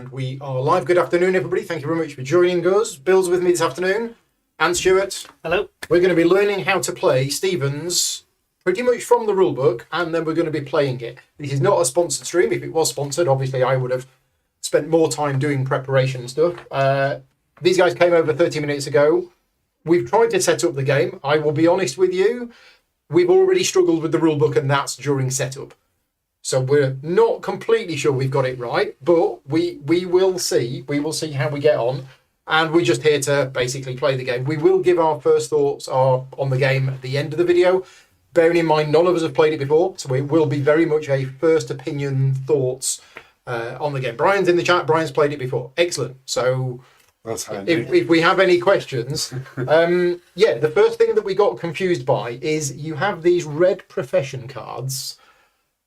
And we are live. Good afternoon, everybody. Thank you very much for joining us. Bill's with me this afternoon, and Stuart. Hello. We're going to be learning how to play Stevens pretty much from the rulebook, and then we're going to be playing it. This is not a sponsored stream. If it was sponsored, obviously I would have spent more time doing preparation and stuff. These guys came over 30 minutes ago. We've tried to set up the game. I will be honest with you, we've already struggled with the rulebook, and that's during setup. So we're not completely sure we've got it right, but we will see. We will see how we get on. And we're just here to basically play the game. We will give our first thoughts on the game at the end of the video. Bearing in mind, none of us have played it before, so it will be very much a first opinion thoughts on the game. Brian's in the chat. Brian's played it before. Excellent. So that's handy. If we have any questions, the first thing that we got confused by is you have these red profession cards,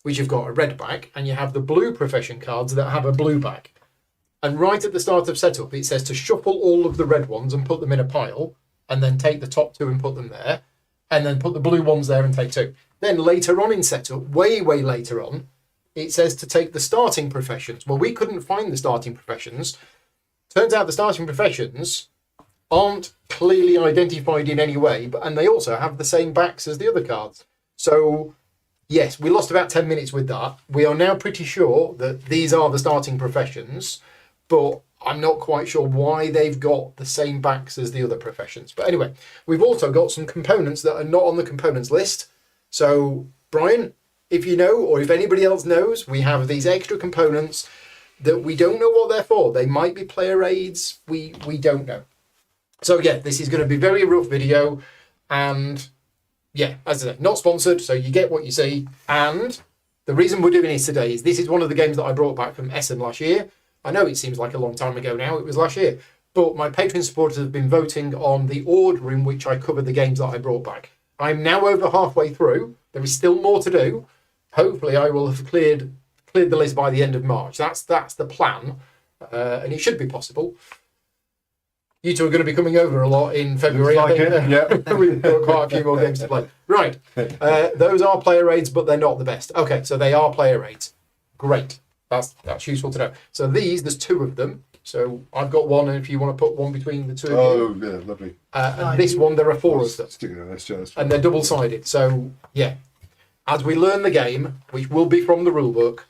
which have got a red back, and you have the blue profession cards that have a blue back. And right at the start of setup, it says to shuffle all of the red ones and put them in a pile, and then take the top two and put them there, and then put the blue ones there and take two. Then later on in setup, way later on, it says to take the starting professions. Well, we couldn't find the starting professions. Turns out the starting professions aren't clearly identified in any way, and they also have the same backs as the other cards. So yes, we lost about 10 minutes with that. We are now pretty sure that these are the starting professions, but I'm not quite sure why they've got the same backs as the other professions. But anyway, we've also got some components that are not on the components list. So, Brian, if you know, or if anybody else knows, we have these extra components that we don't know what they're for. They might be player aids. We don't know. So, yeah, this is going to be a very rough video, and yeah, as I said, not sponsored, so you get what you see. And the reason we're doing this today is this is one of the games that I brought back from Essen last year. I know it seems like a long time ago now, it was last year, but my Patreon supporters have been voting on the order in which I covered the games that I brought back. I'm now over halfway through. There is still more to do. Hopefully I will have cleared the list by the end of March. That's the plan, and it should be possible. You two are going to be coming over a lot in February. Looks like it, yeah. We've got quite a few more games to play. Right. Those are player aids, but they're not the best. Okay, so they are player aids. Great. That's useful to know. So there's two of them. So I've got one, and if you want to put one between the two of you. Oh, yeah, lovely. And this one, there are four of them. Stick it on this chest. And they're double-sided. So, yeah. As we learn the game, which will be from the rulebook,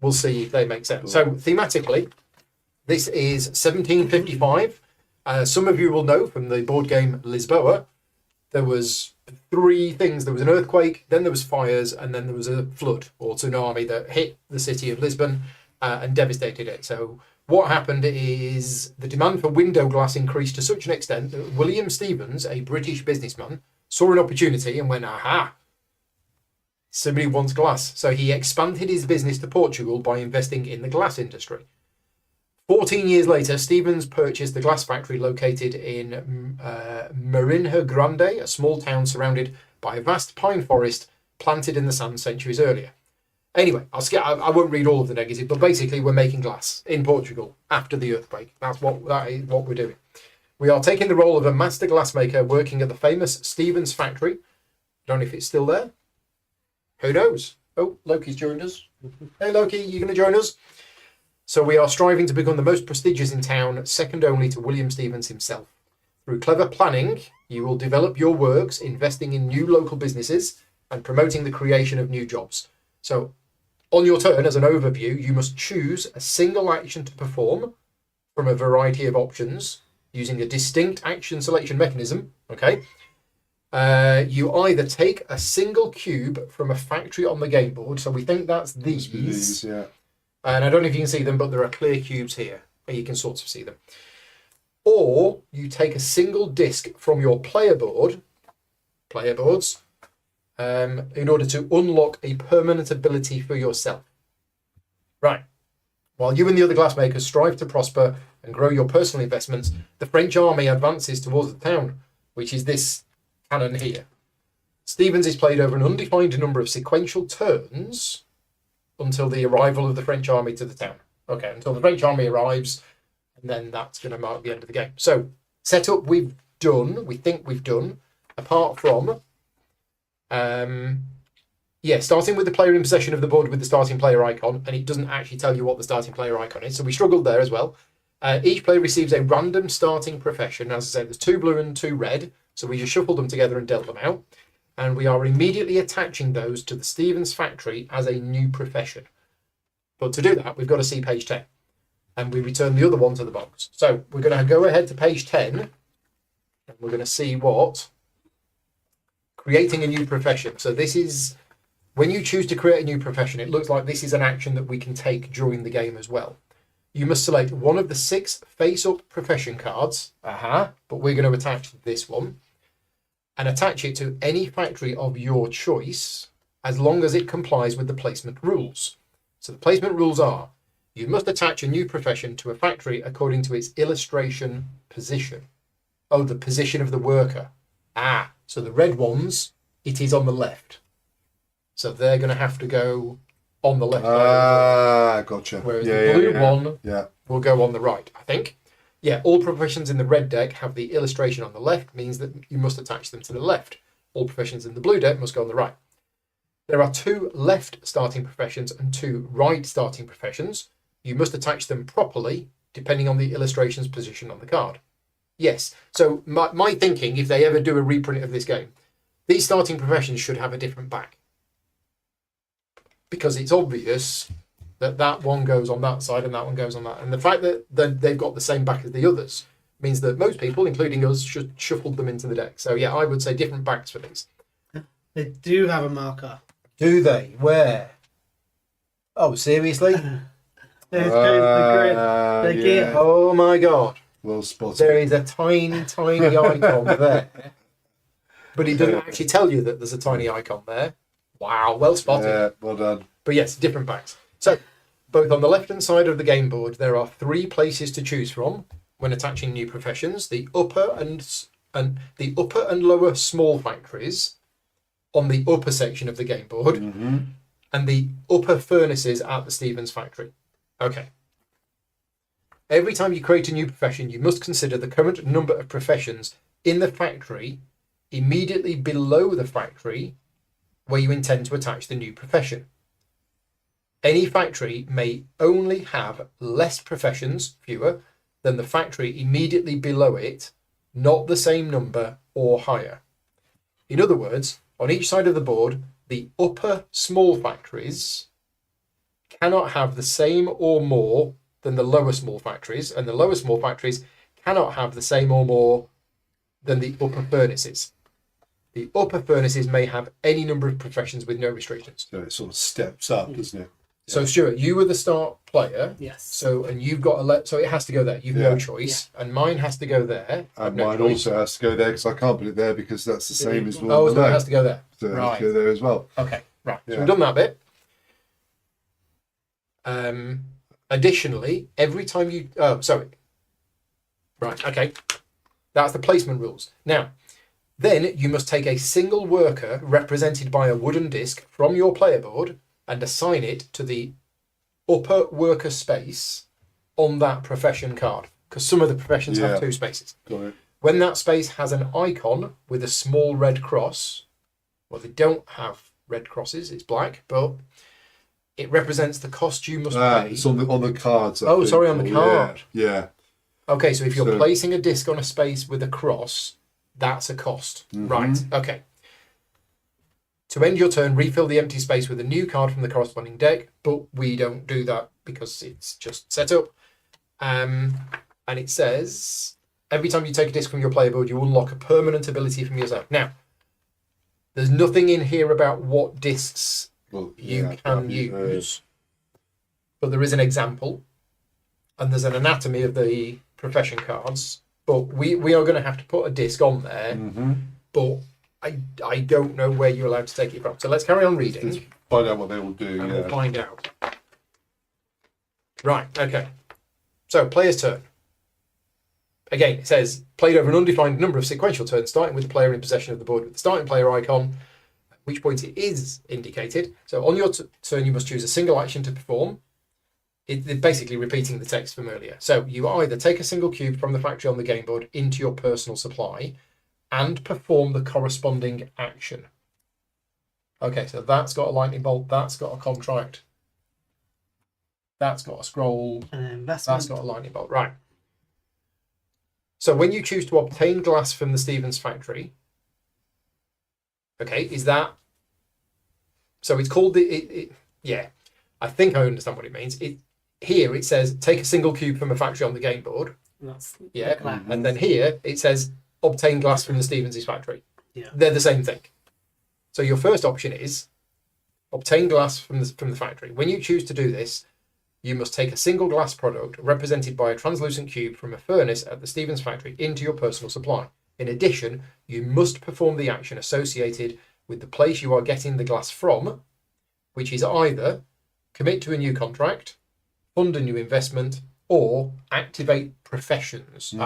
we'll see if they make sense. So, thematically, this is 1755. Some of you will know from the board game Lisboa, there was three things. There was an earthquake, then there was fires, and then there was a flood or tsunami that hit the city of Lisbon and devastated it. So what happened is the demand for window glass increased to such an extent that William Stevens, a British businessman, saw an opportunity and went, aha, somebody wants glass. So he expanded his business to Portugal by investing in the glass industry. 14 years later, Stevens purchased the glass factory located in Marinha Grande, a small town surrounded by a vast pine forest planted in the sand centuries earlier. Anyway, I won't read all of the negative, but basically we're making glass in Portugal after the earthquake. That is what we're doing. We are taking the role of a master glassmaker working at the famous Stevens factory. Don't know if it's still there. Who knows? Oh, Loki's joined us. Hey, Loki, you going to join us? So we are striving to become the most prestigious in town, second only to William Stevens himself. Through clever planning, you will develop your works, investing in new local businesses and promoting the creation of new jobs. So on your turn, as an overview, you must choose a single action to perform from a variety of options using a distinct action selection mechanism. Okay. You either take a single cube from a factory on the game board. So we think that's these. Yeah. And I don't know if you can see them, but there are clear cubes here, where you can sort of see them. Or you take a single disc from your player boards, in order to unlock a permanent ability for yourself. Right. While you and the other glassmakers strive to prosper and grow your personal investments, the French army advances towards the town, which is this cannon here. Stevens is played over an undefined number of sequential turns until the arrival of the French army to the town. Okay, until the French army arrives, and then that's going to mark the end of the game. So, setup we think we've done, apart from Yeah, starting with the player in possession of the board with the starting player icon, and it doesn't actually tell you what the starting player icon is, so we struggled there as well. Each player receives a random starting profession. As I said, there's 2 blue and 2 red, so we just shuffled them together and dealt them out. And we are immediately attaching those to the Stevens factory as a new profession. But to do that, we've got to see page 10. And we return the other one to the box. So we're going to go ahead to page 10, and we're going to see what creating a new profession. So this is, when you choose to create a new profession, it looks like this is an action that we can take during the game as well. You must select one of the 6 face-up profession cards, but we're going to attach this one, and attach it to any factory of your choice, as long as it complies with the placement rules. So the placement rules are, you must attach a new profession to a factory according to its illustration position. Oh, the position of the worker. So the red ones, it is on the left. So they're going to have to go on the left side. Gotcha. Whereas the blue one Yeah. will go on the right, I think. Yeah, all professions in the red deck have the illustration on the left, means that you must attach them to the left. All professions in the blue deck must go on the right. There are 2 left starting professions and 2 right starting professions. You must attach them properly, depending on the illustration's position on the card. Yes, so my thinking, if they ever do a reprint of this game, these starting professions should have a different back. Because it's obvious that that one goes on that side and that one goes on that. And the fact that they've got the same back as the others means that most people, including us, should shuffled them into the deck. So yeah, I would say different backs for these. They do have a marker. Do they? Where? Oh, seriously? There's the grid. The gear. Oh my God. Well spotted. There is a tiny, tiny icon there. But it doesn't actually tell you that there's a tiny icon there. Wow, well spotted. Yeah, well done. But yes, different backs. So, both on the left-hand side of the game board, there are 3 places to choose from when attaching new professions: the upper and lower small factories on the upper section of the game board, and the upper furnaces at the Stevens factory. Okay. Every time you create a new profession, you must consider the current number of professions in the factory immediately below the factory where you intend to attach the new profession. Any factory may only have less professions, fewer, than the factory immediately below it, not the same number or higher. In other words, on each side of the board, the upper small factories cannot have the same or more than the lower small factories, and the lower small factories cannot have the same or more than the upper furnaces. The upper furnaces may have any number of professions with no restrictions. So it sort of steps up, doesn't it? So Stuart, you were the start player. Yes. So and you've got so it has to go there. You've no choice, and mine has to go there. And no mine choice. also has to go there because I can't put it there because that's the same as the one Oh, so below. it has to go there. So it has Right. to go there as well. Okay. Right. So Yeah. we've done that bit. Additionally, every time you right. Okay. That's the placement rules. Now, then you must take a single worker represented by a wooden disc from your player board and assign it to the upper worker space on that profession card, because some of the professions have 2 spaces. Got it. When that space has an icon with a small red cross, well, they don't have red crosses, it's black, but it represents the cost you must pay. It's on the cards. I Oh, think. sorry, on the card. Yeah. Okay, so if you're So- placing a disc on a space with a cross, that's a cost. Right, okay. To end your turn, refill the empty space with a new card from the corresponding deck, but we don't do that because it's just set up. And it says, every time you take a disc from your player board, you unlock a permanent ability from yourself. Now, there's nothing in here about what discs you can use, but there is an example, and there's an anatomy of the profession cards, but we are going to have to put a disc on there, but I don't know where you're allowed to take it from. So let's carry on reading. Let's find out what they will do. And we'll find out. Right, okay. So, player's turn. Again, it says, played over an undefined number of sequential turns, starting with the player in possession of the board with the starting player icon, at which point it is indicated. So, on your turn, you must choose a single action to perform. It's basically repeating the text from earlier. So, you either take a single cube from the factory on the game board into your personal supply and perform the corresponding action. Okay, so that's got a lightning bolt, that's got a contract, that's got a scroll, And an that's investment. got a lightning bolt. Right. So when you choose to obtain glass from the Stevens factory, okay, is that... So it's called yeah, I think I understand what it means. Here it says take a single cube from a factory on the game board. That's Yeah, the glass. and then here it says obtain glass from the Stevens' factory. Yeah. They're the same thing. So your first option is obtain glass from the factory. When you choose to do this, you must take a single glass product represented by a translucent cube from a furnace at the Stevens factory into your personal supply. In addition, you must perform the action associated with the place you are getting the glass from, which is either commit to a new contract, fund a new investment, or activate professions. So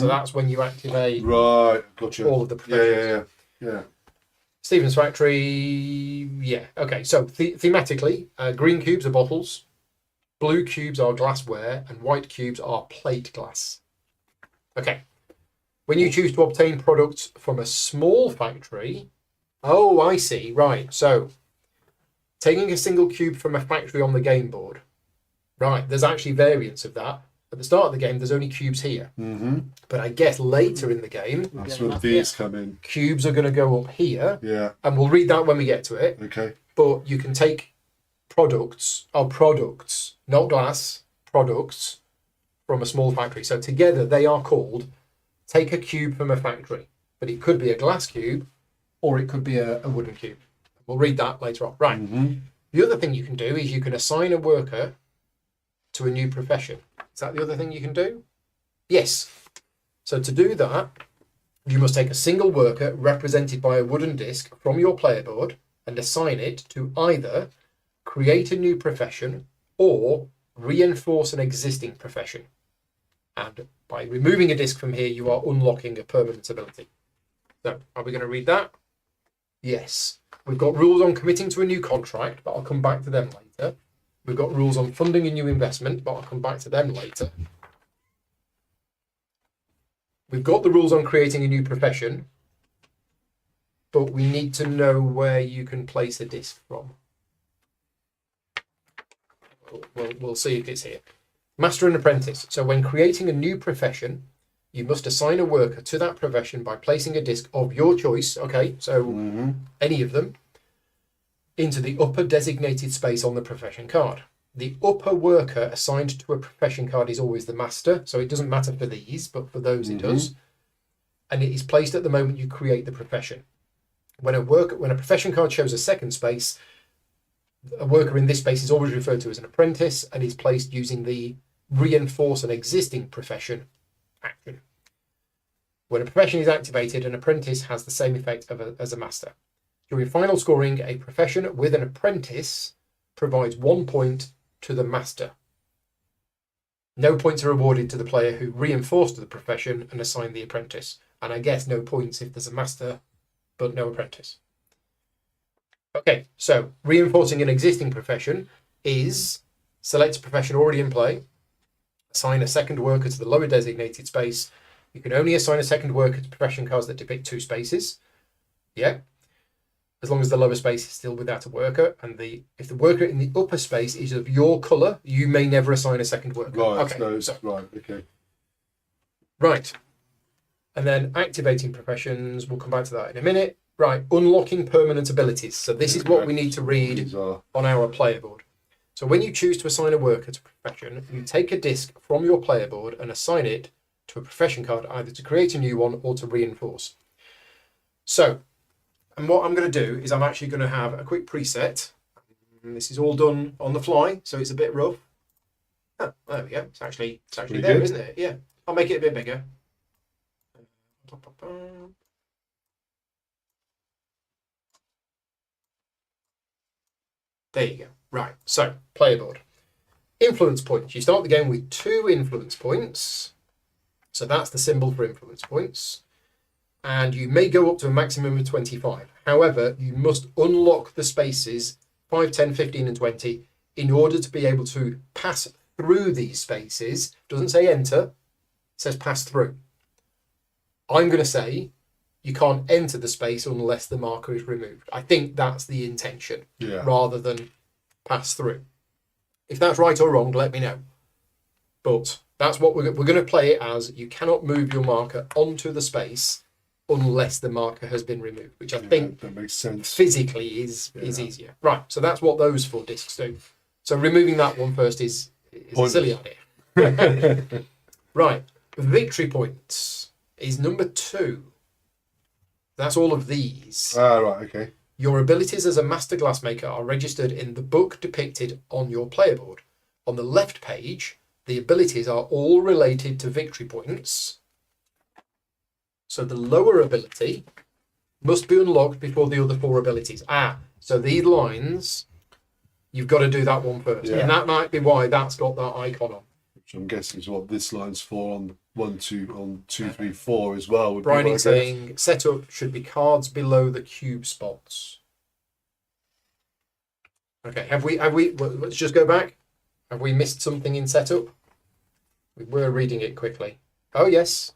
that's when you activate Right, gotcha. all of the professions. Yeah. Stevens factory, yeah. Okay, so thematically, green cubes are bottles, blue cubes are glassware, and white cubes are plate glass. Okay. When you choose to obtain products from a small factory, oh, I see. Right. So, taking a single cube from a factory on the game board. Right. There's actually variants of that. At the start of the game, there's only cubes here. But I guess later in the game, That's where these come in. cubes are going to go up here. Yeah. And we'll read that when we get to it. Okay. But you can take products, not glass, products from a small factory. So together they are called take a cube from a factory. But it could be a glass cube or it could be a wooden cube. We'll read that later on. Right. The other thing you can do is you can assign a worker to a new profession. Is that the other thing you can do? Yes. So to do that, you must take a single worker represented by a wooden disc from your player board and assign it to either create a new profession or reinforce an existing profession. And by removing a disc from here, you are unlocking a permanent ability. So, are we going to read that? Yes. We've got rules on committing to a new contract, but I'll come back to them later. We've got rules on funding a new investment, but I'll come back to them later. We've got the rules on creating a new profession, but we need to know where you can place a disc from. We'll see if it's here. Master and apprentice. So when creating a new profession, you must assign a worker to that profession by placing a disc of your choice, okay, so any of them, into the upper designated space on the profession card. The upper worker assigned to a profession card is always the master, so it doesn't matter for these, but for those it does. And it is placed at the moment you create the profession. When a profession card shows a second space, a worker in this space is always referred to as an apprentice and is placed using the reinforce an existing profession action. When a profession is activated, an apprentice has the same effect as a master. During final scoring, a profession with an apprentice provides 1 point to the master. No points are awarded to the player who reinforced the profession and assigned the apprentice. And I guess no points if there's a master, but no apprentice. Okay, so reinforcing an existing profession is select a profession already in play, assign a second worker to the lower designated space. You can only assign a second worker to profession cards that depict 2 spaces. Yeah. As long as the lower space is still without a worker, and if the worker in the upper space is of your colour, you may never assign a second worker. Right, okay. Okay. Right. And then activating professions, we'll come back to that in a minute. Right, unlocking permanent abilities. So this is what we need to read on our player board. So when you choose to assign a worker to a profession, you take a disc from your player board and assign it to a profession card, either to create a new one or to reinforce. So, and what I'm going to do is I'm actually going to have a quick preset. And this is all done on the fly, so it's a bit rough. Oh, there we go. It's actually there, good. isn't it? Yeah. I'll make it a bit bigger. There you go. Right, so player board. Influence points. You start the game with 2 influence points. So that's the symbol for influence points. And you may go up to a maximum of 25. However, you must unlock the spaces 5, 10, 15 and 20 in order to be able to pass through these spaces. It doesn't say enter, it says pass through. I'm going to say you can't enter the space unless the marker is removed. I think that's the intention, Yeah. rather than pass through. If that's right or wrong, let me know. But that's what we're going to play it as. You cannot move your marker onto the space unless the marker has been removed, which I think that makes sense. physically is easier. Right, so that's what those 4 discs do. So removing that one first is a silly idea. Right, victory points is number 2. That's all of these. Right, okay. Your abilities as a master glassmaker are registered in the book depicted on your player board. On the left page, the abilities are all related to victory points. So the lower ability must be unlocked before the other 4 abilities. So these lines, you've got to do that one first. Yeah. And that might be why that's got that icon on. Which I'm guessing is what this line's for on 1, 2, on 2, 3, 4 as well. Would Brian be is saying setup should be cards below the cube spots. Okay, have we, let's just go back. Have we missed something in setup? We were reading it quickly. Oh, yes.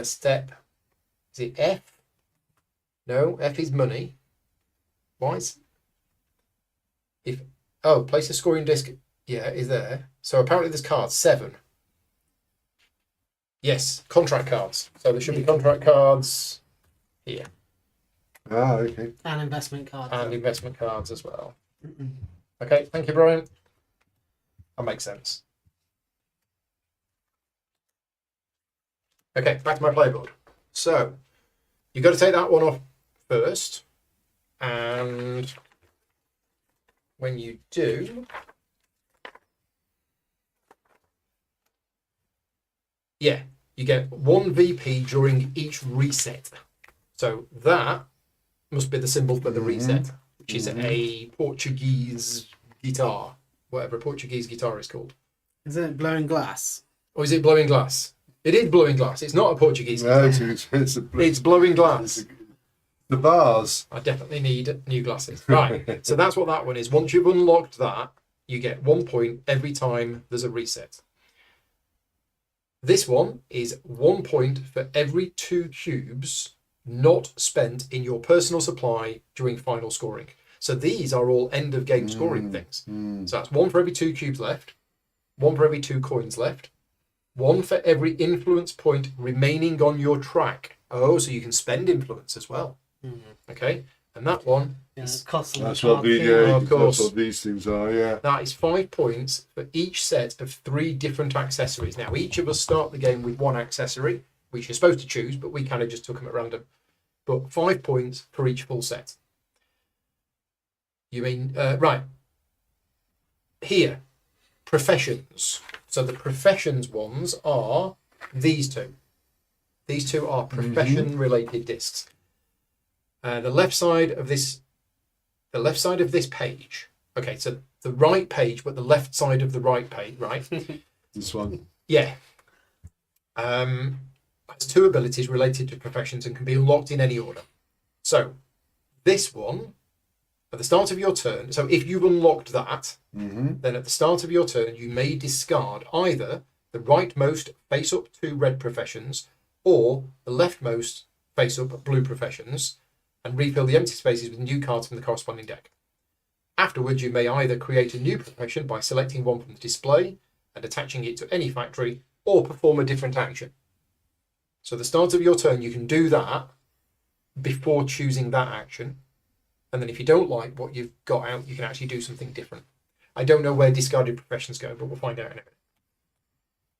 Step, is it F? No, F is money. Why is, place a scoring disc, is there. So apparently there's cards, 7. Yes, contract cards. So there should be contract cards here. Okay. And investment cards. And investment cards as well. Okay, thank you, Brian. That makes sense. Okay, back to my playboard. So, you've got to take that one off first. And when you do, you get 1 VP during each reset. So that must be the symbol for the reset, which is a Portuguese guitar, whatever a Portuguese guitar is called. Isn't it blowing glass? Or is it blowing glass? It is blowing glass. It's not a Portuguese guitar. No, It's blowing glass. The bars. I definitely need new glasses. Right, so that's what that one is. Once you've unlocked that, you get 1 point every time there's a reset. This one is 1 point for every 2 cubes not spent in your personal supply during final scoring. So these are all end of game scoring things. So that's 1 for every 2 cubes left, 1 for every 2 coins left, 1 for every influence point remaining on your track. Oh, so you can spend influence as well. Okay, and that one It's costing That's the what card the fee. of course. that's what these things are. Yeah. that is 5 points for each set of 3 different accessories. Now, each of us start the game with 1 accessory, which you're supposed to choose, but we kind of just took them at random. But 5 points for each full set. You mean, right. Here, professions. So the professions ones are these 2. These 2 are profession-related discs. The left side of this page. Okay, so the right page, but the left side of the right page, right? This one. Yeah. Has 2 abilities related to professions and can be unlocked in any order. So this one, at the start of your turn, so if you've unlocked that, then at the start of your turn, you may discard either the rightmost face-up 2 red professions or the leftmost face-up blue professions and refill the empty spaces with new cards from the corresponding deck. Afterwards, you may either create a new profession by selecting one from the display and attaching it to any factory, or perform a different action. So at the start of your turn, you can do that before choosing that action. And then if you don't like what you've got out, you can actually do something different. I don't know where discarded professions go, but we'll find out in a minute.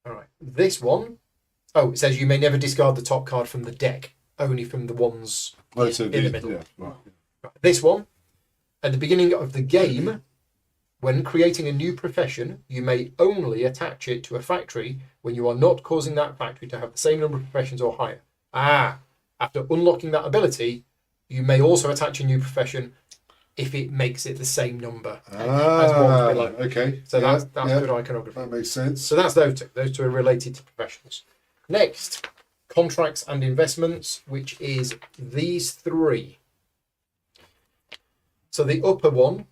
All right, this one. Oh, it says you may never discard the top card from the deck, only from the ones in the middle. Yeah, right. Right, this one, at the beginning of the game, when creating a new profession, you may only attach it to a factory when you are not causing that factory to have the same number of professions or higher. After unlocking that ability, you may also attach a new profession if it makes it the same number as one below. Okay. So yeah, that's yeah, good iconography. that makes sense. So that's those 2. Those 2 are related to professions. Next, contracts and investments, which is these 3. So the upper one,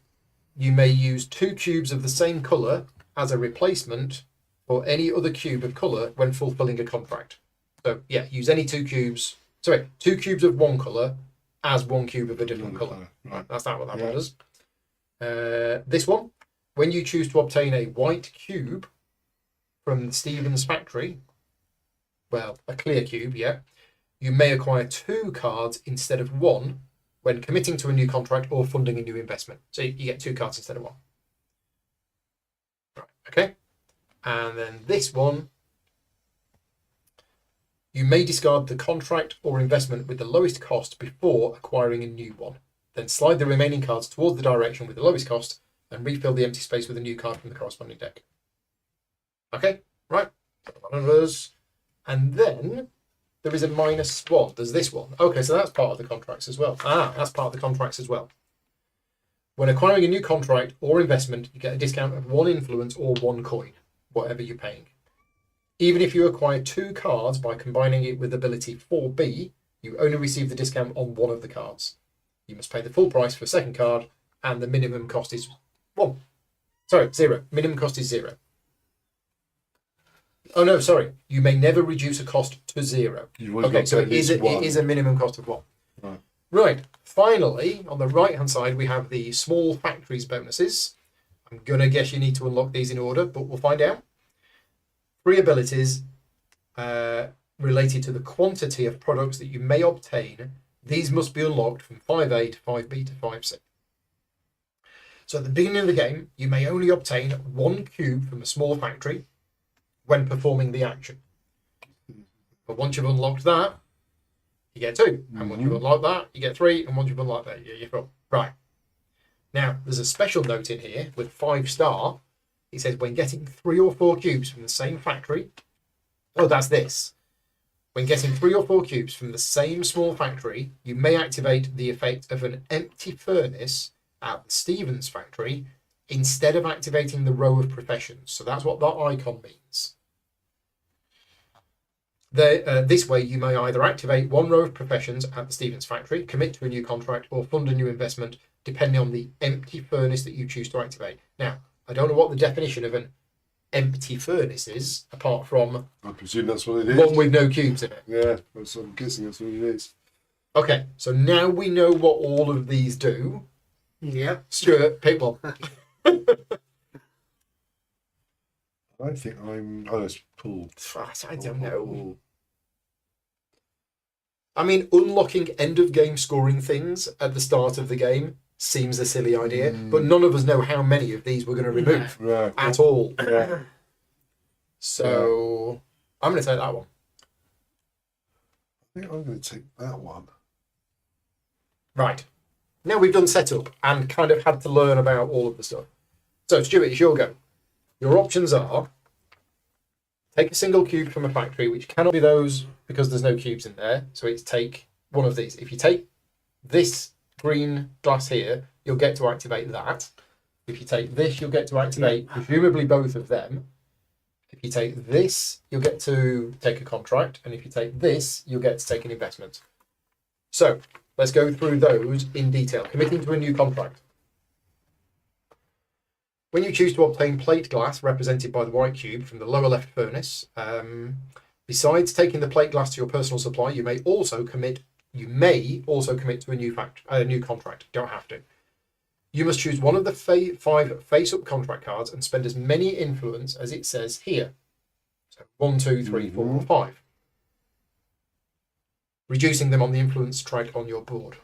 you may use 2 cubes of the same colour as a replacement for any other cube of colour when fulfilling a contract. So yeah, use any two cubes. Sorry, two cubes of one colour as one cube of a different colour. Right. That's not what that one does. This one, when you choose to obtain a white cube from Stephen's factory, well, a clear cube, yeah, you may acquire 2 cards instead of 1 when committing to a new contract or funding a new investment. So you get 2 cards instead of 1. Right, okay. And then this one, you may discard the contract or investment with the lowest cost before acquiring a new one. Then slide the remaining cards towards the direction with the lowest cost and refill the empty space with a new card from the corresponding deck. Okay, right. One of those. And then there is a -1. There's this one. Okay, so that's part of the contracts as well. That's part of the contracts as well. When acquiring a new contract or investment, you get a discount of 1 influence or 1 coin, whatever you're paying. Even if you acquire 2 cards by combining it with ability 4B, you only receive the discount on 1 of the cards. You must pay the full price for a second card, and the minimum cost is 1. Sorry, 0. Minimum cost is 0. Oh no, sorry. You may never reduce a cost to 0. Okay, so it is a minimum cost of 1. Right. Finally, on the right-hand side, we have the small factories bonuses. I'm going to guess you need to unlock these in order, but we'll find out. 3 abilities related to the quantity of products that you may obtain. These must be unlocked from 5A to 5B to 5C. So at the beginning of the game, you may only obtain 1 cube from a small factory when performing the action. But once you've unlocked that, you get 2. And once you've unlocked that, you get 3. And once you've unlocked that, you're full. Right. Now, there's a special note in here with 5-star. It says, when getting 3 or 4 cubes from the same factory, oh, that's this. When getting 3 or 4 cubes from the same small factory, you may activate the effect of an empty furnace at the Stevens factory instead of activating the row of professions. So that's what that icon means. This way, you may either activate 1 row of professions at the Stevens factory, commit to a new contract, or fund a new investment, depending on the empty furnace that you choose to activate. Now, I don't know what the definition of an empty furnace is, apart from I presume that's what it is. one with no cubes in it. Yeah, I'm guessing that's what it is. Okay, so now we know what all of these do. Yeah. Stuart, pick one. I think I'm. Oh, it's pulled. I don't know. I mean, unlocking end of game scoring things at the start of the game seems a silly idea, but none of us know how many of these we're going to remove at all. Yeah. So I'm going to take that one. I think I'm going to take that one. Right. Now we've done setup and kind of had to learn about all of the stuff. So Stuart, it's your go. Your options are take a single cube from a factory, which cannot be those because there's no cubes in there. So it's take one of these. If you take this green glass here, you'll get to activate that. If you take this, you'll get to activate presumably both of them. If you take this, you'll get to take a contract. And if you take this, you'll get to take an investment. So let's go through those in detail. Committing to a new contract. When you choose to obtain plate glass represented by the white cube from the lower left furnace, besides taking the plate glass to your personal supply, you may also commit to a new contract. You don't have to. You must choose one of the 5 face-up contract cards and spend as many influence as it says here. So 1, 2, 3, 4, or 5. Reducing them on the influence track on your board.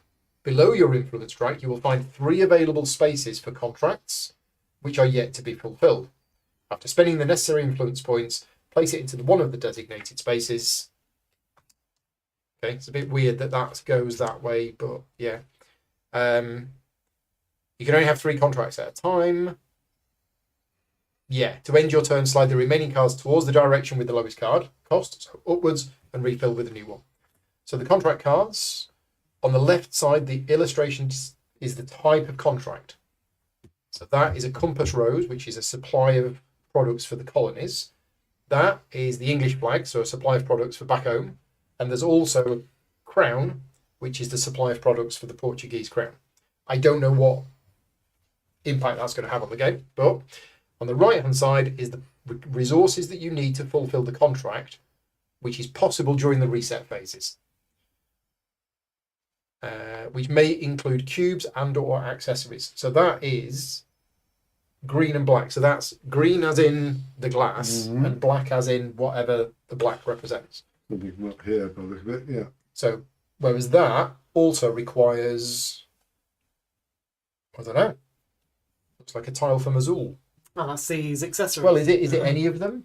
Below your influence track, you will find 3 available spaces for contracts, which are yet to be fulfilled. After spending the necessary influence points, place it into one of the designated spaces. Okay, it's a bit weird that goes that way, but yeah. You can only have 3 contracts at a time. Yeah, to end your turn, slide the remaining cards towards the direction with the lowest card cost, so upwards, and refill with a new one. So the contract cards, on the left side, the illustration is the type of contract. So that is a compass rose, which is a supply of products for the colonies. That is the English flag, so a supply of products for back home. And there's also crown, which is the supply of products for the Portuguese crown. I don't know what impact that's going to have on the game, but on the right-hand side is the resources that you need to fulfill the contract, which is possible during the reset phases, which may include cubes and or accessories. So that is green and black. So that's green as in the glass and black as in whatever the black represents. Something up here, by the look of it, yeah. So whereas that also requires, I don't know, looks like a tile from Azul. Oh, that's these accessories. Well, is it any of them?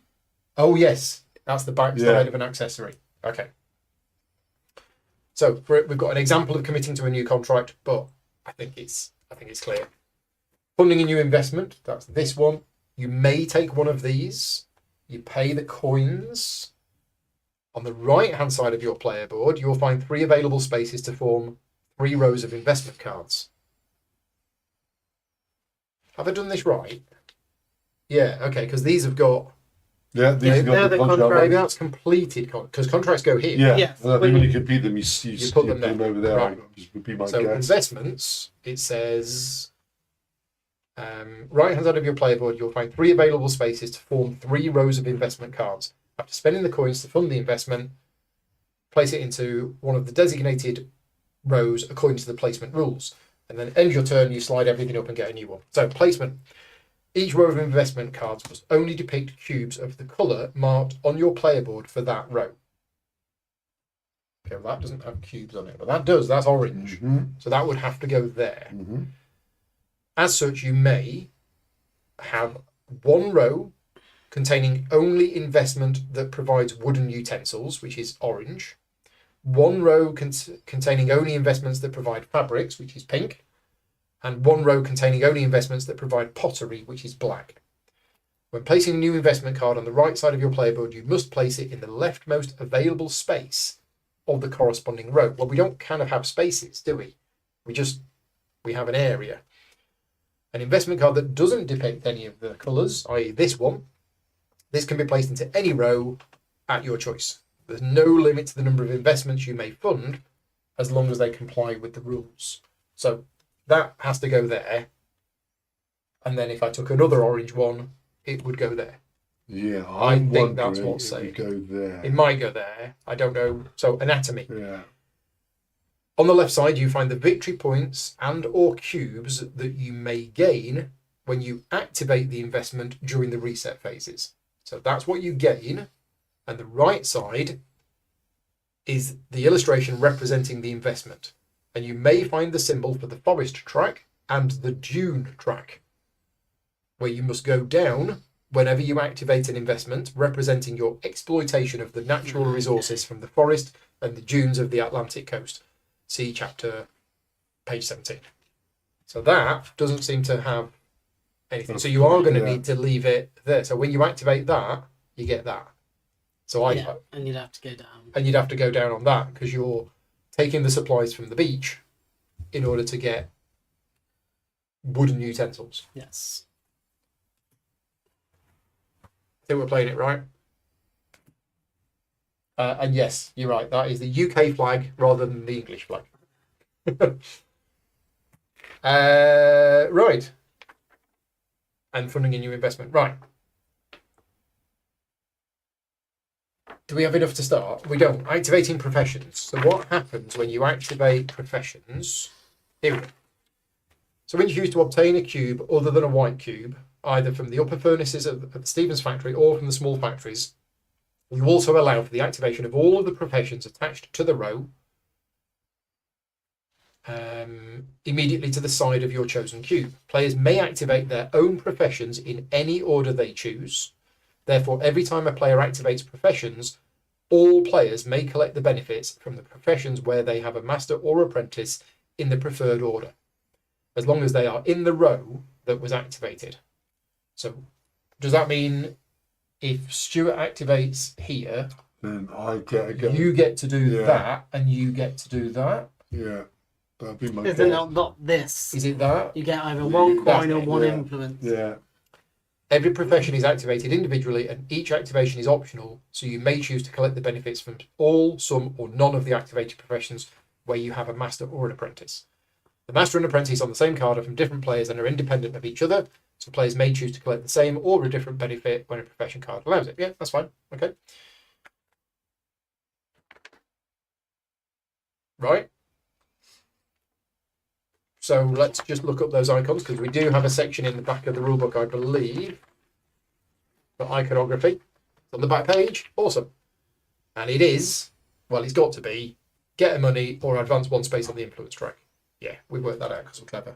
Oh yes, that's the back side of an accessory. Okay. So we've got an example of committing to a new contract, but I think it's clear. Funding a new investment, that's this one. You may take one of these. You pay the coins. On the right-hand side of your player board, you'll find 3 available spaces to form 3 rows of investment cards. Have I done this right? Yeah, okay, because these have got... Yeah, these have got the contract. Maybe that's completed, because contracts go here. Yeah, Yes. and I think when you complete them, you put them them over there. Right. Would be my So guess. investments, it says... right-hand side of your player board, you'll find 3 available spaces to form 3 rows of investment cards. After spending the coins to fund the investment, place it into one of the designated rows according to the placement rules. And then end your turn, you slide everything up and get a new one. So placement. Each row of investment cards must only depict cubes of the colour marked on your player board for that row. Okay, well that doesn't have cubes on it, but that does. That's orange. So that would have to go there. As such, you may have one row containing only investment that provides wooden utensils, which is orange. One row containing only investments that provide fabrics, which is pink. And one row containing only investments that provide pottery, which is black. When placing a new investment card on the right side of your player board, you must place it in the leftmost available space of the corresponding row. Well, we don't kind of have spaces, do we? We have an area. An investment card that doesn't depict any of the colours, i.e. this one, this can be placed into any row at your choice. There's no limit to the number of investments you may fund as long as they comply with the rules. So that has to go there. And then if I took another orange one, it would go there. Yeah, I think that's what's it saying. would go there. It might go there. I don't know. So anatomy. Yeah. On the left side, you find the victory points and or cubes that you may gain when you activate the investment during the reset phases. So that's what you gain. And the right side is the illustration representing the investment. And you may find the symbol for the forest track and the dune track, where you must go down whenever you activate an investment representing your exploitation of the natural resources from the forest and the dunes of the Atlantic coast. See chapter, page 17. So that doesn't seem to have anything. So you are going to need to leave it there. So when you activate that, you get that. So and you'd have to go down. And you'd have to go down on that because you're taking the supplies from the beach in order to get wooden utensils. Yes. I think we're playing it right. And yes, you're right. That is the UK flag rather than the English flag. Right. And funding a new investment. Right. Do we have enough to start? We don't. Activating professions. So what happens when you activate professions? Here we go. So when you choose to obtain a cube other than a white cube, either from the upper furnaces at the Stevens factory or from the small factories, you also allow for the activation of all of the professions attached to the row immediately to the side of your chosen cube. Players may activate their own professions in any order they choose. Therefore, every time a player activates professions, all players may collect the benefits from the professions where they have a master or apprentice in the preferred order, as long as they are in the row that was activated. So, does that mean if Stuart activates here, then I get you get to do that, and you get to do that? Yeah, that'd be my Is guess. it not this? Is it that? You get either one coin or one Yeah. influence. Yeah. Every profession is activated individually, and each activation is optional, so you may choose to collect the benefits from all, some, or none of the activated professions where you have a master or an apprentice. The master and apprentice on the same card are from different players and are independent of each other, so players may choose to collect the same or a different benefit when a profession card allows it. Yeah, that's fine. Okay. right? So let's just look up those icons because we do have a section in the back of the rulebook, I believe, for iconography. It's on the back page. Awesome. And it is, well, it's got to be get a money or advance one space on the influence track. Yeah, we worked that out because we're clever.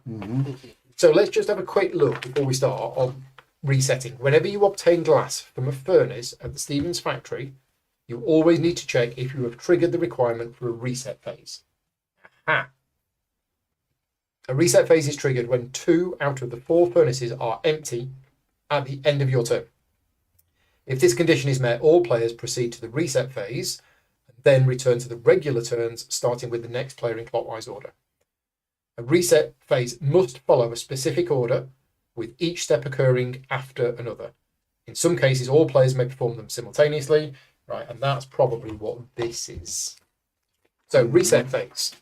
So let's just have a quick look before we start on resetting. Whenever you obtain glass from a furnace at the Stevens factory, you always need to check if you have triggered the requirement for a reset phase. Aha. A reset phase is triggered when 2 out of the 4 furnaces are empty at the end of your turn. If this condition is met, all players proceed to the reset phase and then return to the regular turns, starting with the next player in clockwise order. A reset phase must follow a specific order, with each step occurring after another. In some cases, all players may perform them simultaneously, right? And that's probably what this is. So, reset phase.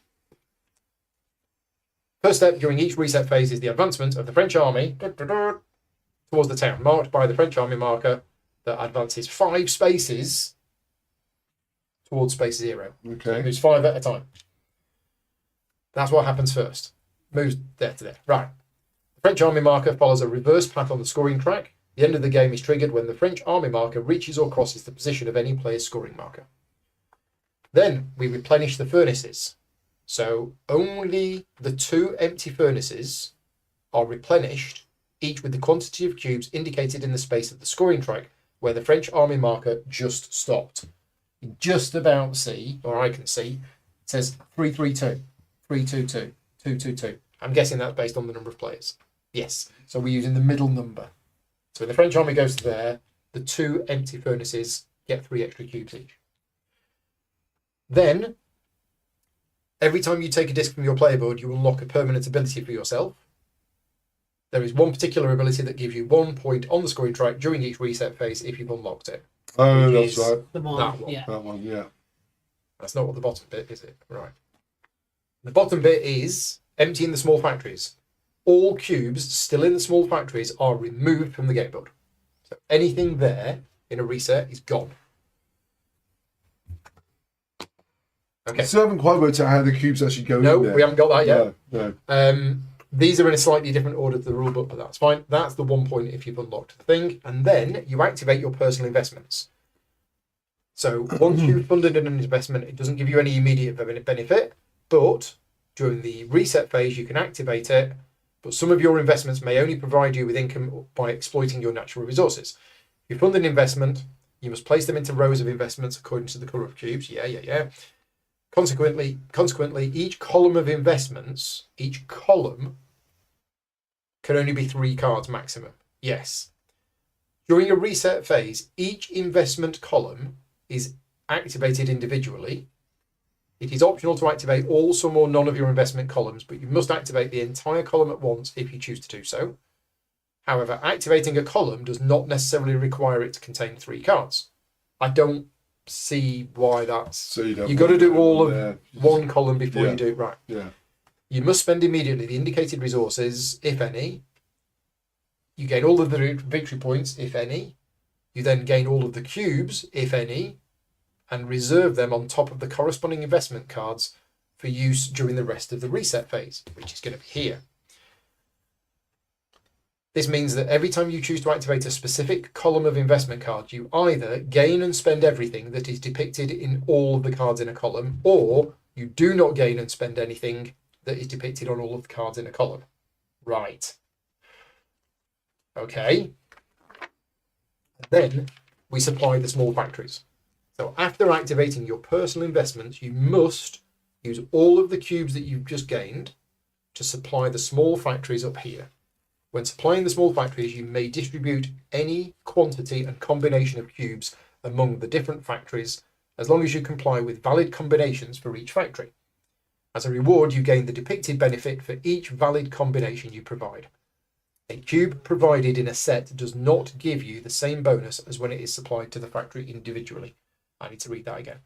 First step during each reset phase is the advancement of the French army towards the town, marked by the French army marker that advances 5 spaces towards space 0. Okay. It moves 5 at a time. That's what happens first. Moves there to there. Right. The French army marker follows a reverse path on the scoring track. The end of the game is triggered when the French army marker reaches or crosses the position of any player's scoring marker. Then we replenish the furnaces. So only the 2 empty furnaces are replenished, each with the quantity of cubes indicated in the space of the scoring track where the French army marker just stopped. You just about see, or I can see, it says 332, 322, 222. I'm guessing that's based on the number of players. Yes, so we're using the middle number. So when the French army goes to there, the 2 empty furnaces get 3 extra cubes each. Then, every time you take a disc from your player board, you unlock a permanent ability for yourself. There is one particular ability that gives you 1 point on the scoring track during each reset phase if you've unlocked it. Oh, that's right. The one, That one. yeah. That one, yeah. That's not what the bottom bit is, it? Right. The bottom bit is emptying the small factories. All cubes still in the small factories are removed from the game board. So anything there in a reset is gone. Okay. I still haven't quite worked out how the cubes actually go No, in there. we haven't got that yet. No. These are in a slightly different order to the rule book, but that's fine. That's the 1 point if you've unlocked the thing. And then you activate your personal investments. So once you've funded an investment, it doesn't give you any immediate benefit, but during the reset phase, you can activate it. But some of your investments may only provide you with income by exploiting your natural resources. If you fund an investment, you must place them into rows of investments according to the colour of cubes. Yeah. Consequently, each column of investments, each column can only be 3 cards maximum. Yes. During a reset phase, each investment column is activated individually. It is optional to activate all, some, or none of your investment columns, but you must activate the entire column at once if you choose to do so. However, activating a column does not necessarily require it to contain 3 cards. I don't see why that's... So you've got to do all of there. one column before Yeah. you do it right. Yeah. You must spend immediately the indicated resources, if any. You gain all of the victory points, if any. You then gain all of the cubes, if any, and reserve them on top of the corresponding investment cards for use during the rest of the reset phase, which is going to be here. This means that every time you choose to activate a specific column of investment cards, you either gain and spend everything that is depicted in all of the cards in a column, or you do not gain and spend anything that is depicted on all of the cards in a column. Right. Okay. Then we supply the small factories. So after activating your personal investments, you must use all of the cubes that you've just gained to supply the small factories up here. When supplying the small factories, you may distribute any quantity and combination of cubes among the different factories, as long as you comply with valid combinations for each factory. As a reward, you gain the depicted benefit for each valid combination you provide. A cube provided in a set does not give you the same bonus as when it is supplied to the factory individually. I need to read that again.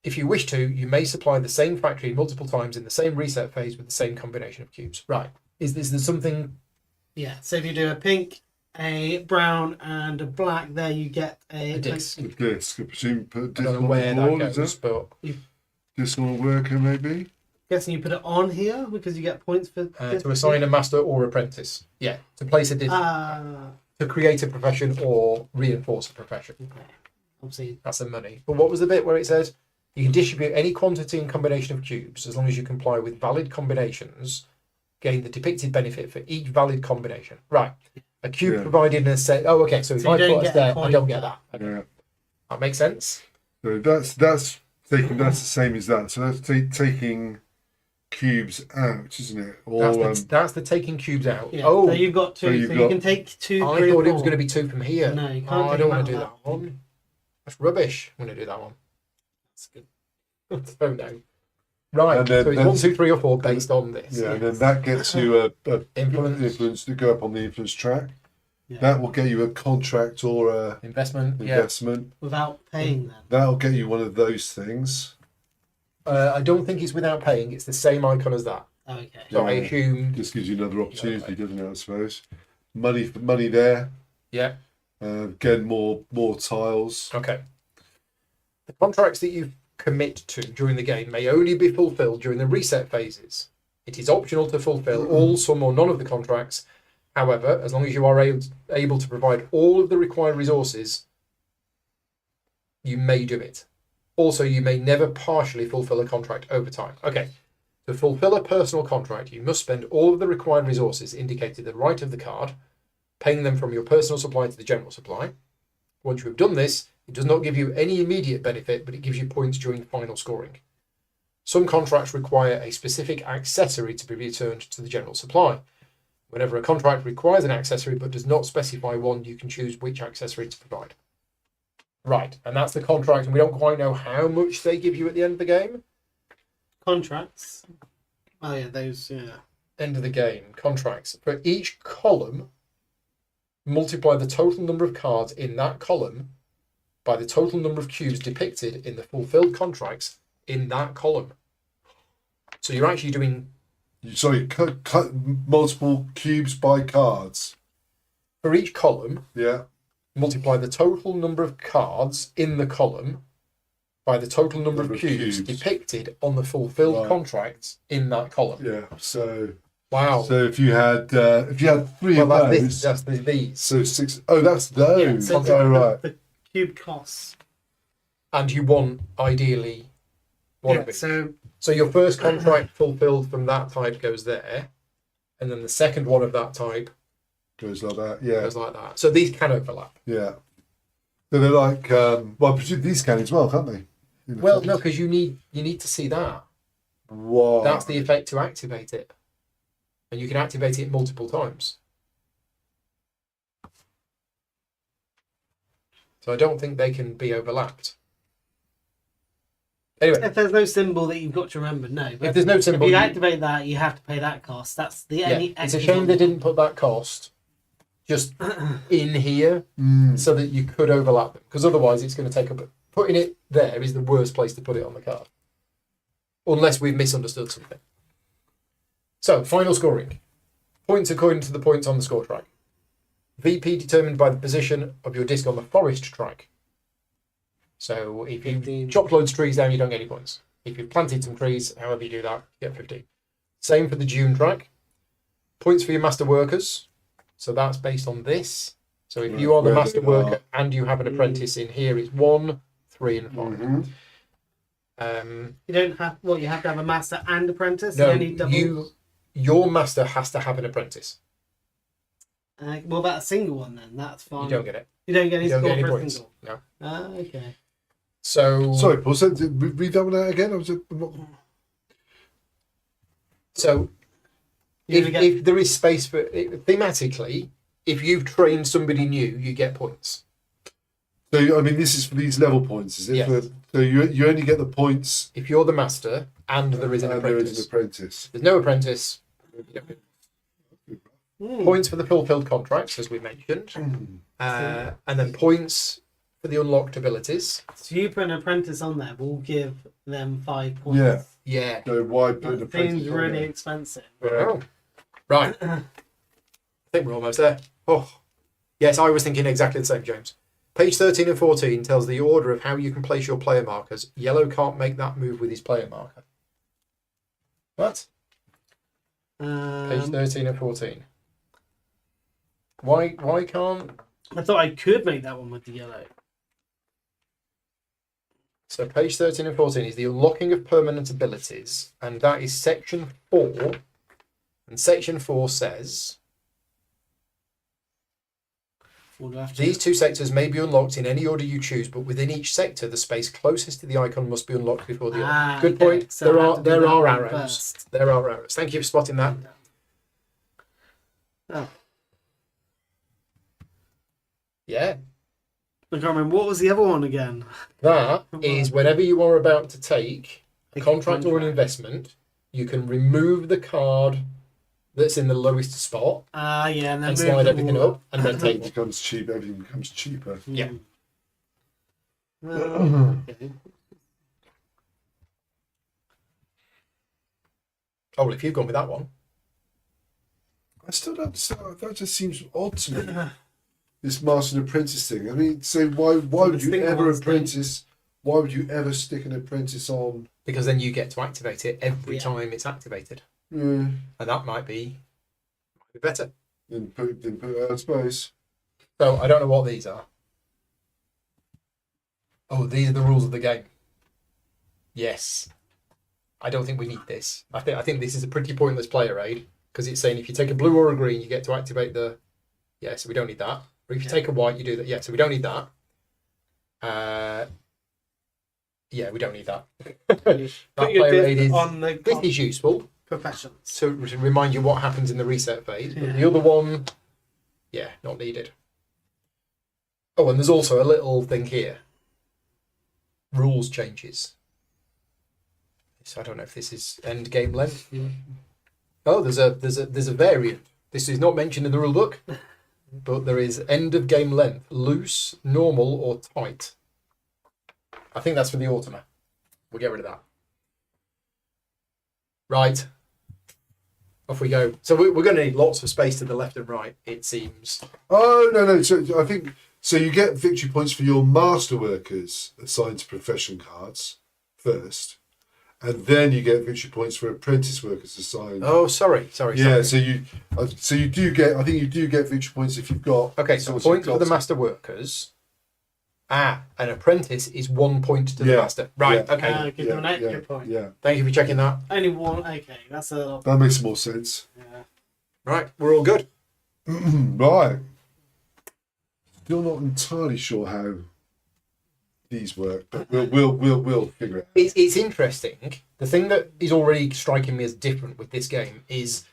If you wish to, you may supply the same factory multiple times in the same reset phase with the same combination of cubes. Right. Is there something? Yeah, so if you do a pink, a brown, and a black, there you get a disc. The disc. I presume put a I disc don't know on where the that board, is goes, it? but Discipline worker, maybe. Guessing you put it on here because you get points for To assign a master or apprentice. Yeah, to place a to create a profession or reinforce a profession. Okay. Obviously. That's the money. But what was the bit where it says you can distribute any quantity and combination of cubes as long as you comply with valid combinations, gain the depicted benefit for each valid combination. Right. A cube provided in a set. Oh, okay. So if So I you don't put a get a there, I coin don't for get that. that. Okay. Yeah. That makes sense. So that's the same as that. So that's taking cubes out, isn't it? Or That's the taking cubes out. Yeah. Oh, So you've got two. so So you can take 2, 3, I or thought it was 4. going to be 2 from here. No, you can't Oh, I take don't them want to out do of that one. That's rubbish. I'm going to do that one. That's good. So no. Right. And then- so it's then- 1, 2, 3, or 4 based on this. yeah, and then that gets you a Influence. to go up on the influence track. Yeah. That will get you a contract or a Investment. Yeah. investment. Without paying them. That'll get you one of those things. I don't think it's without paying. It's the same icon as that. Oh, okay. So I Yeah. assumed. Just gives you another opportunity, doesn't it? I suppose. Money there. Yeah. Again, more tiles. Okay. The contracts that you commit to during the game may only be fulfilled during the reset phases. It is optional to fulfill all, some, or none of the contracts. However, as long as you are able to provide all of the required resources, you may do it. Also, you may never partially fulfill a contract over time. Okay. To fulfill a personal contract, you must spend all of the required resources indicated at the right of the card, paying them from your personal supply to the general supply. Once you have done this, it does not give you any immediate benefit, but it gives you points during final scoring. Some contracts require a specific accessory to be returned to the general supply. Whenever a contract requires an accessory but does not specify one, you can choose which accessory to provide. Right, and that's the contract, and we don't quite know how much they give you at the end of the game. Contracts. Oh, yeah, those, yeah. End of the game, contracts. For each column, multiply the total number of cards in that column by the total number of cubes depicted in the fulfilled contracts in that column. So you're actually doing... Sorry, cut multiple cubes by cards. For each column, Yeah. multiply the total number of cards in the column by the total number of cubes depicted on the fulfilled contracts in that column. Yeah. So Wow. So if you had 3 of Well, those, that's these. so 6. Oh, that's those. Yeah, so Oh, right. the cube costs. And you want, ideally, one of each. So your first contract fulfilled from that type goes there. And then the second one of that type Goes like that. Yeah. goes like that. So these can overlap. Yeah. So they're like, well, I presume these can as well, can't they? Well, no, because you need to see that. Wow. That's the effect to activate it. And you can activate it multiple times. So I don't think they can be overlapped. Anyway, If there's no symbol that you've got to remember, no. But if there's no symbol, if you activate that, you have to pay that cost. That's the only. it's a extra shame one. they didn't put that cost just in here Mm. so that you could overlap them. Because otherwise it's going to take up... Putting it there is the worst place to put it on the card. Unless we've misunderstood something. So, final scoring. Points according to the points on the score track. VP determined by the position of your disc on the forest track. So, if you 15. chopped loads of trees down, you don't get any points. If you've planted some trees, however you do that, you get 15. Same for the dune track. Points for your master workers. So, that's based on this. So, if you are the Where master they worker are. and you have an apprentice in here, it's 1, 3, and 5. Mhm. You don't have. Well, you have to have a master and apprentice. No, and any doubles. your master has to have an apprentice. What about a single one then? That's fine. You don't get it. You don't get any You don't score get any for a points. single. No. Ah, okay. So Sorry, Paul. So read that one out again. I was not... So You only get- if there is space for thematically, if you've trained somebody new, you get points. So I mean, this is for these level points, is it? Yes. So you only get the points. If you're the master and there is an and there apprentice, is an apprentice. there's no apprentice. You don't get Hmm. points for the fulfilled contracts, as we mentioned, and then points for the unlocked abilities. So you put an apprentice on there, we'll give them 5 points. Yeah. Yeah. So why put an That apprentice? seems on really there? expensive. Oh. Right. I think we're almost there. Oh, yes, I was thinking exactly the same, James. Page 13 and 14 tells the order of how you can place your player markers. Yellow can't make that move with his player marker. What? Page 13 and 14. Why can't... I thought I could make that one with the yellow. So page 13 and 14 is the unlocking of permanent abilities, and that is section 4. And section 4 says... These two sectors may be unlocked in any order you choose, but within each sector, the space closest to the icon must be unlocked before the other. Good point. So there are arrows. First. There are arrows. Thank you for spotting that. Oh. Yeah. I can't remember. What was the other one again? That is whenever you are about to take a contract or an contract. investment, you can remove the card that's in the lowest spot Yeah, and then and move slide them everything all up and then take It it. becomes cheap. Everything becomes cheaper. Yeah. Okay. Oh, well, if you've gone with that one. I still don't understand. That just seems odd to me. This master and apprentice thing. I mean, so why would you Distinct ever ones, apprentice? Why would you ever stick an apprentice on? Because then you get to activate it every Yeah. time it's activated. Yeah, And that might be better. then put it out of space. So I don't know what these are. Oh, these are the rules of the game. Yes. I don't think we need this. I think this is a pretty pointless player aid because it's saying if you take a blue or a green, you get to activate the. Yeah, so we don't need that. Or if you take a white, you do that. Yeah, so we don't need that. Yeah, we don't need that. That Put your player aid div is. on the This is useful professions. to remind you what happens in the reset phase. But Yeah. the other one, yeah, not needed. Oh, and there's also a little thing here. Rules changes. So I don't know if this is end game length. Oh, there's a variant. This is not mentioned in the rule book, but there is end of game length, loose, normal, or tight. I think that's for the Ultima. We'll get rid of that. Right. Off we go. So we're going to need lots of space to the left and right, it seems. Oh no! So I think so. You get victory points for your master workers assigned to profession cards first, and then you get victory points for apprentice workers assigned. Oh, sorry. Yeah. So you do get. I think you do get victory points if you've got. Okay, so points for the master workers. An apprentice is 1 point to the Yeah. master. Right, Yeah. okay. Give them an extra point. Yeah, Thank you for checking that. Only one. Okay, that's a. that makes more sense. Yeah. Right, we're all good. Right. Still not entirely sure how these work, but we'll figure it out. It's interesting. The thing that is already striking me as different with this game is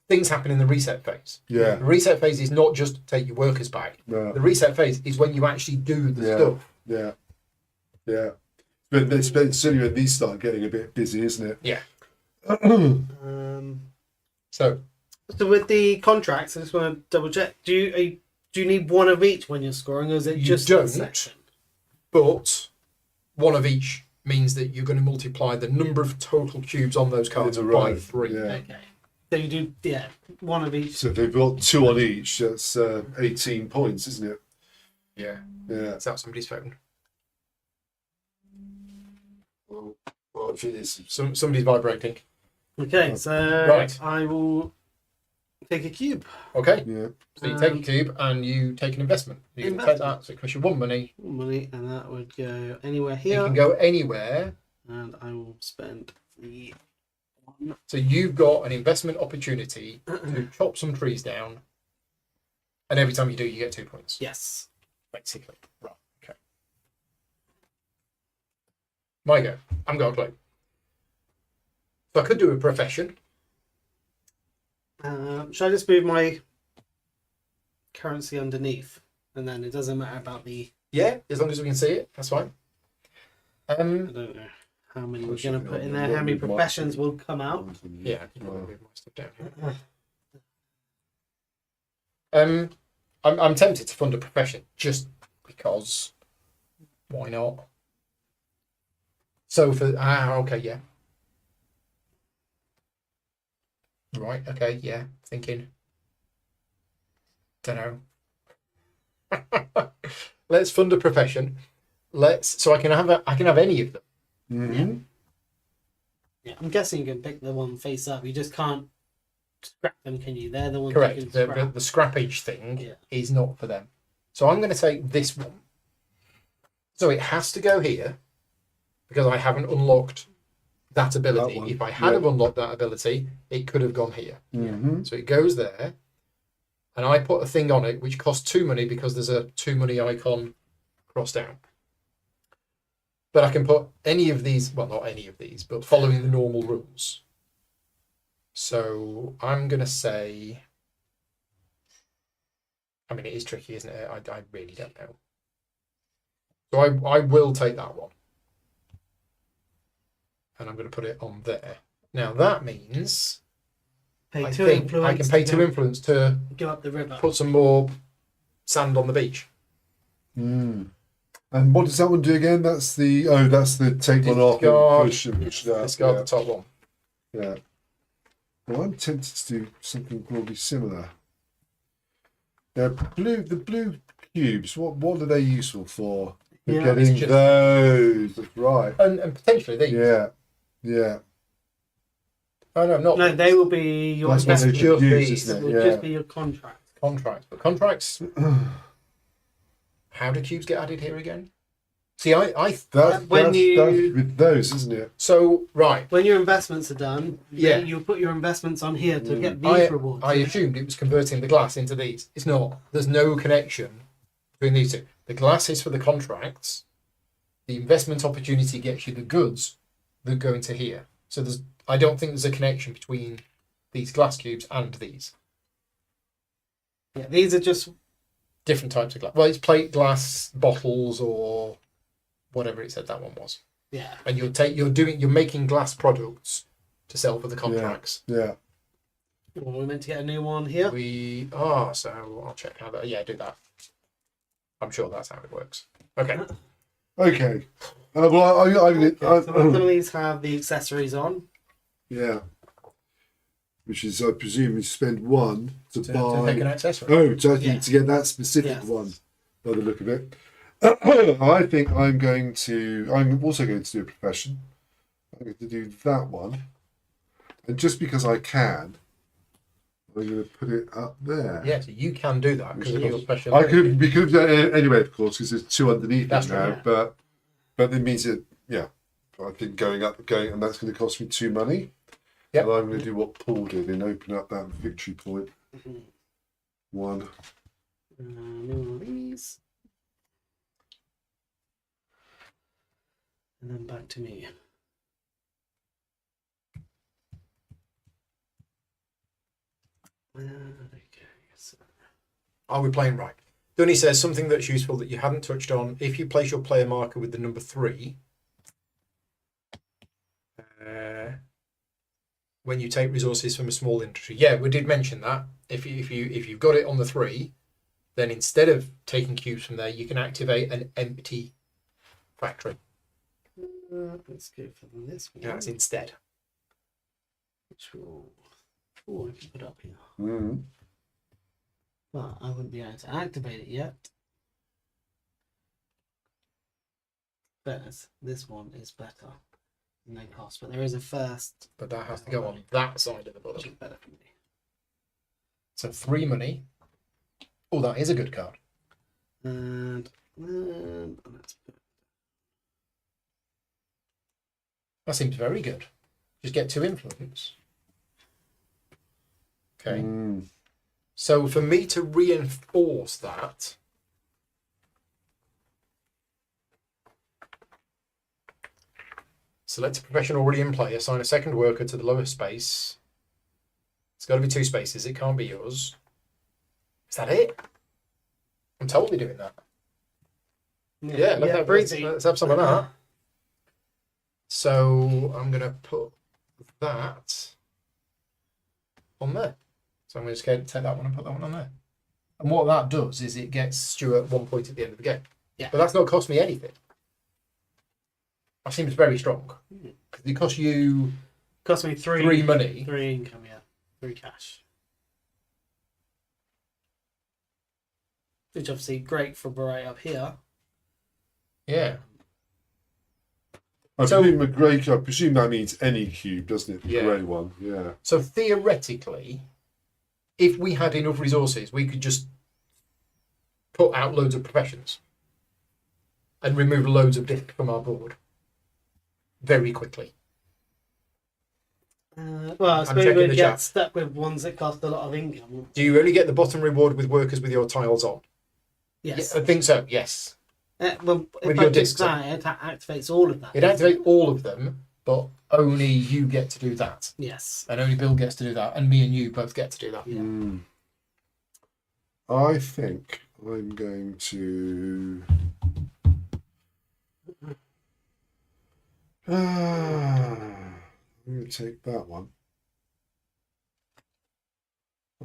things happen in the reset phase. Yeah. The reset phase is not just take your workers back. No. The reset phase is when you actually do the stuff. Yeah. Yeah. But it's certainly when these start getting a bit busy, isn't it? Yeah. Um. So So with the contracts, I just want to double check. Do you need one of each when you're scoring, or is it You just don't. a section? but one of each means that you're going to multiply the number of total cubes on those cards In a by row, 3. yeah. Okay. So you do one of each. So if they've got 2 on each, that's 18 points, isn't it? Yeah. Yeah. Is that somebody's phone? Well, if it is. Somebody's vibrating. Okay, so Right. I will take a cube. Okay. Yeah. So you take a cube and you take an investment. You can take that, so it costs you 1 money. Money, and that would go anywhere You here. can go anywhere. And I will spend the one. So you've got an investment opportunity to chop some trees down. And every time you do, you get 2 points. Yes. Basically. Right. Okay. My go. I'm going to play. So I could do a profession. Should I just move my currency underneath? And then it doesn't matter about the. Yeah, as long as we can see it, that's fine. I don't know how many we're going to put in there, how many professions will come out. Yeah, I can move my stuff down here. I'm tempted to fund a profession just because. Why not? So for okay, yeah. Right, okay, yeah. Thinking. Don't know. let's fund a profession. So I can have any of them. Mm-hmm. Yeah, I'm guessing you can pick the one face up. You just can't scrap them, can you? They're the ones Correct. you can The scrap. scrappage thing Yeah. is not for them. So I'm going to take this one. So it has to go here because I haven't unlocked that ability. That one, If I had yeah. have unlocked that ability, it could have gone here. Mm-hmm. So it goes there, and I put a thing on it which costs 2 money because there's a 2 money icon crossed out. But I can put any of these, well, not any of these, but following the normal rules. So I'm going to say, I mean, it is tricky, isn't it? I really don't know. So I will take that one. And I'm going to put it on there. Now that means Pay I two think influence. I can pay to 2 go- influence to Go up the river. put some more sand on the beach. Mm. And what does that one do again? That's the take one off and Discard. push and push that. Discard Yeah. the top one. Yeah. Well, I'm tempted to do something broadly similar. Now, the blue cubes. What are they useful for? For Yeah. getting It's just- those. That's right. And potentially these. Yeah. Yeah. Oh no, not No, these. they will be your That's what they investment. just should these. use, It isn't will it? just Yeah. be your contract. Contracts. But contracts, how do cubes get added here again? See, That's When you- with those, isn't it? so right. When your investments are done, Yeah. you put your investments on here to get these I rewards. assumed it was converting the glass into these. It's not. There's no connection between these two. The glass is for the contracts. The investment opportunity gets you the goods that go into here. So I don't think there's a connection between these glass cubes and these. Yeah, these are just Different types of glass. Well, it's plate glass, bottles, or whatever it said that one was. yeah. And you're making glass products to sell for the contracts. Yeah. Well, we're meant to get a new one here. So I'll check how that. Yeah, do that. I'm sure that's how it works. Okay. Okay. Well, So some of these have the accessories on. yeah. Which is, I presume, you spend one to To buy. take an accessory. Oh, to Yeah. get that specific Yes. one, by the look of it. I think I'm also going to do a profession. I'm going to do that one. And just because I can, I'm going to put it up there. Yeah, so you can do that because of your special. We could have done it anyway, of course, because there's two underneath That's it true, now. yeah. But it means that, yeah, I think going, and that's going to cost me 2 money. Yep. And I'm going to do what Paul did and open up that victory point. One. New one of these. And then back to me. Okay, so Are we playing right? Dunny says something that's useful that you hadn't touched on. If you place your player marker with the number 3, when you take resources from a small industry, yeah, we did mention that. If you've got it on the 3, then instead of taking cubes from there, you can activate an empty factory. let's go for this one. That's instead. Which will, I can put up here. Mm. But I wouldn't be able to activate it yet. Fairness, this one is better. No cost, but there is a first. But that has to go on that side of the board. Which is better for me. So 3 money. Oh, that is a good card. And let's put That seems very good. Just get 2 influence. Okay. Mm. So for me to reinforce that, select a profession already in play, assign a second worker to the lower space. It's got to be 2 spaces. It can't be yours. Is that it? I'm totally doing that. Yeah, let's have some of that. So I'm going to put that on there. So I'm going to take that one and put that one on there. And what that does is it gets Stuart 1 point at the end of the game. Yeah. But that's not cost me anything. That seems very strong. Because it costs you Cost me 3 money. 3 income, yeah. 3 cash. which obviously great for right up here. Yeah. I So- presume a grey. I presume that means any cube, doesn't it? The Yeah. grey one. Yeah. So theoretically, if we had enough resources, we could just put out loads of professions and remove loads of disc from our board very quickly. Well, I I'm suppose checking we'd the get chat. stuck with ones that cost a lot of income. Do you only get the bottom reward with workers with your tiles on? Yes. Yeah, I think so. Yes. Well, With if your I did discs that, it activates all of that. It activates all of them, but only you get to do that, Yes. and only Bill gets to do that, and me and you both get to do that. Yeah. Mm. I think I'm going to. I'm going to take that one.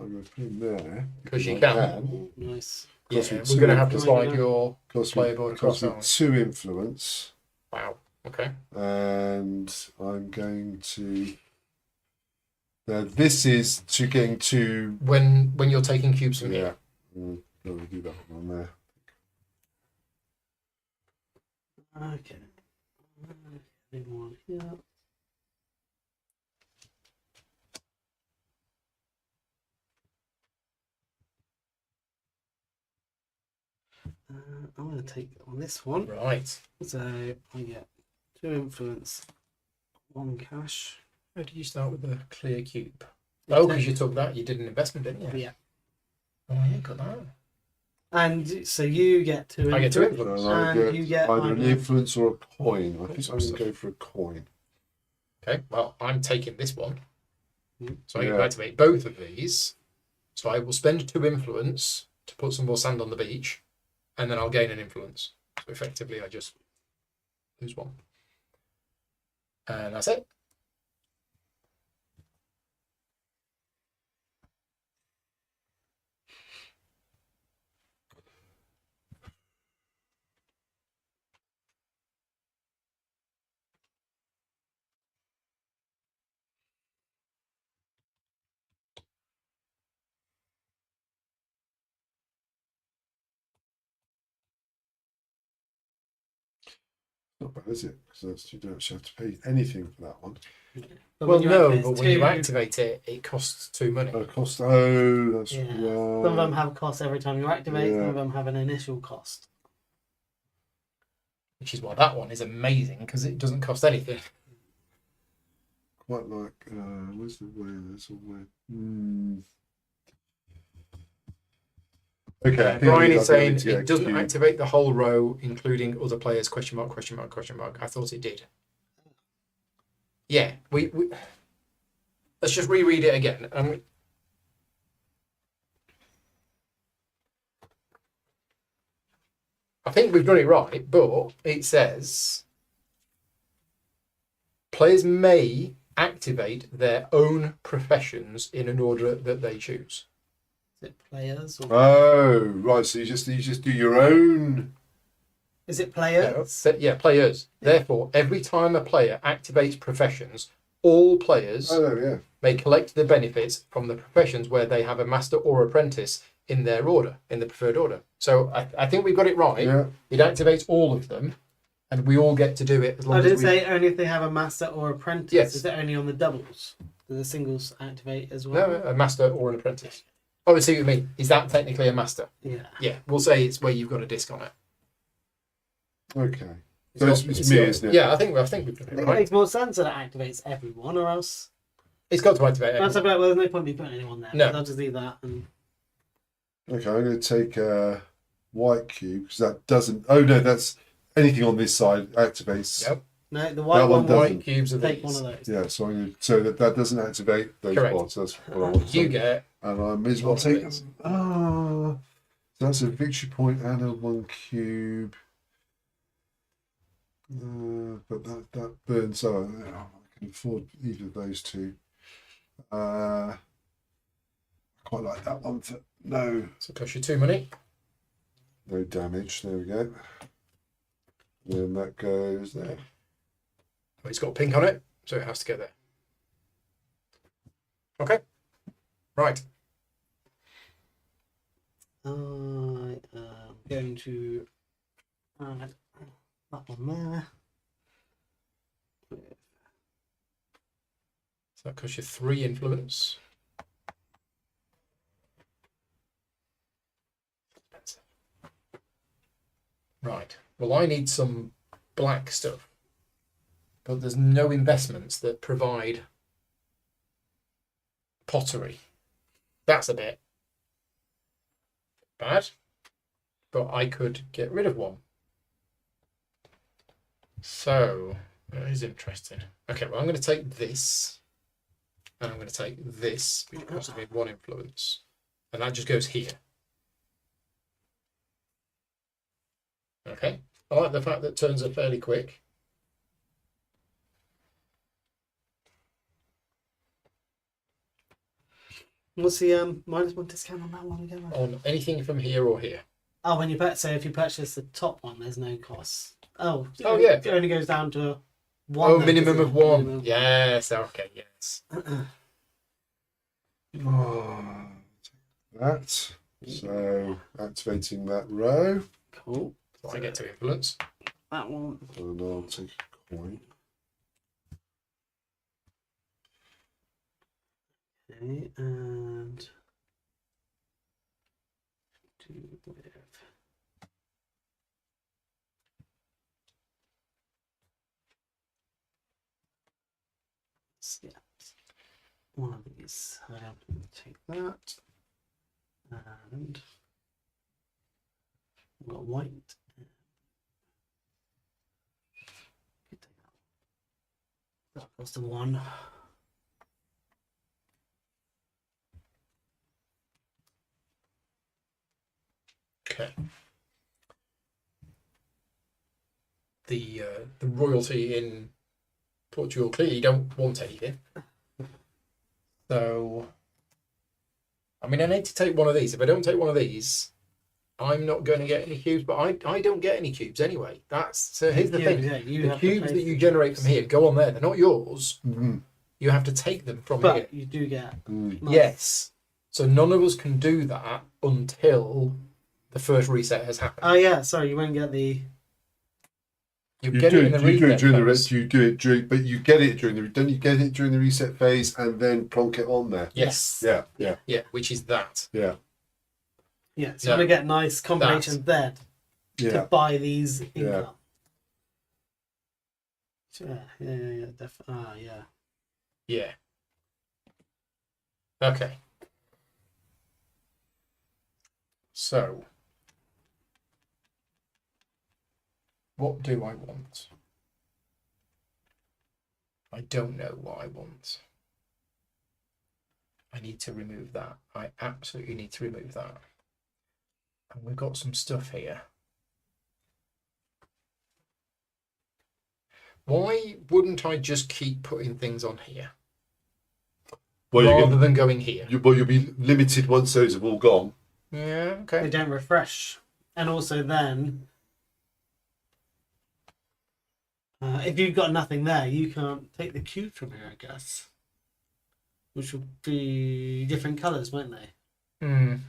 I'm going to put him there Because you I can. Oh, nice. Yeah, Cost me we're two going to have to influence. slide your Cost player me, board cost across, me aren't we? 2 influence, Wow. Okay. and I'm going to. Now this is to getting to. When you're taking cubes from Yeah, here. I'm going to do that one there. Okay. One here. I'm going to take on this one. Right. So I get 2 influence, 1 cash. How did you start with the clear cube? Oh, because you took that. You did an investment, didn't you? Yeah. Oh, yeah, got that. And so you get 2 I get 2 influence. influence. And I And get you get either an either- influence or a coin. I think I'm going to go for a coin. Okay. Well, I'm taking this one. So I can Yeah. activate both of these. So I will spend 2 influence to put some more sand on the beach, and then I'll gain an influence. So effectively, I just lose 1. And that's it. Not bad, is it? Because you don't actually have to pay anything for that one. But Well, when you no, activate but when you 2, activate it, it costs 2 money. Cost. Oh, that's Yeah. right. Some of them have costs every time you activate, some Yeah. of them have an initial cost. Which is why that one is amazing, because it doesn't cost anything. Quite like. Where's the way? There's a way. Okay. I think Brian I'll is be able saying to get it a doesn't cube. activate the whole row, including other players, question mark, question mark, question mark. I thought it did. Yeah, we let's just reread it again. I think we've done it right, but it says players may activate their own professions in an order that they choose. Is it players? Or... Oh, right. So you just do your own. Is it players? Yeah, players. Therefore, every time a player activates professions, all players Oh, yeah. may collect the benefits from the professions where they have a master or apprentice in their order, in the preferred order. So I think we've got it right. Yeah. It activates all of them, and we all get to do it as long I as didn't we... say only if they have a master or apprentice. Yes. Is it only on the doubles? Do the singles activate as well? No, a master or an apprentice. Oh, I see what you mean. Is that technically a master? Yeah. Yeah, we'll say it's where you've got a disc on it. Okay. So it's me, isn't it? Yeah, I think we've done I it think it right. makes more sense that it activates everyone, or else. It's got to activate Else I'd everyone. be like, well, there's no point in me putting anyone there. No. I'll just leave that. And... Okay, I'm going to take a white cube because that doesn't. Oh no, that's anything on this side activates. Yep. No, the white That one one doesn't. will White cubes are take these. one of those. Yeah, so I'm going to, so that doesn't activate those Correct. pods. That's what I want. You get... And I may as well Lots of take bits. them. Ah, so that's a victory point and a 1 cube. But that burns. So I can afford either of those 2. I quite like that one for no So it costs you 2 money. damage. There we go. And then that goes there. But it's got pink on it, so it has to get there. Okay. Right. Yeah. Right, going to add that one there. So that costs you 3 influence. Expensive. Right. Well, I need some black stuff, but there's no investments that provide pottery. That's a bit bad, but I could get rid of one. So that is interesting. Okay, well, I'm going to take this, and I'm going to take this, which costs me 1 influence, and that just goes here. Okay, I like the fact that turns are fairly quick. What's the -1 discount on that one again? On anything from here or here. Oh, when you if you purchase the top one, there's no cost. Oh, yeah. It only goes down to 1. Oh, then, minimum doesn't of it? 1. Minimum. Yes, okay, yes. That. So activating that row. Cool. So I get to influence. That one. And I'll take a coin. Okay, and do with yeah, one of these. I have to take that, and we've got white. That goes to 1. Okay. The royalty in Portugal clearly don't want anything. So, I mean, I need to take one of these. If I don't take one of these, I'm not going to get any cubes. But I don't get any cubes anyway. So here's the thing: Yeah, the cubes that you generate from here go on there. They're not yours. Mm-hmm. You have to take them from but here. you do get Mm. nice. Yes. So none of us can do that until the first reset has happened. Oh yeah, sorry, you won't get the. You You get do it it in the during reset the phase. you do it during, but you get it during the don't you get it during the reset phase and then plonk it on there. Yes. Yeah, Which is that. yeah, Yeah, so you want to get nice combinations there to yeah. buy these income. Yeah, definitely. Yeah. Yeah. Okay. So, what do I want? I don't know what I want. I need to remove that. I absolutely need to remove that. And we've got some stuff here. Why wouldn't I just keep putting things on here Well, rather than going here? you'll be limited once those have all gone. Yeah, They okay. don't refresh, and also then, if you've got nothing there, you can't take the cube from here, I guess. Which will be different colours, won't they? I'm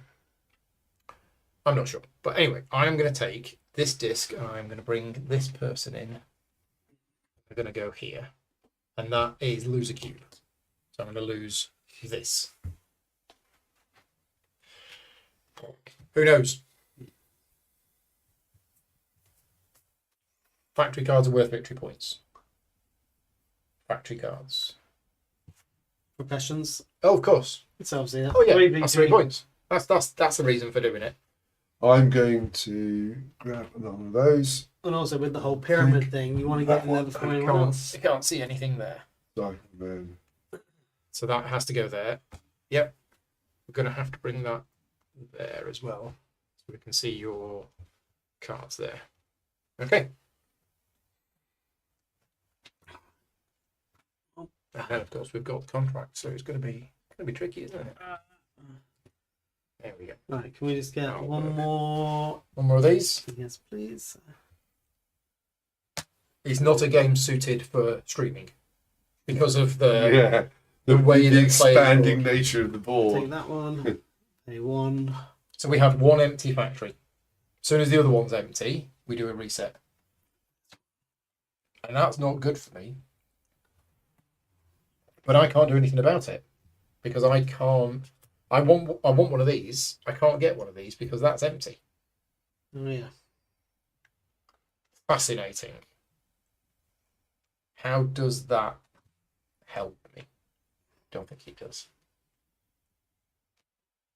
not sure. But anyway, I'm going to take this disc and I'm going to bring this person in. We're going to go here. And that is lose a cube. So I'm going to lose this. Who knows? Factory cards are worth victory points. Factory cards. Professions. Oh, of course. It's obviously Oh yeah, 3v3. that's 3 points. That's the reason for doing it. I'm going to grab another one of those. And also with the whole pyramid thing, you want to get in there before anyone else. You can't see anything there. So then, So that has to go there. Yep. We're going to have to bring that there as well. So we can see your cards there. Okay. And then of course we've got the contract, so it's going to be tricky, isn't it? There we go. Right, can we just get Oh, one work. more? One more of these. Yes, please. It's not a game suited for streaming because of the yeah, the way the they play expanding board. nature of the Take board. that one. A one. So we have one empty factory. soon as the other one's empty, we do a reset. And that's not good for me. But I can't do anything about it because I can't. I want one of these. I can't get one of these because that's empty. Oh yeah. Fascinating. How does that help me? Don't think it does.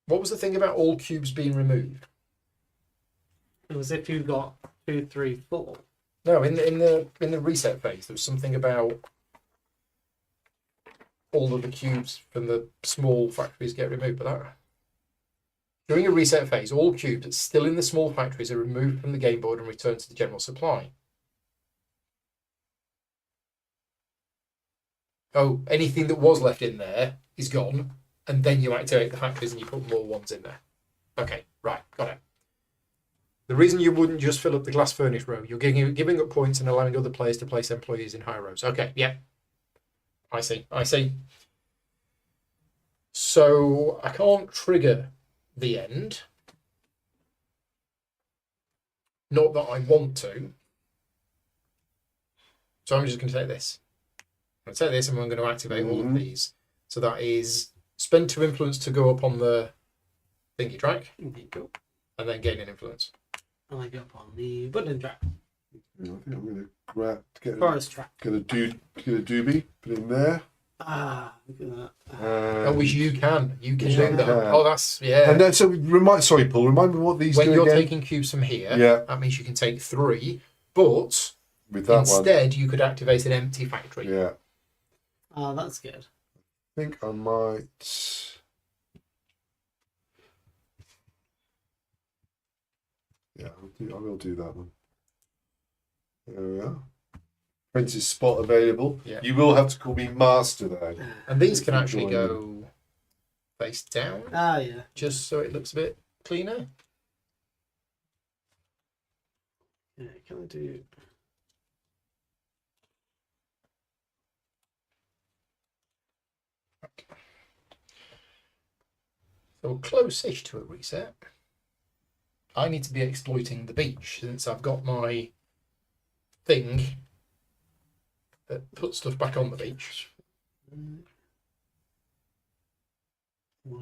What was the thing about all cubes being removed? It was if you got 2, 3, 4. No, in the reset phase, there was something about all of the cubes from the small factories get removed. But that during a reset phase, all cubes still in the small factories are removed from the game board and returned to the general supply. Oh, anything that was left in there is gone, and then you activate the factories and you put more ones in there. Okay, right, got it. The reason you wouldn't just fill up the glass furnace row, you're giving up points and allowing other players to place employees in higher rows. Okay, yeah. I see. So I can't trigger the end. Not that I want to. So I'm just going to take this. I'm going to take this and I'm going to activate all of these. So that is spend 2 influence to go up on the thingy track. Okay, cool. And then gain an influence. And I go up on the wooden track. I think I'm going to get Forest track. a doobie, put it in there. Ah, look at that. Oh, which you can. You can Which do I that. can. Oh, that's, yeah. And then, so sorry, Paul, remind me what these When do you're again. taking cubes from here, Yeah. that means you can take 3, but With that instead you could activate an empty factory. one. Yeah. Oh, that's good. I think I might. Yeah, I will do that one. There we are. Prince's spot available. Yeah. You will have to call me master though. And these can actually go face down, Ah, yeah. just so it looks a bit cleaner. Yeah, can I do... So close-ish to a reset. I need to be exploiting the beach since I've got my thing that puts stuff back on the beach. 1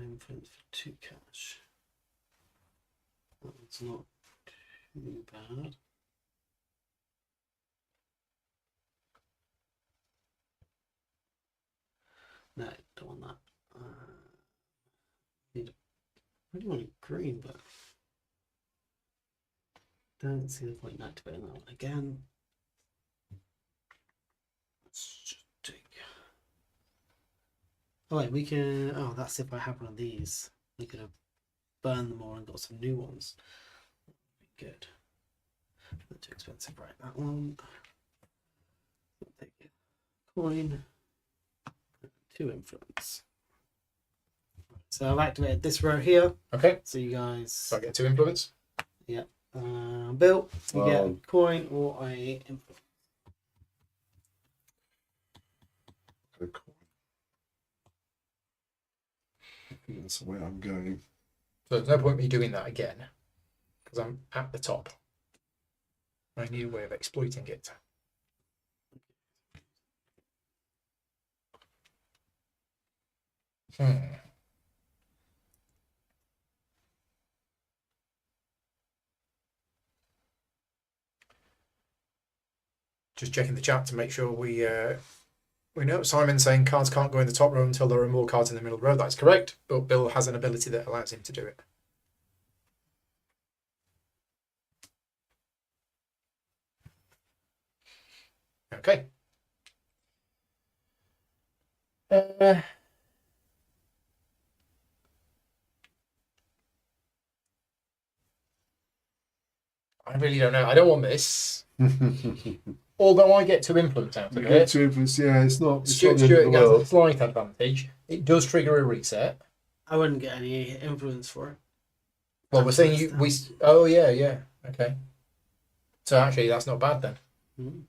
influence for 2 cash. That's not too bad. No, don't want that. I really want a green, but don't see the point in activating that one again. Let's just take. Oh wait, we can. Oh, that's if I have one of these. We could have burned them all and got some new ones. Good. They're too expensive, right? That one. I'll take it. Coin. 2 influence. So I've activated this row here. Okay, So you guys. so I get 2 influence. Bill, you get a Wow. coin or a influence. Okay, cool. I think that's the way I'm going. So there's no point me doing that again because I'm at the top. I need a way of exploiting it. Just checking the chat to make sure we know. Simon saying cards can't go in the top row until there are more cards in the middle row. That's correct, but Bill has an ability that allows him to do it. Okay. I really don't know. I don't want this. Although I get 2 influence out You of get it. 2 influence, yeah, it's not the Stuart end of the gets a world. slight advantage. It does trigger a reset. I wouldn't get any influence for it. Well, we're saying you. Oh yeah. Okay. So actually, that's not bad then. Mhm.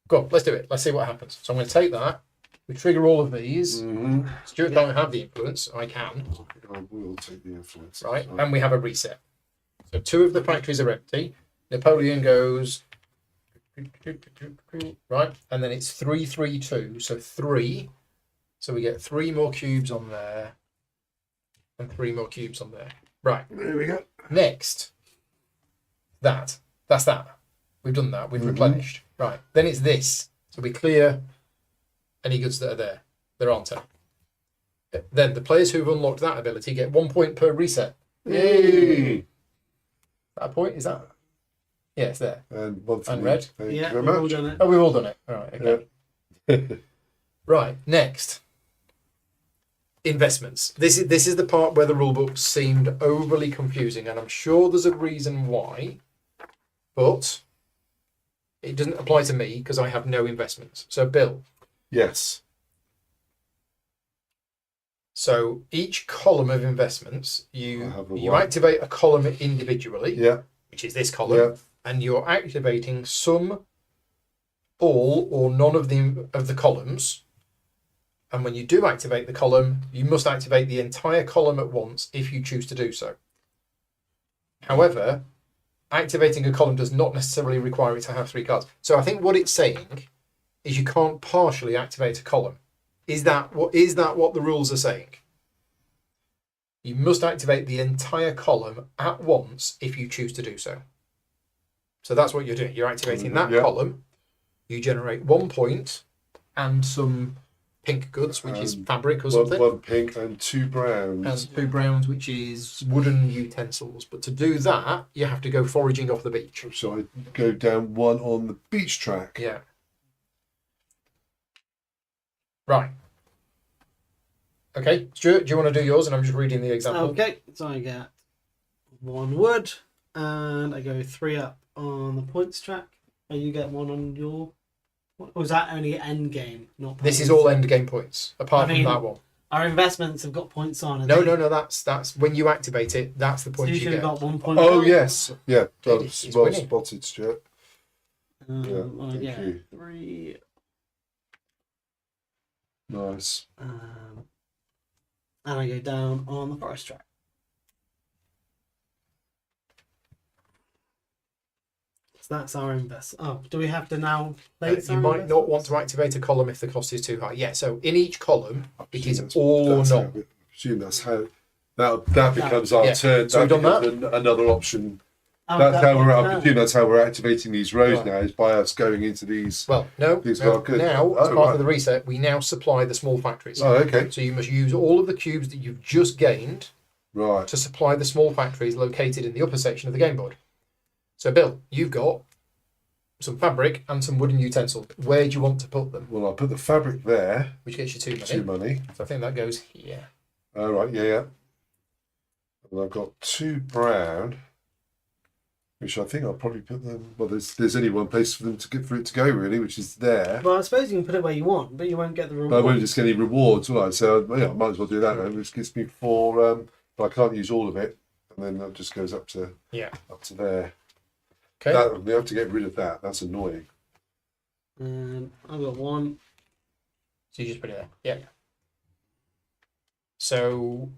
Go on, let's do it. Let's see what happens. So I'm going to take that. We trigger all of these. Mm-hmm. Stuart can't have the influence. I can. I will take the influence. Right, and we have a reset. So So 2 of the factories are empty. Napoleon goes right, and then it's 3, 3, 2. So 3. So we get 3 more cubes on there, and 3 more cubes on there. Right. There we go. Next, that's that. We've done that. We've replenished. Right. Then it's this. So we clear any goods that are there. There aren't any. Then the players who've unlocked that ability get 1 point per reset. Yay! That a point? Is that? Yeah, it's there. And one for And me. red. Thank Yeah, you we've very all much. done it. Oh, we've all done it. All right. Okay. Yeah. Right. Next. Investments. This is the part where the rulebook seemed overly confusing, and I'm sure there's a reason why, but it doesn't apply to me because I have no investments. So, Bill. Yes. So each column of investments, I you have a you one. activate a column individually, Yeah. which is this column, Yeah. and you're activating some, all, or none of the columns. And when you do activate the column, you must activate the entire column at once if you choose to do so. However, activating a column does not necessarily require it to have 3 cards. So I think what it's saying is you can't partially activate a column. Is that what the rules are saying? You must activate the entire column at once if you choose to do so. So that's what you're doing. You're activating that Yeah. column. You generate 1 point and some pink goods, which is fabric or something. One pink and 2 browns. And 2 browns, which is wooden utensils. But to do that, you have to go foraging off the beach. So I go down 1 on the beach track. Yeah. Right. Okay, Stuart, do you want to do yours? And I'm just reading the example. Okay, so I get 1 wood, and I go 3 up on the points track, and you get 1 on your. Or was that only end game? Not This is points? all end game points, apart I mean, from that one. Our investments have got points on. and No, they- that's when you activate it. That's the So point you you should get. have got 1 point. Oh, back. yes. Yeah. Well, It's well winning. spotted, Stuart. Yeah, I thank get you. 3. Nice. And I go down on the forest track. So that's our invest. Oh, do we have to now place You our might not want investments? to activate a column if the cost is too high. Yeah, so in each column, it presume is that's- all or that's none. how it- I presume that's how that becomes our Yeah. turn. So we've done becomes another option. Oh, That's how we're. I turn. presume that's how we're activating these rows Right. now. Is by us going into these. Well, no. These no are good. now, as Oh, part right. of the reset, we now supply the small factories. Oh, okay. So you must use all of the cubes that you've just gained Right. to supply the small factories located in the upper section of the game board. So, Bill, you've got some fabric and some wooden utensils. Where do you want to put them? Well, I'll put the fabric there. Which gets you 2 money. 2 money. So I think that goes here. All right. Yeah. Yeah. And I've got 2 brown, which I think I'll probably put them. Well, there's only one place for them to get for it to go really, which is there. Well, I suppose you can put it where you want, but you won't get the reward. But I won't just get any rewards, will I? So yeah, I might as well do that then, which gives me 4. But I can't use all of it, and then that just goes up to Yeah. there. Okay. That, we have to get rid of that. That's annoying. I've got 1. So you just put it there. Yeah. So,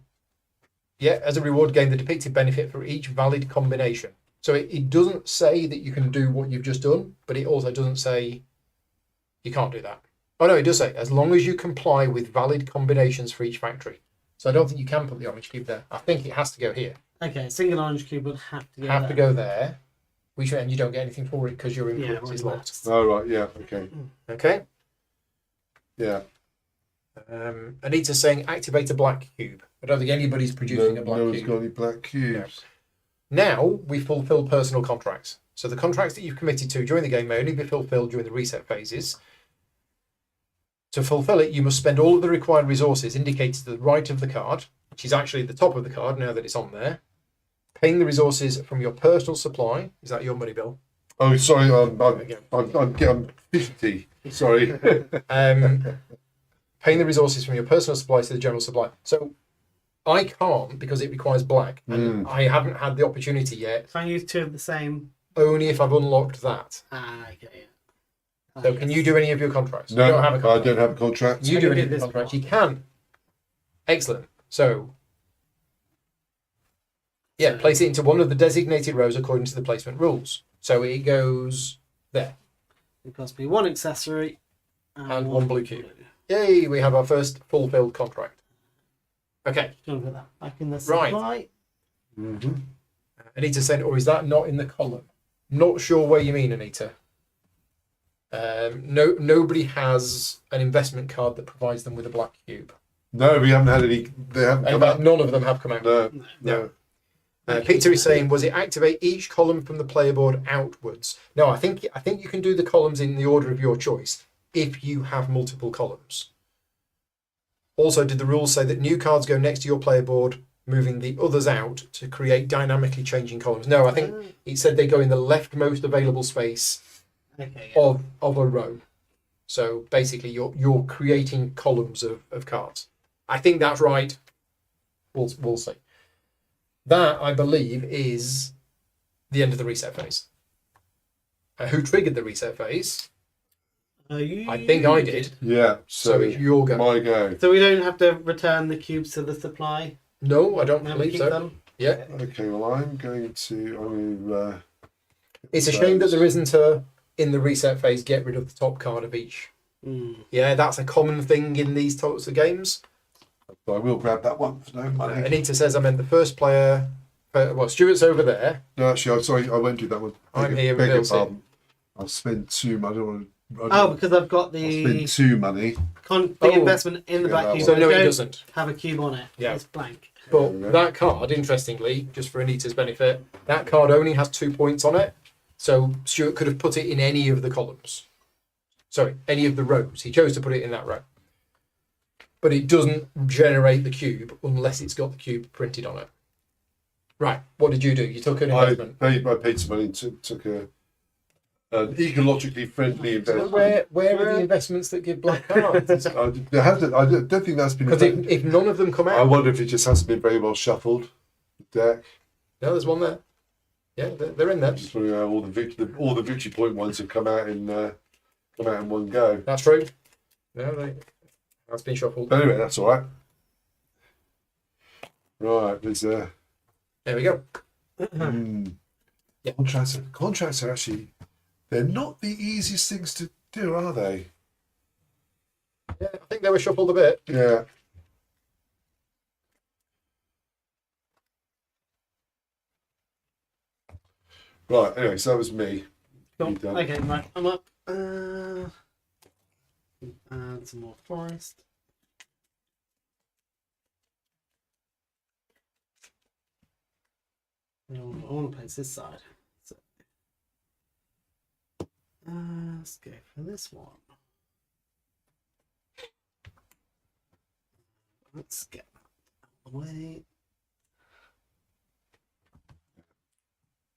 yeah, as a reward, gain the depicted benefit for each valid combination. So it doesn't say that you can do what you've just done, but it also doesn't say you can't do that. Oh, no, it does say, as long as you comply with valid combinations for each factory. So I don't think you can put the orange cube there. I think it has to go here. Okay, single orange cube would have to go Have there. to go there. And you don't get anything for it because your influence is right, locked. Oh right. Yeah. Okay. Okay. Yeah. Anita's saying activate a black cube. I don't think anybody's producing No, a black no one's cube. got any black cubes. Now we fulfill personal contracts. So the contracts that you've committed to during the game may only be fulfilled during the reset phases. To fulfill it, you must spend all of the required resources indicated to the right of the card, which is actually at the top of the card now that it's on there. Paying the resources from your personal supply. Is that your money, Bill? Oh, sorry. There I'm 50. Sorry. Paying the resources from your personal supply to the general supply. So I can't because it requires black. And I haven't had the opportunity yet. Can I use 2 of the same? Only if I've unlocked that. Okay. So can you do any of your contracts? No, You don't have a I contract. don't have a contract. You I do can any do of the this contracts. one. You can. Excellent. So Yeah, So place it into one of the designated rows according to the placement rules. So it goes there. it costs me 1 accessory And 1 blue cube. Yay, we have our first fulfilled contract. Okay. Do you want to put that back in the Right. supply? Mm-hmm. Anita said, or is that not in the column? Not sure where you mean, Anita. Nobody has an investment card that provides them with a black cube. No, we haven't had any. They haven't In come fact, up. none of them have come out. No, No. no. Peter is saying, was it activate each column from the player board outwards? No, I think you can do the columns in the order of your choice if you have multiple columns. Also, did the rules say that new cards go next to your player board, moving the others out to create dynamically changing columns? No, I think it said they go in the leftmost available space Okay. Yeah. of a row. So basically, you're creating columns of cards. I think that's right. We'll see. That, I believe, is the end of the reset phase. Who triggered the reset phase? I think I did. Yeah. So So, it's your go. my go. So we don't have to return the cubes to the supply. No, I don't We have to believe keep so. them. Yeah. Okay. Well, I'm going to. It's a shame that there isn't a, in the reset phase, get rid of the top card of each. Mm. Yeah, that's a common thing in these types of games. I will grab that one for no money. Anita says I meant the first player. Well, Stuart's over there. No, actually, I'm sorry. I won't do that one. I'm here with Beg your Bill's here. pardon. I'll spend two. I don't want to. Oh, because I've got I'll the spend two money. the investment in the Yeah, black that cube. So one. no, I it don't doesn't. have a cube on it. Yeah. It's blank. But There we go. that card, interestingly, just for Anita's benefit, that card only has 2 points on it. So Stuart could have put it in any of the columns. Sorry, any of the rows. He chose to put it in that row. But it doesn't generate the cube unless it's got the cube printed on it. Right, what did you do? You took an investment. I paid some money and took an ecologically friendly investment. Where are the investments that give black cards? I don't think that's been. Because if none of them come I out, wonder if it just hasn't been very well shuffled. The deck. no, there's one there. Yeah, they're in there. Just looking at all the victory point ones have come out in one go. That's true. No, that's been shuffled. But anyway, that's all right. Right, there's a. There we go. Yeah. Contracts are actually, they're not the easiest things to do, are they? Yeah, I think they were shuffled a bit. Yeah. Right, anyway, so that was me. Cool. You done? Okay, right. I'm up. Add some more forest. I want to place this side. So, let's go for this one. Let's get that away.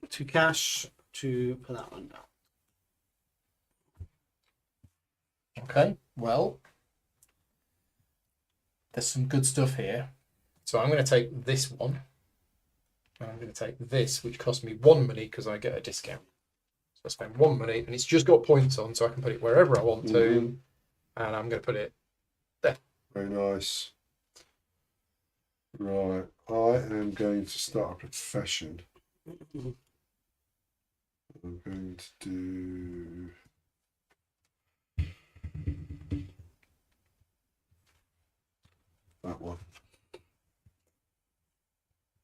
To cash to put that one down. Okay, well, there's some good stuff here. So I'm going to take this one. And I'm going to take this, which cost me 1 money because I get a discount. So I spend 1 money, and it's just got points on, so I can put it wherever I want to. Mhm. And I'm going to put it. Very nice. Right, I am going to start a profession. I'm going to do. That one.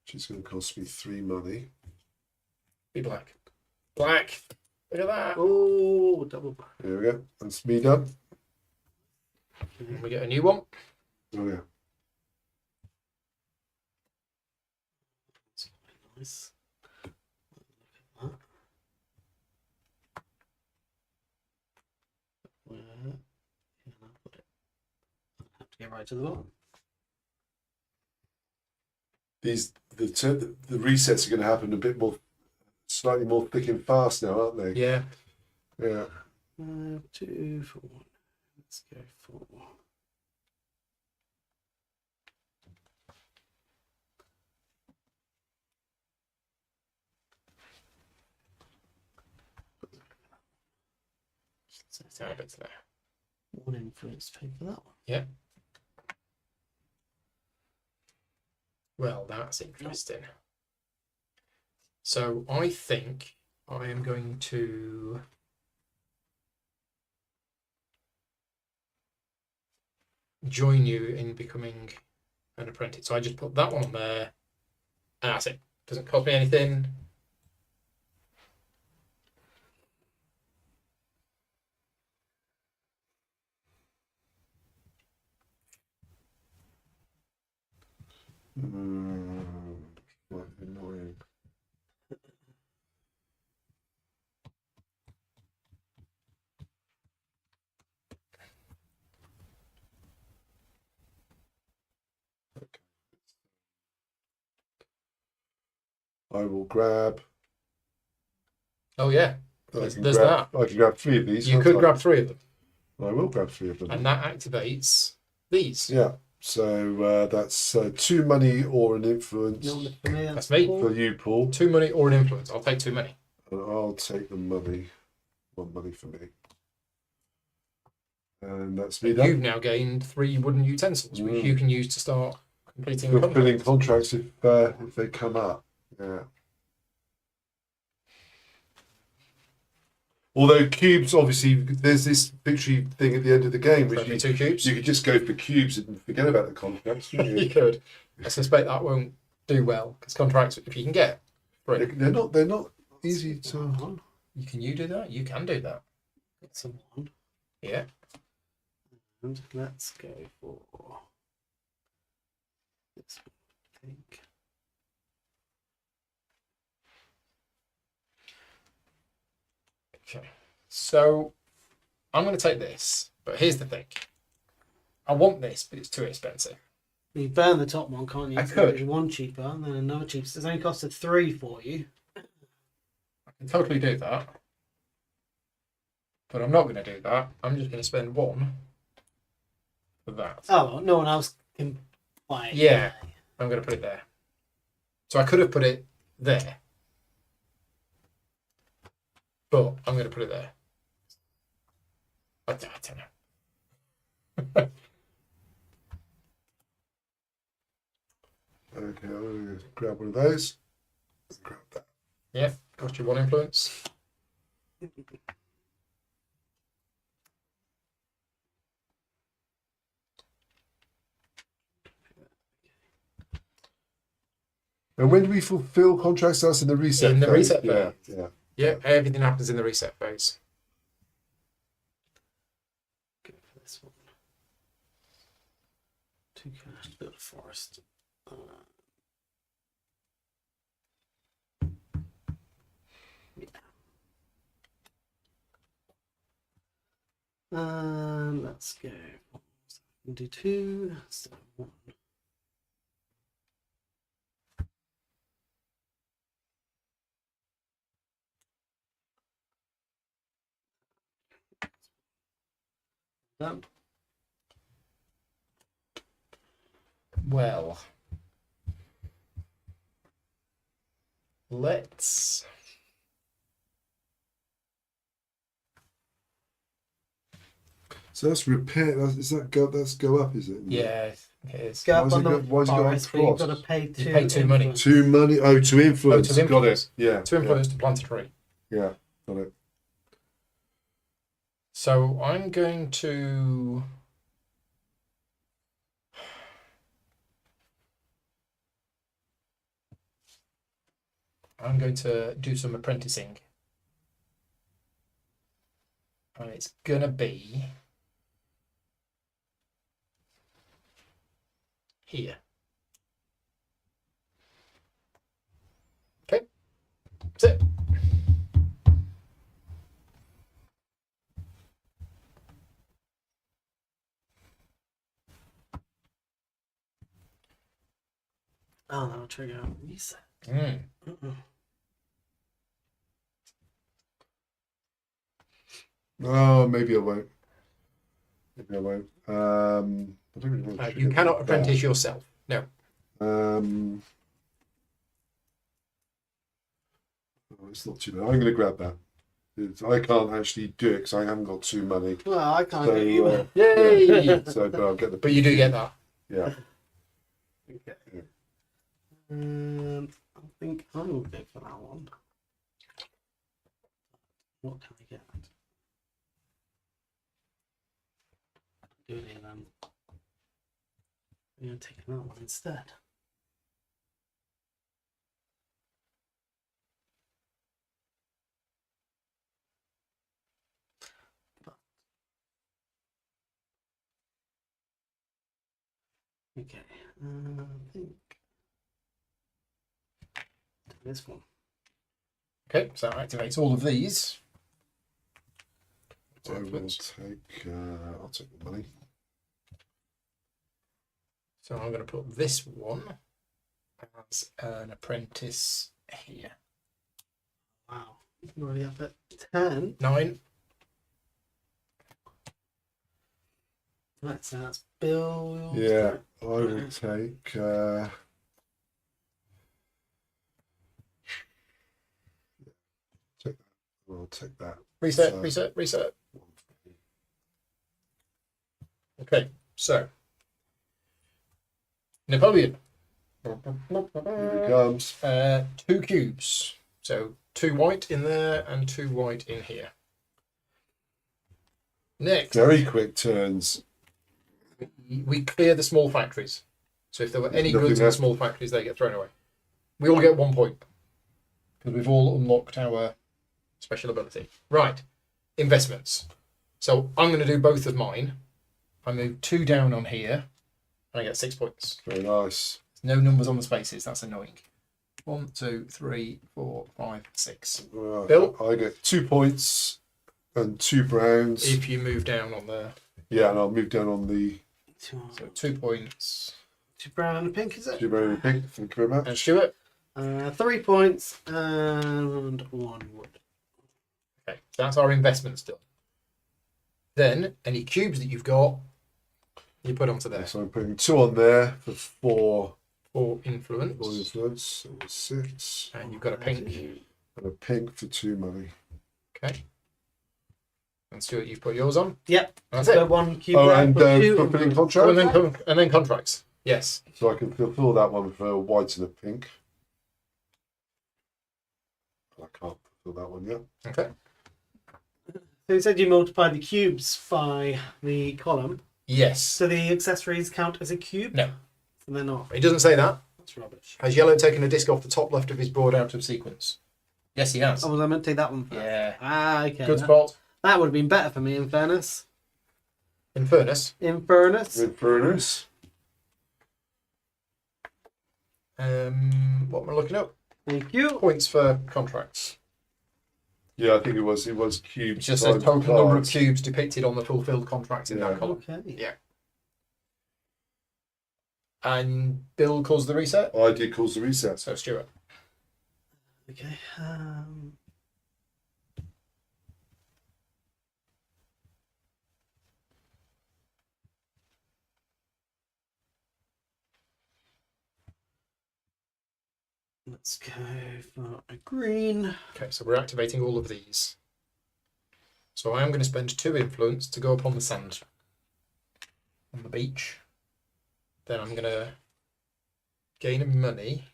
Which is going to cost me 3 money. Be black. Black. Look at that. Oh, double back. There we go. That's me done. And we get a new one. Oh yeah. That's quite nice. Look at that. Where can I put it? I have to get right to the bottom. The resets are going to happen a bit more, slightly more thick and fast now, aren't they? Yeah. Yeah. 2 for 1. Let's go for. So a bit there. 1 influence pay for that one. Yeah. Well, that's interesting. So I think I am going to join you in becoming an apprentice. So I just put that one on there, and that's it. Doesn't cost me anything. Quite annoying. I will grab. Oh yeah, I there's can that. I can grab 3 of these. You can't could I? grab 3 of them, I will grab 3 of them. and that activates these. Yeah. So that's 2 money or an influence No, for me, That's me. for you, Paul. 2 money or an influence. I'll take 2 money. And I'll take the money. 1 money for me. And that's me And done. you've now gained 3 wooden utensils, which you can use to start completing Fulfilling contracts. contracts if they come up. Yeah. Although cubes, obviously, there's this victory thing at the end of the game, which Throw me 2 cubes. you could just go for cubes and forget about the contracts. couldn't You you? could. I suspect that won't do well because contracts, if you can get 3, They're not easy to. can you do that? You can do that. It's a 1. Yeah. And let's go for this one, I think. Okay. So I'm going to take this, but here's the thing. I want this, but it's too expensive. You burn the top one, can't you? I So could. there's 1 cheaper, and then another cheaper. So it's only costed 3 for you. I can totally do that. But I'm not going to do that. I'm just going to spend 1 for that. Oh, well, no one else can buy it. Yeah. I'm going to put it there. So I could have put it there. But I'm going to put it there. I don't know. Okay, I'm going to grab one of those. Grab that. Yeah, cost you 1 influence. And when do we fulfill contracts? That's in the reset. In the phase. reset Yeah, phase. yeah. Yeah, everything happens in the reset phase. Go for this one. 2 cash to build a forest. Yeah. Let's go. So we can do 2. So 1. Done. Well, let's. So that's repair. That's go up, is it? Yeah, it is. Go Why up has on it the got- why has it got forest, but you've got crossed? to pay 2. pay 2 money. influence. 2 money. Oh, to influence. to Got influence. it. Yeah. To influence to plant a tree. Yeah. Got it. So I'm going to. I'm going to do some apprenticing. And it's going to be here. Okay. That's it. Oh, that'll trigger a reset. Mm. Oh, maybe I won't. Maybe I won't. I don't really want to You trigger cannot that. apprentice yourself. No. Oh, it's not too bad. I'm going to grab that. I can't actually do it because I haven't got 2 money. Well, I can't So, get you. Yay! Yeah. So, but I'll get the. But you do get that. Yeah. Okay. Yeah. I'll think I will go for that one. What can I get? Do it here then. I'm going to take that one instead. Okay, I think this one. Okay, so that activates all of these. So we'll take. I'll take the money. So I'm going to put this one as an apprentice here. Wow, I'm already up at 10. 9. Right, so that's Bill. Yeah, I will take. Take that. I'll take that. Reset, So- reset. Okay, so Napoleon. Here it comes. 2 cubes. So 2 white in there and 2 white in here. Next, Very quick turns. we clear the small factories. So if there were any Nothing goods in the left. small factories, they get thrown away. We all get 1 point because we've all unlocked our special ability. Right, investments. So I'm going to do both of mine. I move 2 down on here, and I get 6 points. Very nice. No numbers on the spaces. That's annoying. 1, 2, 3, 4, 5, 6. Right. Bill? I get 2 points and 2 browns. If you move down on the Yeah, and I'll move down on the Two, so 2 points. two brown and a pink, is it? 2 very pink. Thank you very much. And Stuart. 3 points and 1 wood. Okay, so that's our investments done. Then any cubes that you've got, you put onto there. So I'm putting 2 on there for 4 For influence. influence. So 6. And you've got a pink. And a pink for 2 money. Okay. And Stuart, you've put yours on. Yep. That's So it. 1 cube Oh, there, and put 2 fulfilling influence. contract. And then contracts. Yes. So I can fulfill that one for white and a pink. I can't fulfill that one yet. Okay. So you said you multiply the cubes by the column. Yes. So the accessories count as a cube? No. So they're not. He doesn't say that. That's rubbish. Has Yellow taken a disc off the top left of his board out of sequence? Yes, he has. Oh, was I meant to take that one first? Yeah. Ah, okay. Good that, spot. that would have been better for me, in fairness. In fairness. In fairness. With furnace. What am I looking up? Thank you. Points for contracts. Yeah, I think it was cubes. It just says times total number of cards. cubes depicted on the fulfilled contracts in Yeah. that column. Okay. Yeah. And Bill calls the reset. I did cause the reset. So Stuart. Okay. Let's go for a green. Okay, so we're activating all of these. So I am going to spend 2 influence to go up on the sand on the beach. Then I'm going to gain money.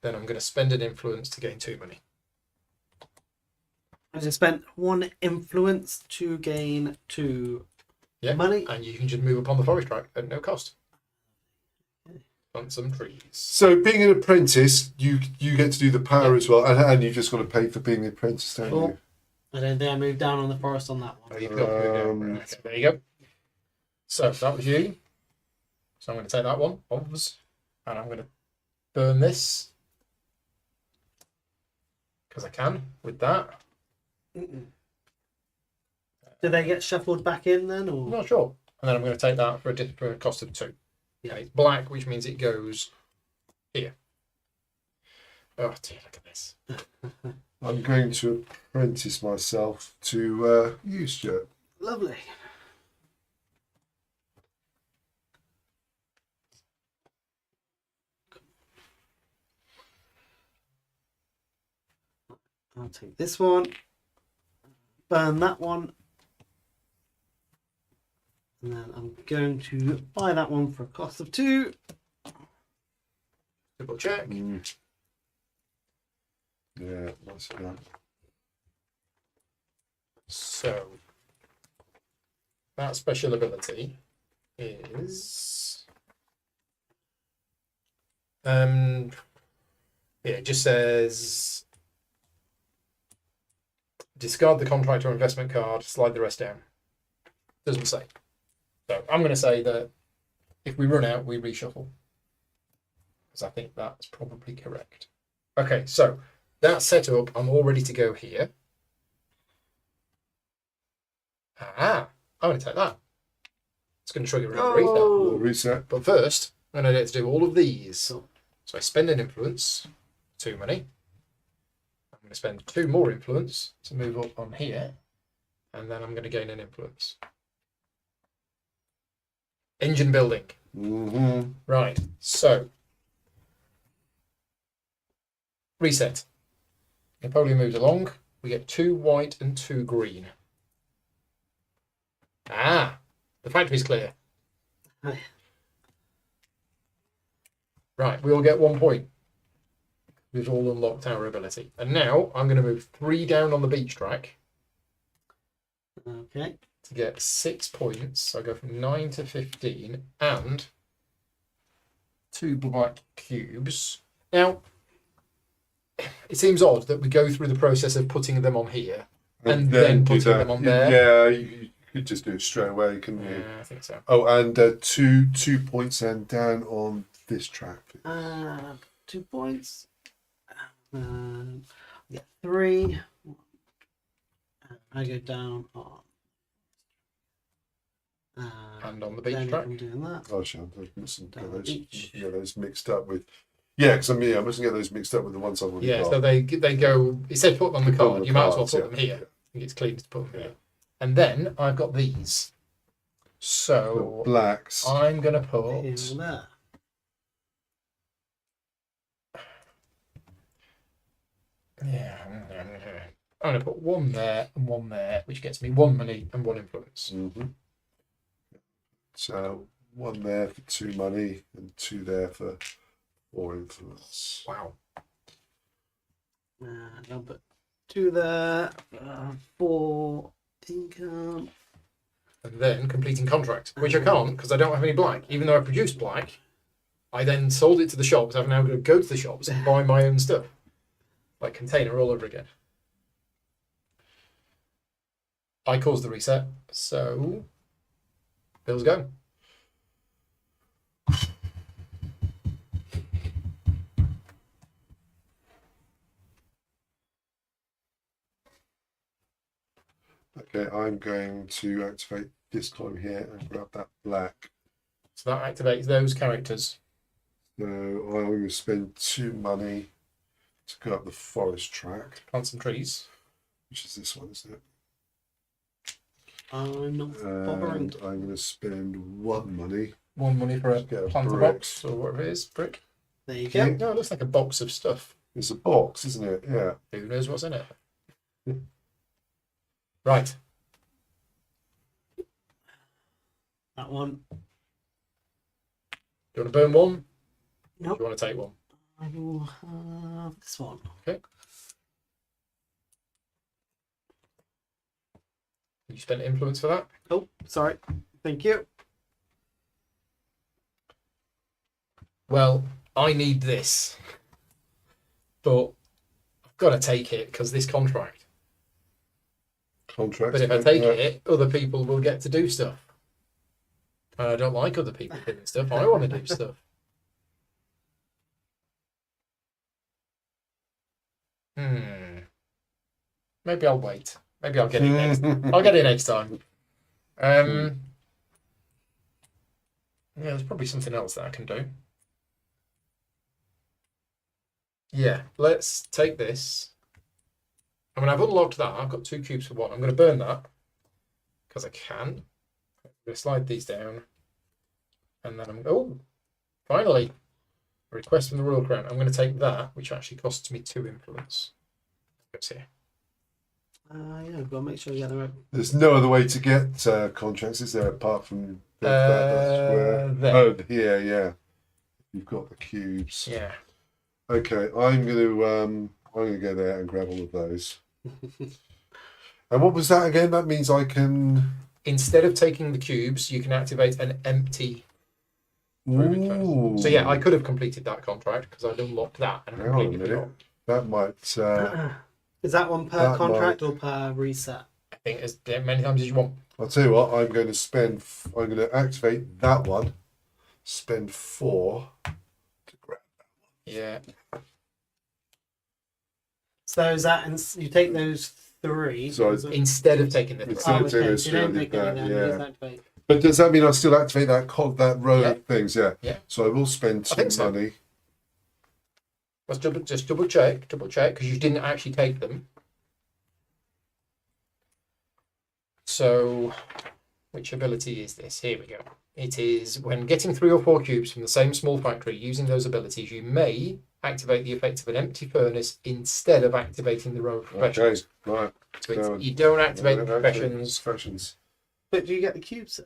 Then I'm going to spend an influence to gain 2 money. I just spent 1 influence to gain 2 money. And you can just move upon the forest track at no cost. Plant some trees. So being an apprentice, you get to do the power as well, and you've just got to pay for being an apprentice, don't Oh. you? I don't think I moved down on the forest on that Oh, one. you've got okay, there you go. So that was you. So I'm going to take that one, obvs, and I'm going to burn this because I can with that. Do they get shuffled back in then, or? I'm not sure. And then I'm going to take that for a cost of 2. Yeah. And it's black, which means it goes here. Oh dear, look at this. I'm going to apprentice myself to you, Stuart. Lovely. I'll take this one, burn that one, and then I'm going to buy that one for a cost of 2. Double check. Yeah, what's that? So that special ability is yeah, it just says discard the contract or investment card, slide the rest down. Doesn't say. So I'm going to say that if we run out, we reshuffle. Because I think that's probably correct. Okay, so that's set up. I'm all ready to go here. I'm going to take that. It's going to trigger another reset. We'll reset. But first, I'm going to get to do all of these. Cool. So I spend an influence, 2 money. I'm going to spend 2 more influence to move up on here. And then I'm going to gain an influence. Engine building. Right, so. Reset. Napoleon moves along. We get 2 white and 2 green. The factory's clear. Right, we all get 1 point. We've all unlocked our ability. And now I'm going to move 3 down on the beach track. Okay. To get 6 points. So I go from 9 to 15 and 2 black cubes. Now, it seems odd that we go through the process of putting them on here and then do putting that. them on there. Yeah, you could just do it straight away, couldn't you? Yeah, I think so. Oh, and 2 points then down on this track. 2 points. Yeah, 3. I go down on. And on the beach then track. I'm doing that. Oh, sure. I mustn't Down get the those, beach. those mixed up with. Yeah, because I mustn't get those mixed up with the ones I've already Yeah, got. so they go. It said put them on the Put them on card. the You might as well cards, put them here. I think it's cleanest to put them here. And then I've got these. So blacks. I'm gonna Here put. and there. Yeah, I'm gonna put 1 there and 1 there, which gets me 1 money and 1 influence. So 1 there for 2 money and 2 there for 4 influence. Wow. I'll put 2 there. 4 income. And then completing contract, which I can't because I don't have any black. Even though I produced black, I then sold it to the shops. I've now got to go to the shops and buy my own stuff, like container all over again. I caused the reset, so bills go. Okay, I'm going to activate this column here and grab that black. So that activates those characters. So I'm going to spend 2 money to go up the forest track, Plant some trees. which is this one, isn't it? I'm not bothering. And I'm going to spend 1 money. 1 money for a Get a plant a brick. box or whatever it is. Brick. There you Okay. go. No, it looks like a box of stuff. It's a box, isn't it? Yeah. Who knows what's in it? Right. That one. Do you want to burn 1? Nope. Do you want to take 1? I will have this one. You spent influence for that? Oh, sorry. Thank you. Well, I need this. But I've got to take it because this contract. Contract. But if I take it, other people will get to do stuff. And I don't like other people doing stuff. I want to do stuff. Maybe I'll wait. Maybe I'll get it next. I'll get it next time. Yeah, there's probably something else that I can do. Yeah, let's take this. I mean, I've unlocked that. I've got 2 cubes for 1. I'm going to burn that because I can. I'm going to slide these down. And then finally, a request from the Royal Crown. I'm going to take that, which actually costs me 2 influence. Goes here. Yeah, I've got to make sure you get the right. There's no other way to get contracts, is there, apart from that square? There. Oh, here, yeah. You've got the cubes. Yeah. Okay, I'm gonna go there and grab all of those. And what was that again? That means I can. Instead of taking the cubes, you can activate an empty proving furnace. So yeah, I Ooh. could have completed that contract because I'd unlocked that and Hang on a completely minute. forgot. That might. Is that one per That contract or per reset? I think as many times as you want. I'll tell you what. I'm going to activate that one. Spend 4 to grab. Yeah. So is that you take those 3? So Instead of taking the three. Instead of okay. taking So you don't those, take I any did then, that, you yeah. just activate. But does that mean I still activate that row Yeah. of things? Yeah. Yeah. So I will spend I think 2 so. money. Let's just double check because you didn't actually take them. So, which ability is this? Here we go. It is when getting 3 or 4 cubes from the same small factory using those abilities, you may activate the effect of an empty furnace instead of activating the row of professions. Okay, right. So you don't activate the professions. But do you get the cubes though?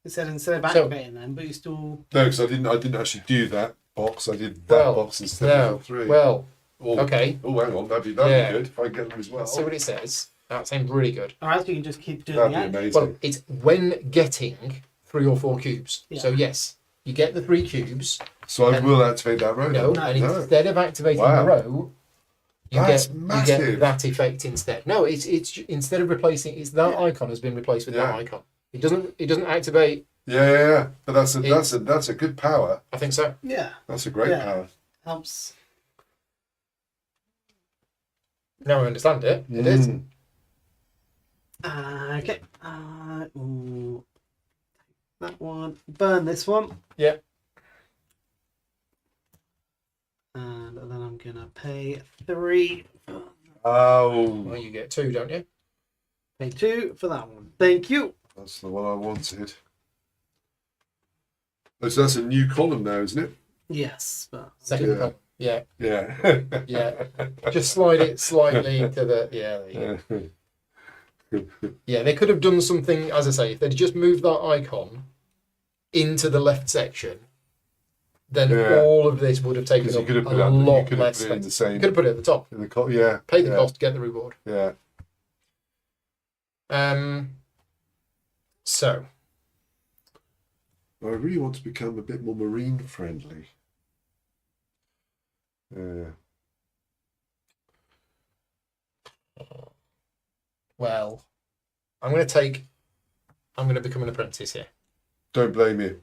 It said instead of So- activating them, but you still. No, because I didn't actually do that box. I did that box instead of the 3. Well, oh, okay. Oh, hang on. That'd be Yeah. good if I get them as well. Let's see what it says. That sounds really good. Or else you can just keep doing That'd the be action. amazing. Well, it's when getting 3 or 4 cubes. Yeah. So yes, you get the 3 cubes. So I and- will activate that row. No, then? and instead of activating Wow. the row, you That's get massive. that effect instead. No, it's instead of replacing, it's that icon has been replaced with that Yeah. icon. It doesn't activate. Yeah. But that's a good power. I think so. Yeah, That's a great Yeah. power. helps. Now I understand it. It is. Mm. Okay. Ooh. That one. Burn this one. Yeah. And then I'm gonna pay 3. Oh, Well, you get 2, don't you? Pay 2 for that one. Thank you. that's the one I wanted. Oh, so that's a new column now, isn't it? Yes, but Second Yeah. column. Yeah. Yeah. Yeah. Just slide it slightly to the. Yeah. There you go. Yeah, they could have done something, as I say, if they'd just moved that icon into the left section, then Yeah. all of this would have taken Because you up could have a put it under, you lot could have less put it in the space. You same. could have put it at the top. In the yeah. Pay the yeah, cost, get the reward. Yeah. So, I really want to become a bit more marine friendly. Yeah. well, I'm going to become an apprentice here. Don't blame you.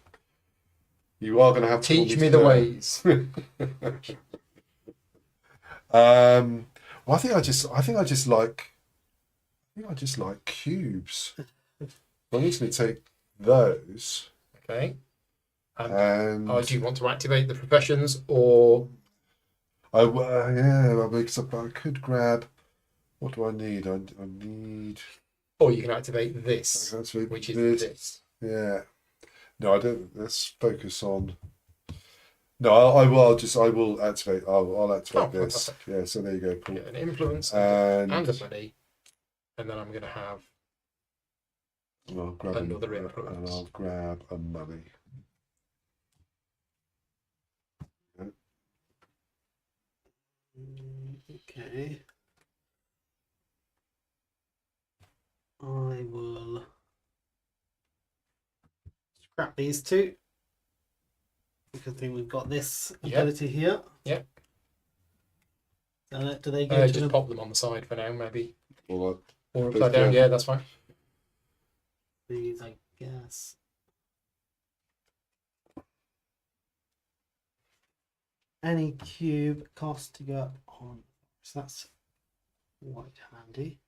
You are going to have to Teach hold me to the that. ways. Well, I think I just like cubes. I'm just going to take those Okay. and Do you want to activate the professions or? because I could grab. What do I need? I need. Or you can activate this, That's which is this. Yeah. No, I don't. Let's focus on. No, I will activate. I'll activate Oh, this. fantastic. Yeah. So there you go. Paul. Get an influence And and a money, and then I'm going to have I'll grab another and influence. I'll grab a money. okay. I will scrap these 2 because I think we've got this Yep. ability here. Yep. Do they go to Just the pop them on the side for now, maybe, Well, or Both upside down. can. Yeah, that's fine. these? I guess. Any cube cost to go on, so that's quite handy.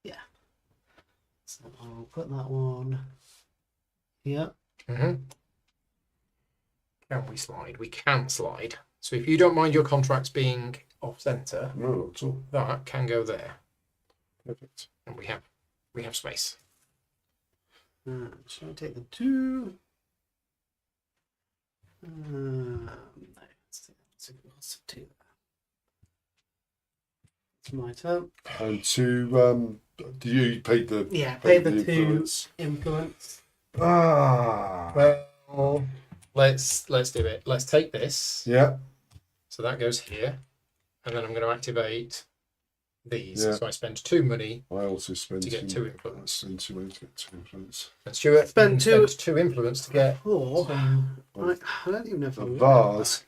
Yeah. So I'll put that one here. Mm-hmm. Can we slide? We can slide. So if you don't mind your contracts being off center, no, it's all that can go there, perfect. and we have space. Shall I take the 2? No, let's do that. It's my turn. And to You paid the pay the 2 influence. influence. Well, let's do it. Let's take this. Yeah. So that goes here, and then I'm going to activate these. Yeah. So I spend 2 money I also spend to get 2 influence. Spend 2 money to get 2 influence. And Stuart Spend spends two- 2 influence to get. Or some- I don't even know if I A want vase.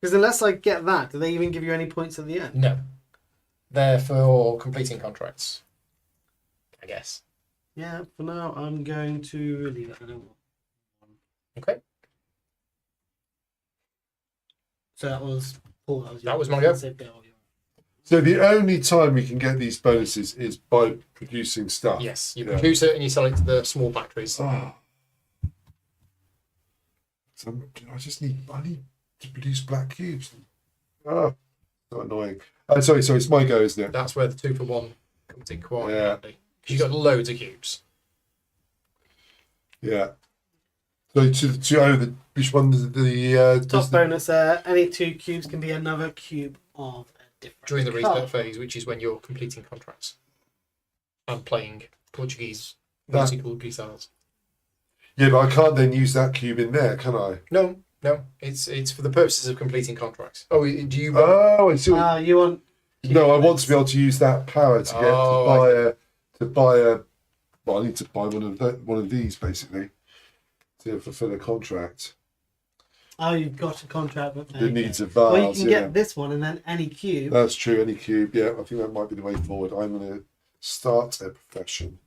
because unless I get that, do they even give you any points at the end? No, they're for completing contracts, I guess. Yeah, for now I'm going to leave it. I don't want. Okay. So that was Paul. That was my go. So the only time we can get these bonuses is by producing stuff. Yes, you Yeah. produce it and you sell it to the small factories. Oh. So I need to produce black cubes. Oh, so annoying. Oh, sorry, it's my go, isn't it? That's where the 2 for 1 comes in quite Yeah. handy. Because you've got loads of cubes. Yeah. So which one is the Top bonus there. Any 2 cubes can be another cube of a different During the colour. research phase, which is when you're completing contracts and playing Portuguese That- musical guitars. Yeah, but I can't then use that cube in there, can I? No, it's for the purposes of completing contracts. Oh, do you want? Oh, I see. You want? No, I want to be able to use that power to get Oh, to buy a. Well, I need to buy one of these basically to fulfill a contract Oh, you've got a contract with that needs a vase. Well, you can yeah. get this one and then any cube. That's true. Any cube. Yeah, I think that might be the way forward. I'm going to start a profession.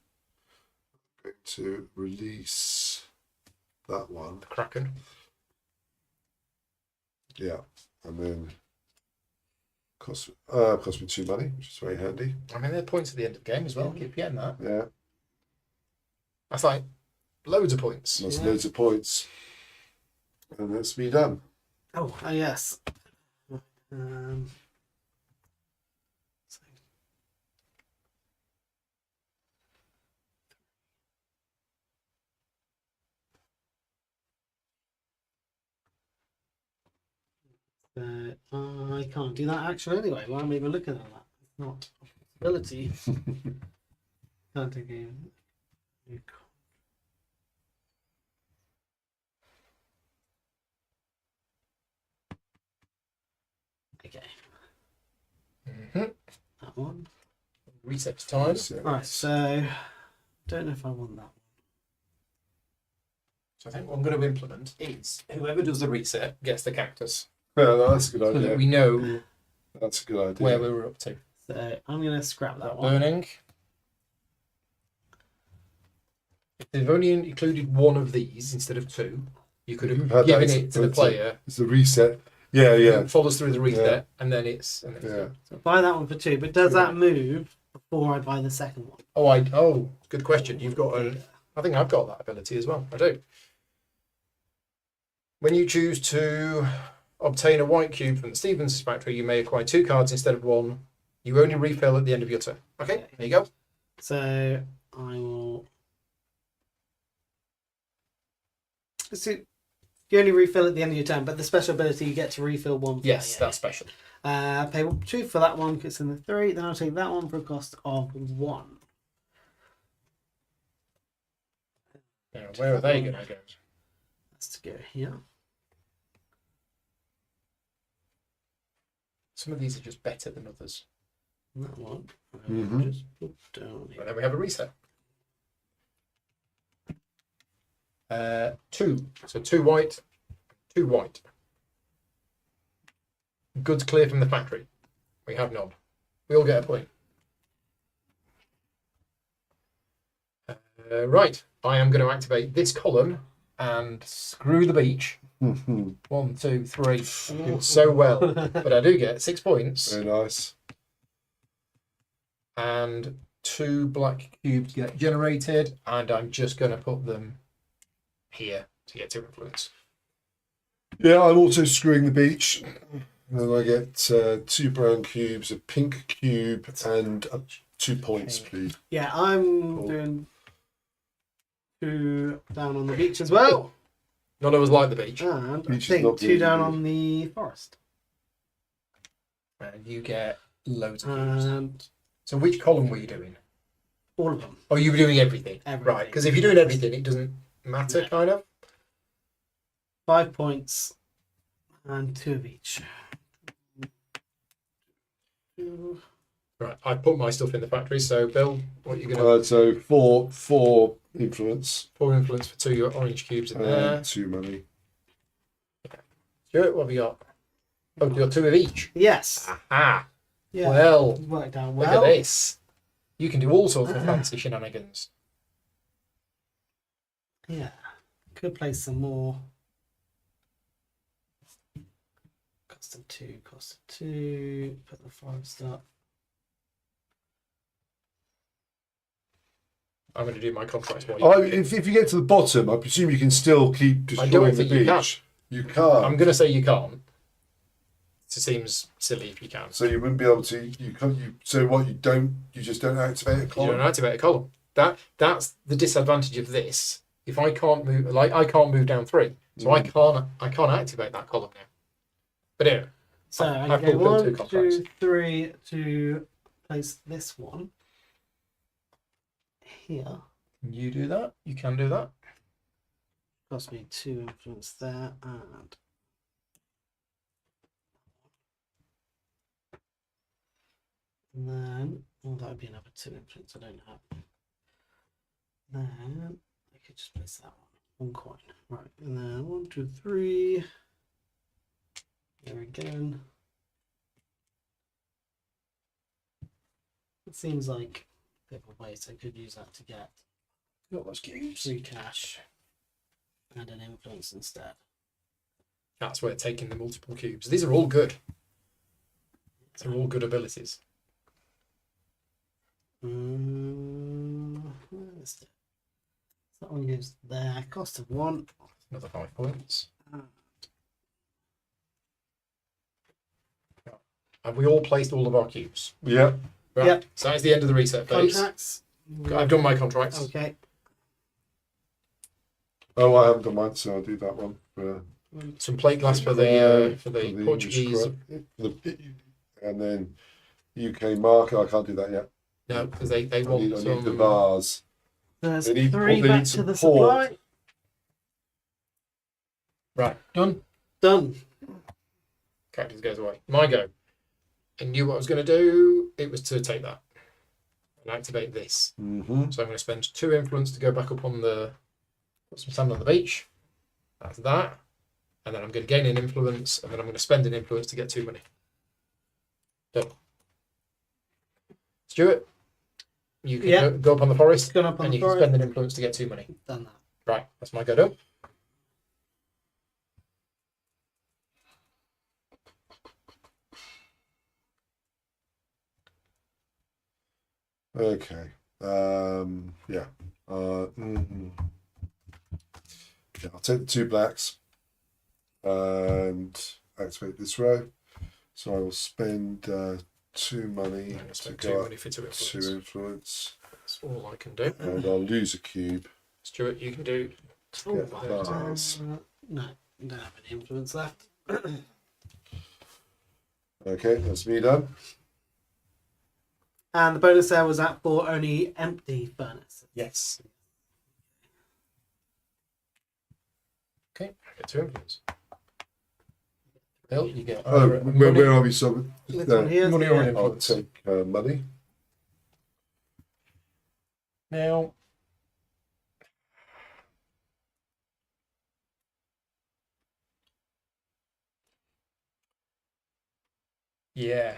I'm going to release that one. the Kraken. Yeah, and then cost me 2 money, which is very handy. I mean, there are points at the end of the game as well. Yeah. Keep getting that. Yeah, That's like loads of points. that's Yeah. loads of points, and that's me done. Oh, yes. Um, I can't do that action anyway. Why am I even looking at that? It's not a possibility. Can't take a. Okay, Mm-hmm. that one. Reset time. Right, so don't know if I want that one. So I think what I'm going to implement is whoever does the reset gets the cactus, Yeah, no, that's a good so that idea. we know That's a good idea. where we were up to. So I'm gonna scrap that one. Burning. If they've only included one of these instead of 2, you could have Had that given as- it to the that's it. player. It's the reset. Yeah, yeah, Who follows through the reset, and then it's. yeah. So buy that one for 2, but does that move before I buy the second one? Oh, good question. You've got a. I think I've got that ability as well. I do. When you choose to obtain a white cube from the Stevens factory, you may acquire 2 cards instead of 1. You only refill at the end of your turn. Okay, there you go. So I will. So you only refill at the end of your turn, but the special ability you get to refill one. For Yes, that, that's special. Pay 2 for that one because it's in the 3. Then I'll take that one for a cost of 1. Now, where are they going to go? That's to go here. Some of these are just better than others. That one. Mhm. Just put down here. But then we have a reset. 2. So 2 white, 2 white. Goods clear from the factory. We have none. We all get a point. Right. I am going to activate this column and screw the beach. 1, 2, 3. Do so well. But I do get 6 points. Very nice. And 2 black cubes get generated. And I'm just going to put them here to get 2 influence. Yeah, I'm also screwing the beach. And I get 2 brown cubes, a pink cube, and 2 points, please. Yeah, I'm Cool. doing 2 down on the beach as well. None of us like the beach. And I Beach is think not 2 really down good. on the forest. And you get loads of cubes. And So which column were you doing? All of them. Oh, you were doing everything. Everything. Right, because if you're doing everything, it doesn't matter, No. kind of. 5 points and 2 of each. Right, I put my stuff in the factory, so Bill, what are you going to... So four influence 4 influence for 2 orange cubes in there. and 2 money. Stuart, what have you got? Oh, you got 2 of each. Yes. Aha! Yeah. Well, Worked out look well. at this. You can do all sorts of fancy shenanigans. Yeah. Could play some more. Cost of 2, cost of 2. Put the forest up. I'm going to do my contracts while Oh, you... if you get to the bottom, I presume you can still keep I destroying don't the think you can. beach. You can't. I'm going to say you can't. It seems silly if you can. So you wouldn't be able to. You can't. So what? You don't. You just don't activate a You column. don't activate a column. That's the disadvantage of this. If I can't move, like I can't move down 3, so I can't activate that column now. But anyway, So I've I go fulfilled 2 1, contracts. 2, 3 to place this one here. Can you do that? You can do that. Cost me 2 influence there, and then that would be another 2 influence. I don't have. Then I could just place that one coin, right? And then 1, 2, 3. There again. It seems like a bit of a waste. I could use that to get Got those cubes. 3 cash and an influence instead. That's where taking the multiple cubes. These are all good. These are all good abilities. Where's the- that one goes there. Cost of 1. Another 5 points. Have we all placed all of our cubes? Yeah. Right. Yep. So that's the end of the reset phase. Contracts. I've done my contracts. Okay. Oh, I haven't done mine, so I'll do that one. Some plate glass for the the Portuguese. and then UK market. I can't do that yet. No, because they I want need the some. vase. There's They need- 3 they back need to the support. supply. Right, done. Done. Characters goes away. My go. I knew what I was going to do. It was to take that and activate this. Mm-hmm. So I'm going to spend 2 influence to go back up on the. Put some sand on the beach. That's that. And then I'm going to gain an influence, and then I'm going to spend an influence to get 2 money. Done. Stuart, you can Yeah. go up on the forest, Gone up on and the you can forest. spend an influence to get 2 money. Done that. Right, that's my go done. Okay. Yeah. Yeah. I'll take the 2 blacks and activate this row. So I will spend 2 money I'm going to to spend 2 go money up for 2 2 influence. influence, That's all I can do. and I'll lose a cube. Stuart, you can do. Get Oh, vase. No, you don't have any influence left. Okay, that's me done. And the bonus there was that for only empty furnace. Yes. Okay, I get 2 influence. Bill, you get. Oh, either where are we? So This there. one here. money or an I'll influence. take money. Now. Yeah.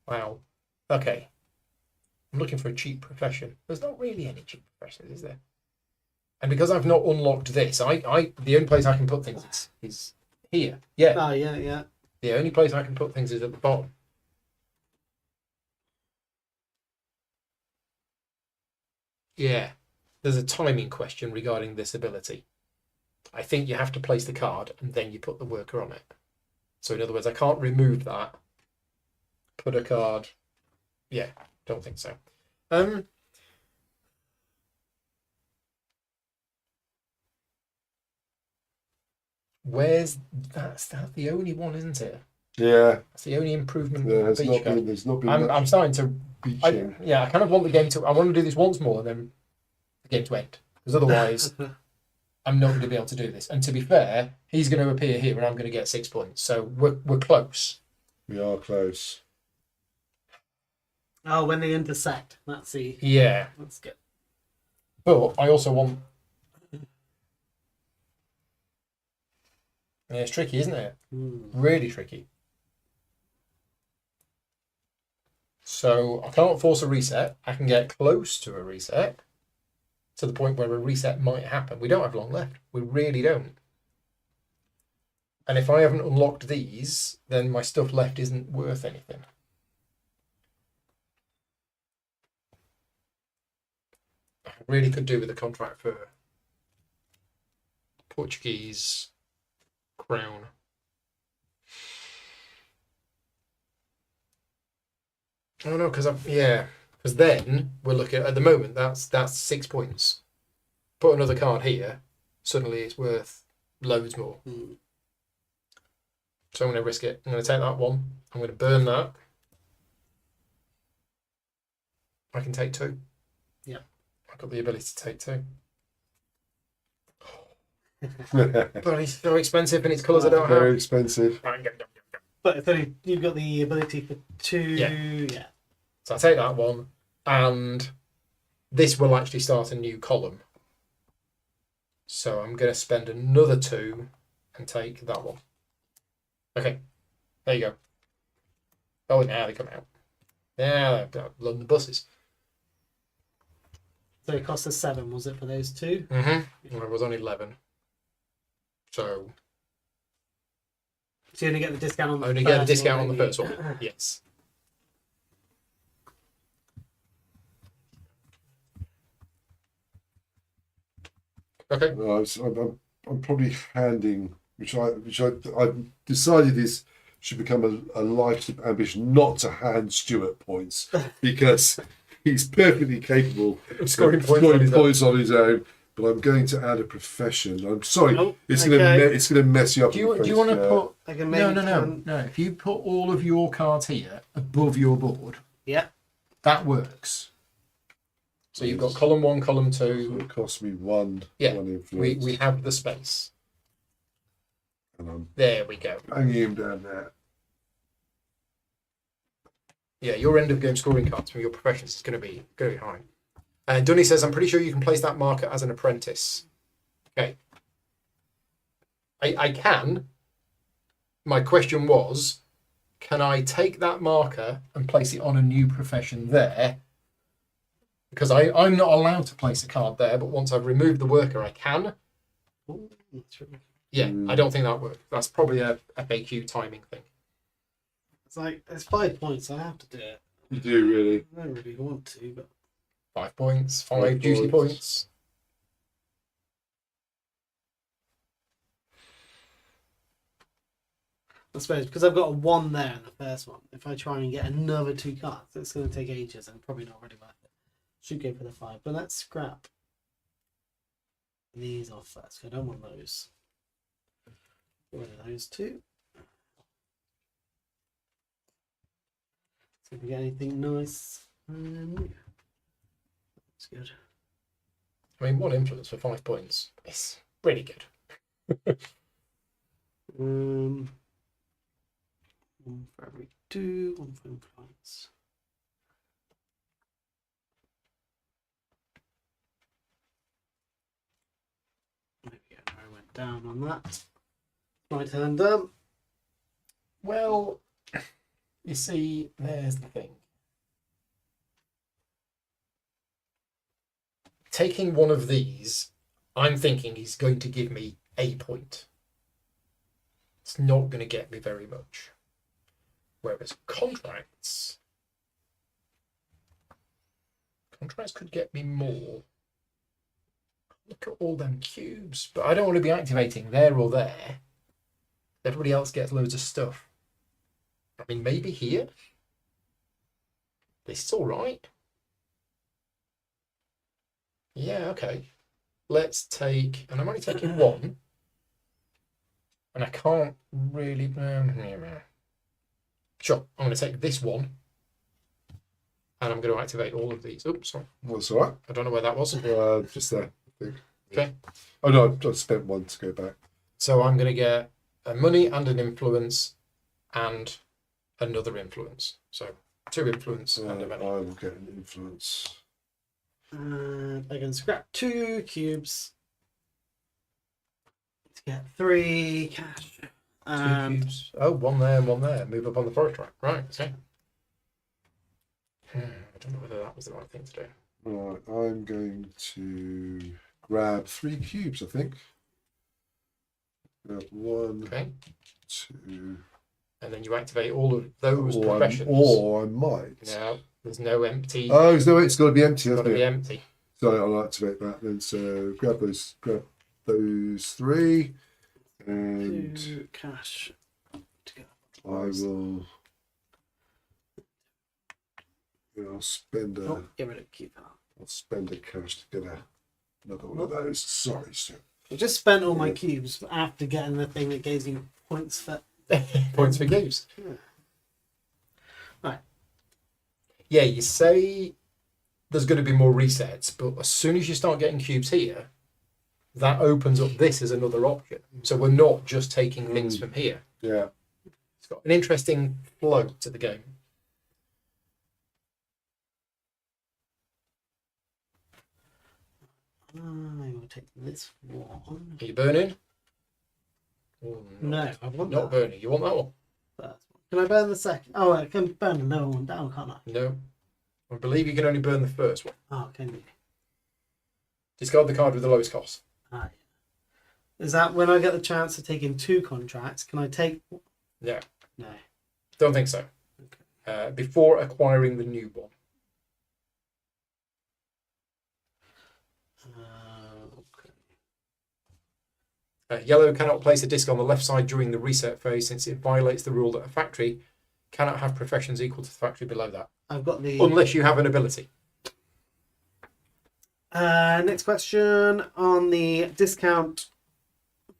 Wow. Okay. I'm looking for a cheap profession. There's not really any cheap professions, is there? And because I've not unlocked this, the only place I can put things is here. Yeah. Oh, yeah, yeah. The only place I can put things is at the bottom. Yeah. There's a timing question regarding this ability. I think you have to place the card and then you put the worker on it. So in other words, I can't remove that. Put a card. Yeah, don't think so. Where's that's the only one, isn't it? Yeah, That's the only improvement. there on has beach not card. been. There's not been I'm much starting to. beaching. I kind of want the game to. I want to do this once more and then the game to end, because otherwise I'm not going to be able to do this. And to be fair, he's going to appear here and I'm going to get 6 points. So we're close. We are close. Oh, when they intersect. That's the. Yeah, That's good. but I also want. Yeah, it's tricky, isn't it? Really tricky. So I can't force a reset. I can get close to a reset, to the point where a reset might happen. We don't have long left. We really don't. And if I haven't unlocked these, then my stuff left isn't worth anything. I really could do with a contract for Portuguese crown. Oh no, because then we're looking at the moment. That's 6 points. Put another card here. Suddenly, it's worth loads more. So I'm going to risk it. I'm going to take that one. I'm going to burn that. I can take 2. Yeah. I've got the ability to take 2. Very But it's so expensive and it's colours I don't have. expensive. But if only you've got the ability for 2. Yeah. So I take that one, and this will actually start a new column. So I'm going to spend another 2 and take that one. Okay, there you go. Oh, now they come out. Now they're London buses. So it cost us 7, was it, for those 2? Mm-hmm. It was only 11. So So you only get the discount on the only first get a discount on one, the don't first you? one. Yes. Okay. I'm probably handing, which I've decided should become a life ambition, not to hand Stuart points, because he's perfectly capable of Scoring points on his on his own. But I'm going to add a profession. I'm sorry, Nope. it's Okay. gonna mess you up. Do you on the want to first, put? I can No, maybe no. If you put all of your cards here above your board, Yeah. that works. So you've got column 1, column 2. So it costs me one influence. We have the space. And I'm There we go. banging him down there. Yeah, your end of game scoring cards from your professions is going to be high. And Dunny says, I'm pretty sure you can place that marker as an apprentice. Okay. I can. My question was, can I take that marker and place it on a new profession there? Because I'm not allowed to place a card there, but once I've removed the worker, I can. Ooh, that's right. Yeah, I don't think that works. That's probably a FAQ timing thing. It's like, it's 5 points. I have to do it. You do really. I don't really want to, but 5 points, 5 5 juicy points. points. I suppose because I've got a 1 there in the first one. If I try and get another 2 cards, it's going to take ages and probably not really worth it. Should go for the 5, but let's scrap these off first. I don't want those. Get rid of those 2. See if we get anything nice. That's good. I mean, 1 influence for 5 points. It's really good. 1 for every 2, 1 for influence. Maybe I went down on that. My turn done. Well, you see, there's the thing. Taking one of these, I'm thinking he's going to give me a point. It's not going to get me very much. Whereas contracts could get me more. Look at all them cubes. But I don't want to be activating there or there. Everybody else gets loads of stuff. I mean, maybe here. This is all right. Yeah, okay. Let's take, and I'm only taking 1. And I can't really. Sure. I'm going to take this one, and I'm going to activate all of these. Oops, sorry. That's all right. I don't know where that was. Just there, I think. Okay. Oh no, I spent one to go back. So I'm going to get a money and an influence, and another influence. So 2 influence and a I money. will get an influence. And I can scrap 2 cubes to get 3 cash. 2 And cubes. Oh, one there and one there. Move up on the forest track. Right. Okay. I don't know whether that was the right thing to do. Right, I'm going to grab 3 cubes, I think. Grab 1, Okay. 2. And then you activate all of those Or professions. or I might. No, there's no empty. Oh, there's no, it's got to be empty, It's got hasn't to be it? empty. So I'll activate that then. So grab those 3, and 2 cash to get I will. I'll spend a. Oh, get rid of cube. I'll spend a cash to get another one of those. Sorry, Stu. I just spent all my cubes after getting the thing that gives you points for. Points for cubes. Yeah. Right. Yeah, you say there's going to be more resets, but as soon as you start getting cubes here, that opens up this as another option. So we're not just taking things from here. Yeah. It's got an interesting flow to the game. I will take this one. Are you burning? Oh, No, I want not that. burning. You want that one? First one. Can I burn the second? Oh, I can burn another one down, can't I? No. I believe you can only burn the first one. Oh, can you? Discard the card with the lowest cost. Ah, yeah. Is that when I get the chance of taking 2 contracts? Can I take? Yeah. No. Don't think so. Before acquiring the new one. Okay. Yellow cannot place a disc on the left side during the reset phase since it violates the rule that a factory cannot have professions equal to the factory below that. I've got the. Unless you have an ability. Next question on the discount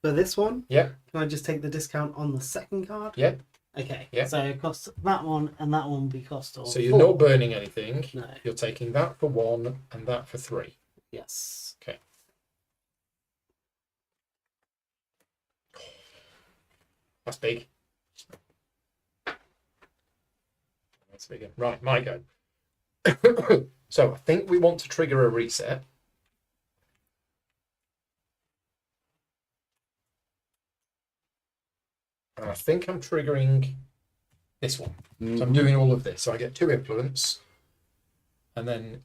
for this one. Yeah. Can I just take the discount on the second card? Yeah. Okay. Yeah. So it costs that one and that one will be cost of. So you're 4. not burning anything. No. You're taking that for 1 and that for 3. Yes. Okay. That's big. That's bigger. Right, my go. So I think we want to trigger a reset. And I think I'm triggering this one. So I'm doing all of this. So I get 2 influence. And then,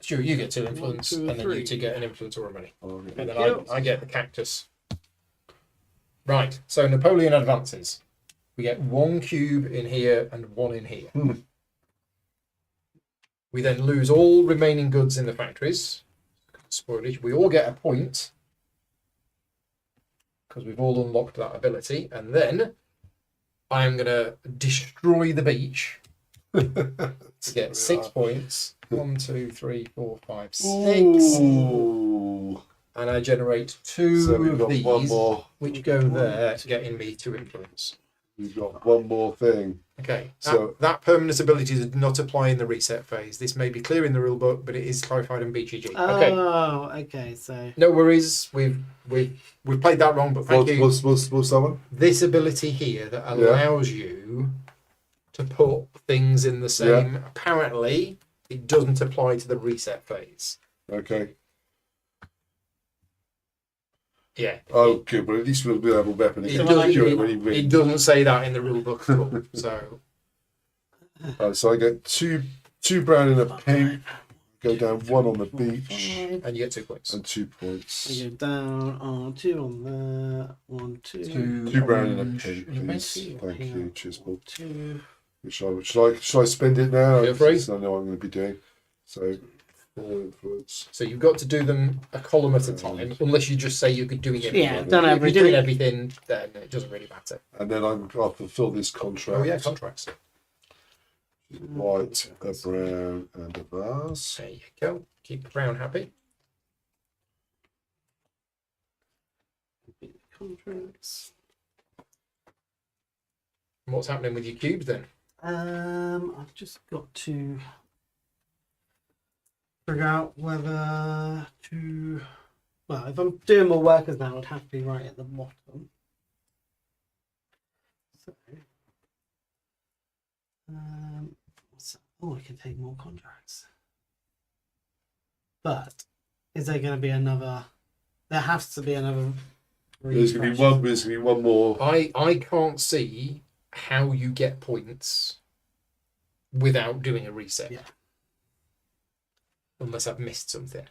Stu, you get 2 influence. 1, 2, and then you 3. 2 get an influence or a money. Oh, yeah. And then I get the cactus. Right, so Napoleon advances. We get 1 cube in here and 1 in here. We then lose all remaining goods in the factories. Spoilage. We all get a point because we've all unlocked that ability. And then I am going to destroy the beach to get 6 points. 1, 2, 3, 4, 5, 6. Ooh. And I generate 2 So we've of got these, one more. which go there, getting me 2 influence. We've got one more thing. Okay, So- that permanent ability does not apply in the reset phase. This may be clear in the rulebook, but it is clarified in BGG. Okay, Oh, okay. So no worries. We've played that wrong, but thank you. What's that one? This ability here that allows you to put things in the same. Apparently, it doesn't apply to the reset phase. Okay. Yeah. Oh, good. But at least we'll have a weapon. It It, doesn't, it doesn't say that in the rulebook at all. So so I get two brown and a pink. Go down 1 on the beach and you get 2 points. and 2 points. I go down on 2 on there. 1, 2. 2 brown and a orange pink, and a please. pink. Thank you, Chisel. 2. Should I spend it now? Feel free. I know what I'm going to be doing. So 4 influence. So you've got to do them a column at a time, unless you just say you're doing everything. Yeah, done If you're everything. doing everything, then it doesn't really matter. And then I'll fulfill this contract. Oh yeah, contracts. White, a brown, and a vase. There you go. Keep the brown happy. Contracts. What's happening with your cubes then? I've just got to figure out whether to. Well, if I'm doing more workers now, it'd have to be right at the bottom. So, I can take more contracts. But is there going to be another? There has to be another. There's gonna be one. There's gonna be one more. I can't see how you get points without doing a reset. Yeah. Unless I've missed something.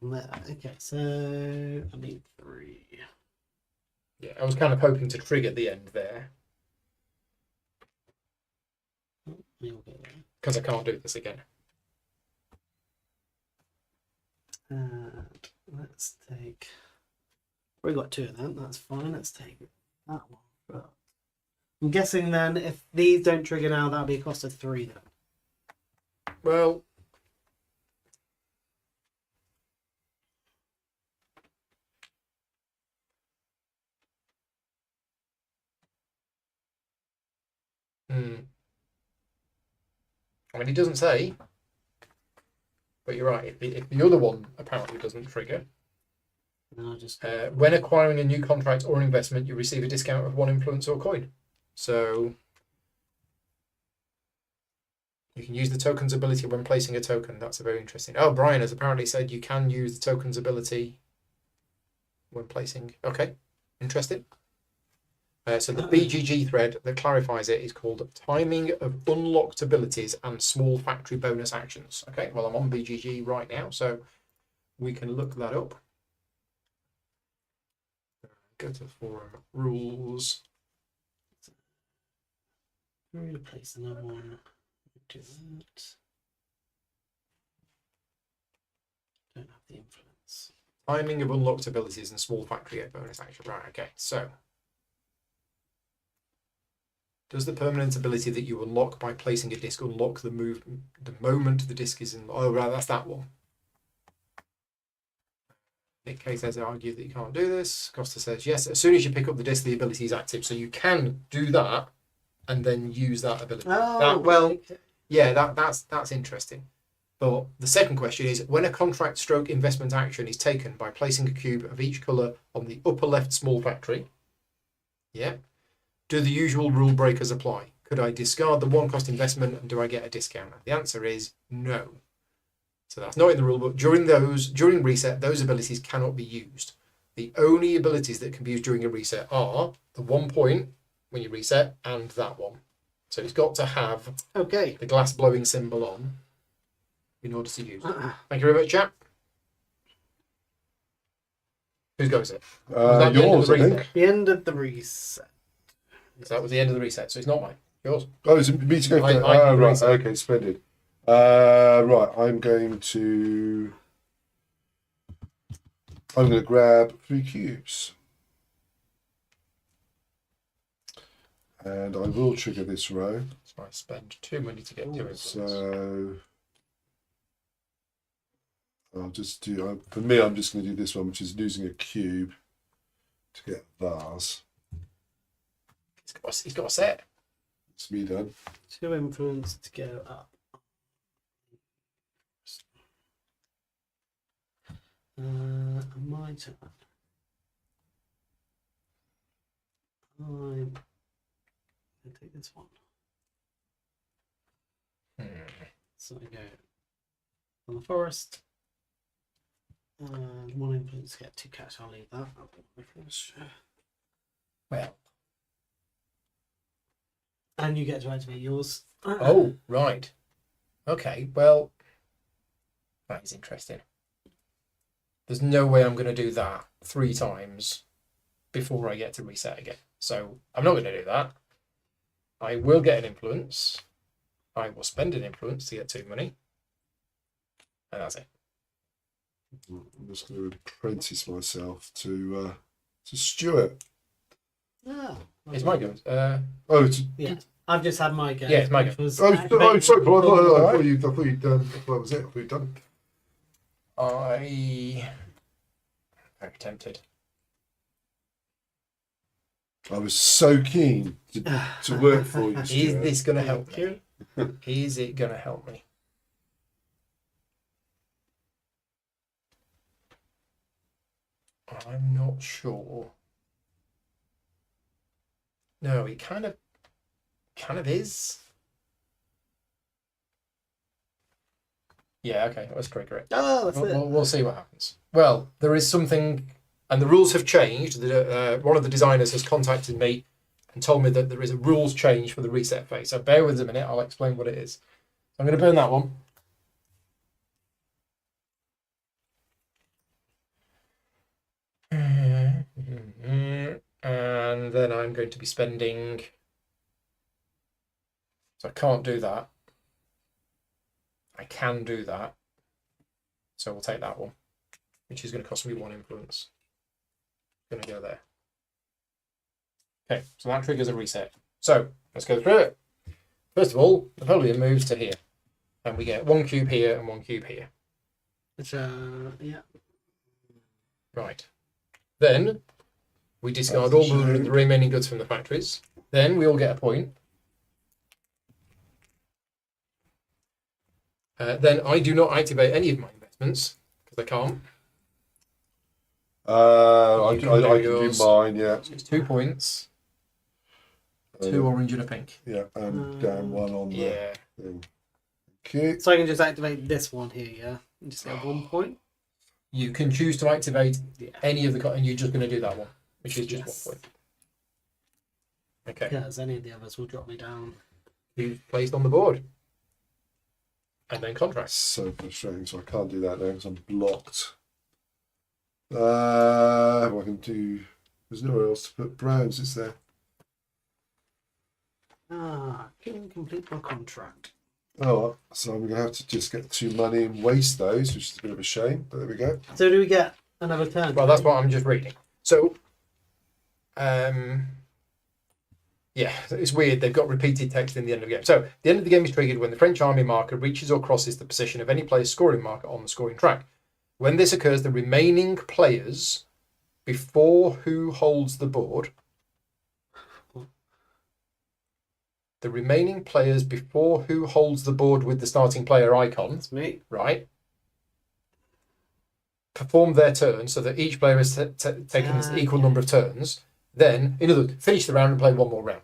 Okay, so I need 3. Yeah, I was kind of hoping to trigger the end there You'll get there. because I can't do this again. And let's take. We got 2 of them. That's fine. Let's take that one. But I'm guessing then, if these don't trigger now, that'll be a cost of 3 then. Well, I mean, it doesn't say, but you're right. If the other one apparently doesn't trigger, And I'll just. when acquiring a new contract or investment, you receive a discount of 1 influence or coin. So you can use the token's ability when placing a token. That's a very interesting. Oh, Brian has apparently said you can use the token's ability when placing. Okay, interesting. So the BGG thread that clarifies it is called Timing of Unlocked Abilities and Small Factory Bonus Actions. Okay, well, I'm on BGG right now, so we can look that up. Go to forum rules. I'm going to place another one. Do that. Don't have the influence. Timing of Unlocked Abilities and Small Factory Bonus Action. Right, okay, so. Does the permanent ability that you unlock by placing a disc unlock the moment the disc is in? Oh, right, that's that one. Nick K says, I argue that you can't do this. Costa says, yes, as soon as you pick up the disc, the ability is active. So you can do that and then use that ability. Okay. Yeah, that's interesting. But the second question is, when a contract stroke investment action is taken by placing a cube of each colour on the upper left small factory, yeah, do the usual rule breakers apply? Could I discard the 1 cost investment and do I get a discount? The answer is no. So that's not in the rule book. During reset, those abilities cannot be used. The only abilities that can be used during a reset are the 1 point when you reset and that one. So it's got to have the glass blowing symbol on in order to use it. Thank you very much, chat. Whose go is it? Yours, I think. The end of the reset. So that was the end of the reset. So it's not mine. Yours. Oh, it's me to go for that. I Right, reset. okay, splendid. Right, I'm going to grab 3 cubes. And I will trigger this row. So I spend 2 money to get 2 influence. So I'll just do, for me, I'm just going to do this one, which is losing a cube to get Vase. He's got a set. It's me done. 2 influence to go up. My turn. I'm going to take this one. So I go on the forest. And 1 influence to get 2 cash. I'll leave that. Well. And you get to activate yours. Oh, right. Okay, well, that is interesting. There's no way I'm going to do that 3 times before I get to reset again. So I'm not going to do that. I will get an influence. I will spend an influence to get 2 money. And that's it. I'm just going to apprentice myself to Stuart. Oh, It's my go. yeah. I've just had my go. Yeah, it's my go. Sorry, Paul. I thought you'd done. That was it. I thought you'd done. I Very tempted. I was so keen to work for you, Is Stuart. this going to help Thank me? Is it going to help me? I'm not sure. No, it kind of is. Yeah, okay, let's trigger it. Oh, that's it. We'll see what happens. Well, there is something, and the rules have changed. One of the designers has contacted me and told me that there is a rules change for the reset phase. So bear with us a minute, I'll explain what it is. I'm going to burn that one. And then I'm going to be spending... So I can't do that. I can do that. So we'll take that one, which is going to cost me 1 influence. Going to go there. Okay, so that triggers a reset. So let's go through it. First of all, Napoleon moves to here. And we get 1 cube here and 1 cube here. Which, yeah. Right. Then we discard all the remaining goods from the factories. Then we all get a point. Then I do not activate any of my investments because I can't. I You can can do do yours. mine, yeah. So it's 2 points. 2 orange and a pink. Yeah, and down 1 on the Yeah. thing. Okay. So I can just activate this one here, yeah? And just get 1 point? You can choose to activate Yeah. any of the and you're just going to do that one, which is just Yes. 1 point. Okay. Because any of the others will drop me down. Who's placed on the board? And then That's contracts. so frustrating, so I can't do that now because I'm blocked. I can do... There's nowhere else to put browns, is there? Can complete my contract. Oh, well, so I'm going to have to just get 2 money and waste those, which is a bit of a shame, but there we go. So do we get another turn? Well, that's what I'm just reading. So, yeah, it's weird. They've got repeated text in the end of the game. So, the end of the game is triggered when the French army marker reaches or crosses the position of any player's scoring marker on the scoring track. When this occurs, the remaining players before who holds the board, with the starting player icon, That's me. right, perform their turn so that each player has taken an equal number of turns. Then, in other words, finish the round and play 1 more round.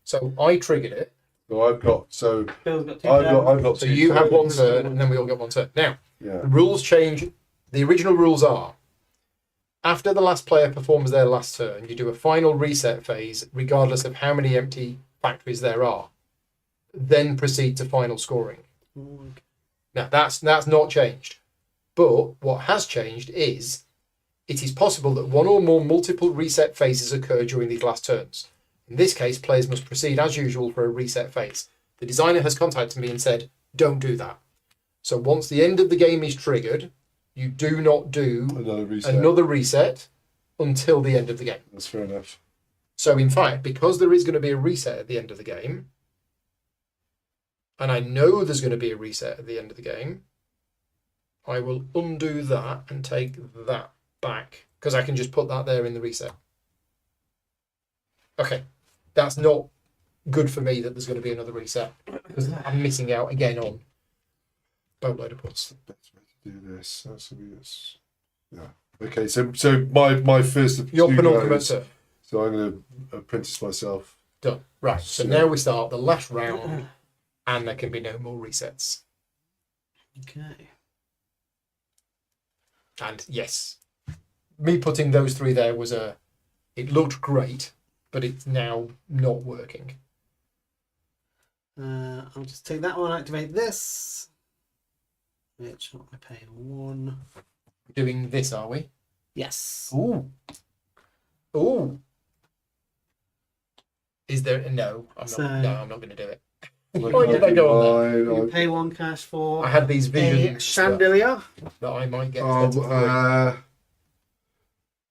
So I triggered it. So I've got... So Bill's got 2 I've got So 2 you have 1 turns. turn, and then we all get 1 turn. Now, Yeah. the rules change. The original rules are, after the last player performs their last turn, you do a final reset phase, regardless of how many empty factories there are. Then proceed to final scoring. Now, that's not changed. But what has changed is it is possible that 1 or more multiple reset phases occur during these last turns. In this case, players must proceed as usual for a reset phase. The designer has contacted me and said, don't do that. So once the end of the game is triggered, you do not do another reset until the end of the game. That's fair enough. So in fact, because there is going to be a reset at the end of the game, and I know there's going to be a reset at the end of the game, I will undo that and take that back because I can just put that there in the reset. Okay, that's not good for me that there's going to be another reset because I'm missing out again on boatload of points. Best way to do this. That's going to be this. Yeah. Okay, so my first of Your 2 penultimate goes. turn. So I'm going to apprentice myself. Done. Right, so now we start the last round and there can be no more resets. Okay. And yes, me putting those 3 there was it looked great, but it's now not working. I'll just take that one, activate this. Which I pay 1. Doing this, are we? Yes. Ooh. Ooh. Is there no? I'm not going to do it. Why did I go on that? You pay 1 cash for I had these a visions chandelier. that I might get to the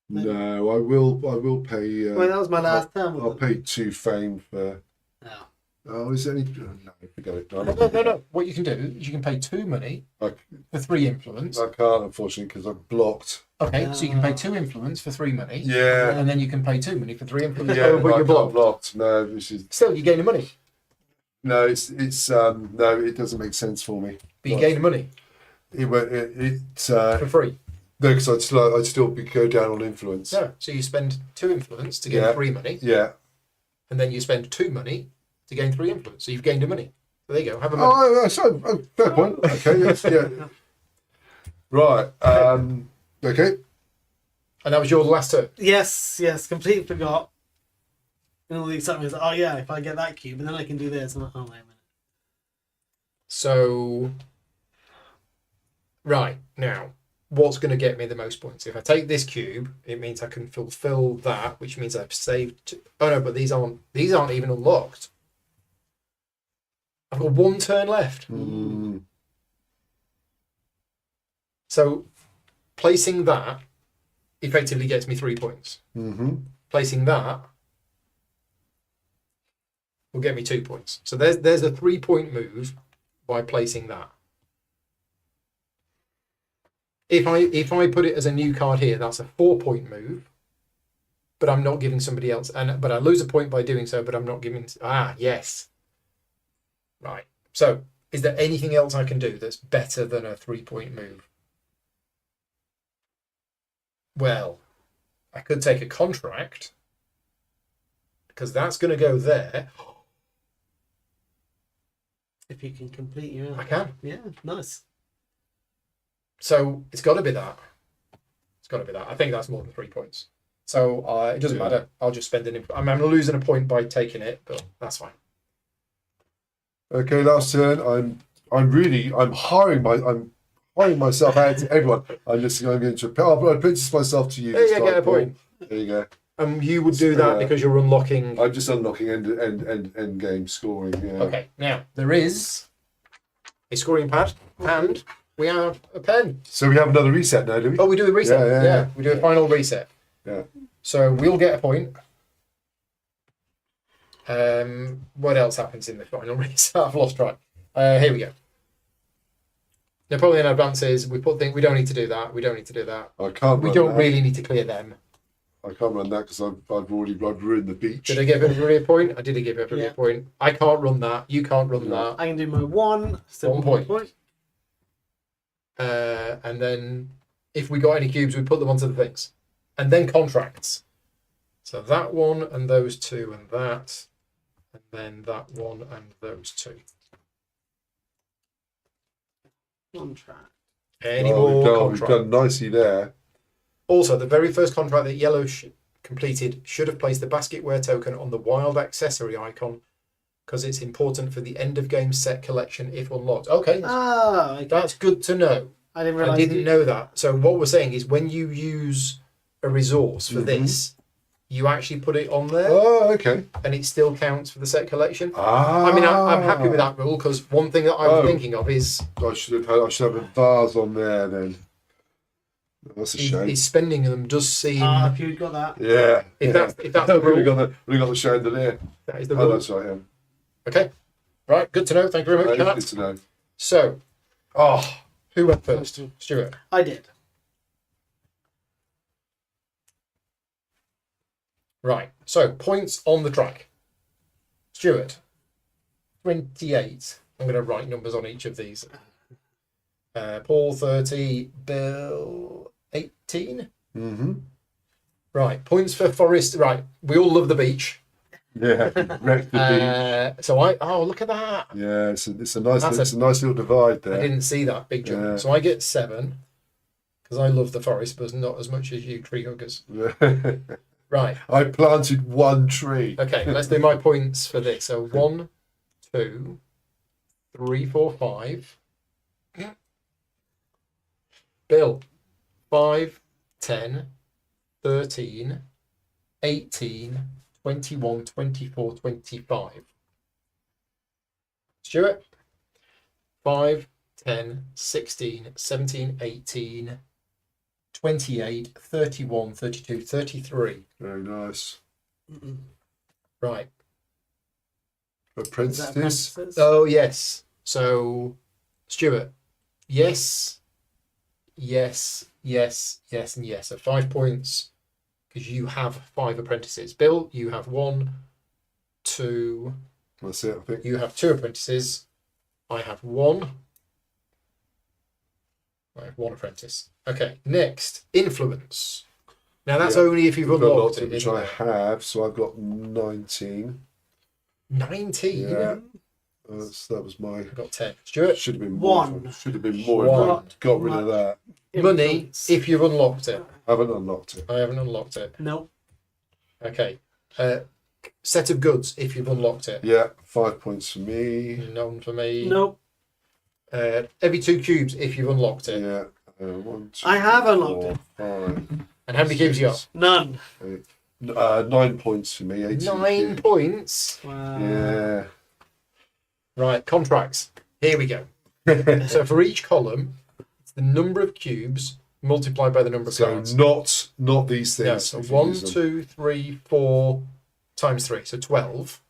3. No, I will pay. Well, that was my last term. I'll pay 2 fame for. Oh. Oh, is there any? Oh, no, forget it. No, no, no, no. What you can do is you can pay 2 money I, for 3 influence. I can't, unfortunately, because I'm blocked. Okay, so you can pay 2 influence for 3 money. Yeah. And then you can pay 2 money for 3 influence. Yeah, Oh, but I you're can't blocked. blocked. No, this is Still, you're gaining money. no. It's no. It doesn't make sense for me. But you're gaining money It's for free. no, because I'd still go down on influence. No, so you spend 2 influence to gain Yeah. 3 money, Yeah. and then you spend 2 money to gain 3 influence. So you've gained a money. So there you go. Have a money. Oh, fair point. Okay. Yes. Yeah. Right. Okay. And that was your last turn. Yes, completely forgot. And all the excitement was, oh yeah, if I get that cube, and then I can do this. I'm like, oh, wait a minute. So, right, now, what's going to get me the most points? If I take this cube, it means I can fulfill that, which means I've saved... Oh no, but these aren't even unlocked. I've got 1 turn left. Mm. So, placing that effectively gets me 3 points. Mm-hmm. Placing that will get me 2 points. So there's a 3-point move by placing that. If I put it as a new card here, that's a 4-point move, but I'm not giving somebody else, but I lose a point by doing so, but I'm not giving. Yes. Right. So, is there anything else I can do that's better than a 3-point move? Well, I could take a contract, because that's going to go there. If you can complete your... I can. Yeah, nice. So it's got to be that. It's got to be that. I think that's more than 3 points. So it doesn't matter. I'll just spend an. I'm losing a point by taking it, but that's fine. Okay. Last turn. I'm hiring myself out to everyone. I'm going to. I princess myself to you. There you get a point. There you go. You would do that because you're unlocking. I'm just unlocking end game scoring. Yeah. Okay. Now there is a scoring pad and we have a pen. So we have another reset now, do we? Oh, we do a reset. Yeah. We do a final reset. Yeah. So we'll get a point. What else happens in the final reset? I've lost track. Here we go. Napoleon advances. We put things. We don't need to do that. We don't need to do that. I can't. We don't really need to clear them. I can't run that because I've ruined the beach. Did I give everybody a point? I did give everybody Yeah. a point. I can't run that. You can't run that. I can do my 1. Still 1 point. And then if we got any cubes, we put them onto the things. And then contracts. So that one and those 2 and that. And then that one and those 2. Contract. Any more We've contracts? done nicely there. Also, the very first contract that Yellow completed should have placed the basketware token on the wild accessory icon because it's important for the end of game set collection if unlocked. Okay, Okay. that's good to know. I didn't I realize. didn't know that. So what we're saying is when you use a resource for this, you actually put it on there Oh, okay. and it still counts for the set collection. Ah. I mean, I'm happy with that rule because one thing that I was Oh. thinking of is I should have a vase on there then. That's a shame. he's spending them does seem. If you'd got that. Yeah. If that's the I've really rule. got the chandelier. That is the Oh, rule. that's right. Yeah. Okay. Right. Good to know. Thank you very much. That Kat. is good to know. So, who went first? Stuart. I did. Right. So, points on the track. Stuart, 28. I'm going to write numbers on each of these. Paul, 30. Bill, 18. Mm-hmm. Right. Points for Forest. Right. We all love the beach. Yeah. Wreck the beach. So, look at that. Yeah, it's a nice That's little divide I there. didn't see that big jump. Yeah. So, I get 7 because I love the forest, but not as much as you tree huggers. Right. I planted 1 tree. Okay, let's do my points for this. So 1, 2, 3, 4, 5. Bill, 5, 10, 13, 18, 21, 24, 25. Stuart, 5, 10, 16, 17, 18, 28, 31, 32, 33. Very nice. Right. Apprentices. apprentices? Oh, yes. So, Stuart, yes, yes, yes, yes, and yes. So 5 points because you have 5 apprentices. Bill, you have 1, 2. That's it, I think. You have 2 apprentices. I have 1. I have 1 apprentice. Okay, next, influence. Now that's Yeah. only if you've unlocked it, which isn't I it? have. So I've got 19. 19. Yeah. So that was my. I got 10. Stuart, Should have been more. One. Should have been more One. if I got rid of that. money Influence. if you've unlocked it. I haven't unlocked it. I haven't unlocked it. No. Okay. Set of goods if you've unlocked it. Yeah, 5 points for me. None for me. Nope. Every 2 cubes if you've unlocked it. Yeah. 1, 2, I have 3, unlocked 4, 5. And how many cubes you got? None. 9 points for me. 18 9 cubes. points. Wow. Yeah. Right, contracts. Here we go. So for each column, it's the number of cubes multiplied by the number of So cards. not these things. No, so if you 1, use them. 2, 3, 4 times 3, so 12.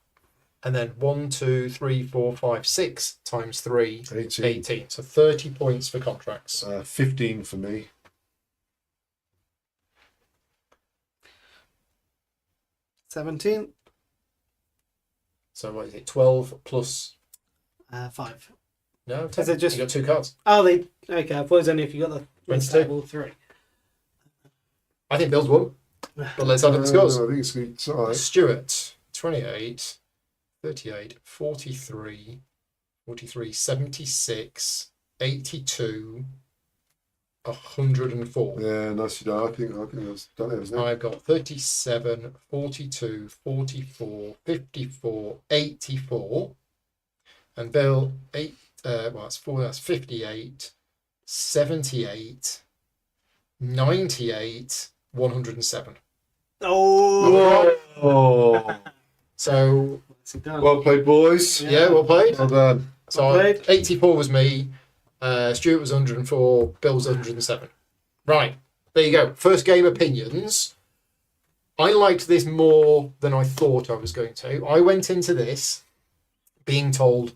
And then 1, 2, 3, 4, 5, 6 times 3, 18. 18. So 30 points for contracts. 15 for me. 17. So what is it? 12 plus. 5. No, 10. Is it just- You got 2 cards. Oh, they. Okay, I thought it was only if you got the 22. all 3. I think Bill's won. But let's add up the scores. I think it's all right. Stuart, 28, 38, 43, 43, 76, 82, 104. Yeah, nicely done. I think that's done it, isn't it? I've got 37, 42, 44, 54, 84. And Bill, that's 4, that's 58, 78, 98, 107. Oh! Oh, So, What's he done? well played, boys. yeah, well played. Well done. So Well played. 84 was me, Stuart was 104, Bill was 107. Right, there you go. First game opinions. I liked this more than I thought I was going to. I went into this being told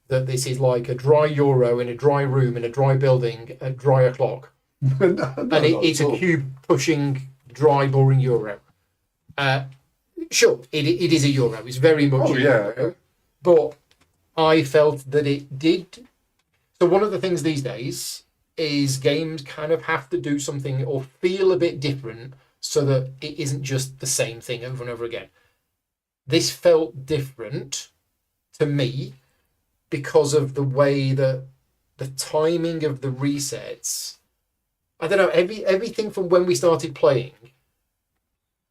that this is like a dry Euro in a dry room in a dry building at dry o'clock. No, And not it's at a all. cube pushing dry, boring Euro. Sure, it is a Euro. It's very much Oh, a yeah. Euro. But I felt that it did. So one of the things these days is games kind of have to do something or feel a bit different so that it isn't just the same thing over and over again. This felt different to me because of the way that the timing of the resets. I don't know, everything from when we started playing,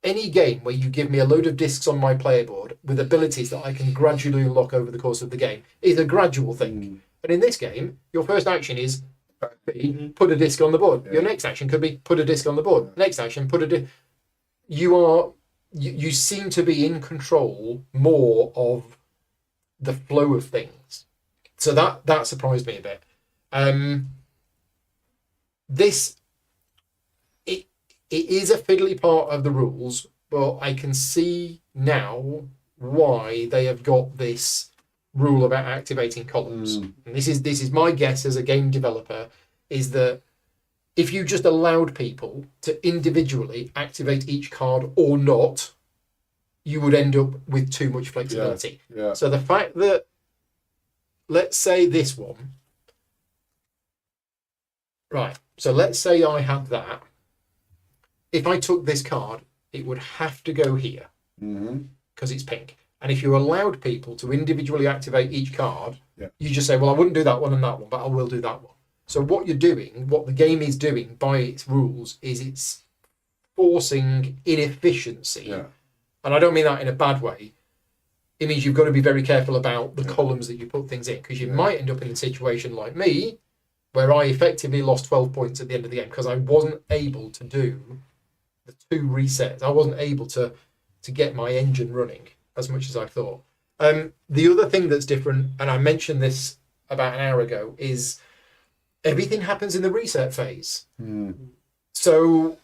any game where you give me a load of discs on my player board with abilities that I can gradually unlock over the course of the game is a gradual thing. But in this game, your first action is put a disc on the board. Yeah. Your next action could be put a disc on the board. Next action, put a disc. You seem to be in control more of the flow of things. So that surprised me a bit. It is a fiddly part of the rules, but I can see now why they have got this rule about activating columns. And this is my guess as a game developer, is that if you just allowed people to individually activate each card or not, you would end up with too much flexibility. Yeah. So the fact that, let's say this one, right, so let's say I had that. If I took this card, it would have to go here because it's pink. And if you allowed people to individually activate each card, you just say, well, I wouldn't do that one and that one, but I will do that one. So what you're doing, what the game is doing by its rules, is it's forcing inefficiency. Yeah. And I don't mean that in a bad way. It means you've got to be very careful about the columns that you put things in, because you might end up in a situation like me, where I effectively lost 12 points at the end of the game because I wasn't able to do the 2 resets. I wasn't able to get my engine running as much as I thought. The other thing that's different, and I mentioned this about an hour ago, is everything happens in the reset phase. So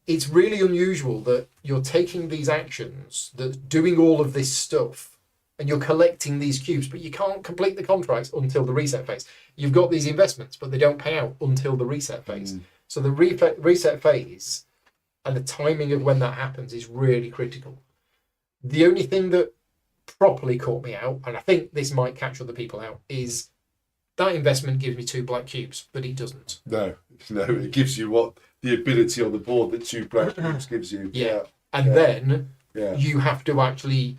it's really unusual that you're taking these actions, that's doing all of this stuff, and you're collecting these cubes, but you can't complete the contracts until the reset phase. You've got these investments, but they don't pay out until the reset phase. So the reset phase and the timing of when that happens is really critical. The only thing that properly caught me out, and I think this might catch other people out, is that investment gives me 2 black cubes, but it doesn't. No, it gives you what the ability on the board that 2 black cubes gives you. And then Yeah. you have to actually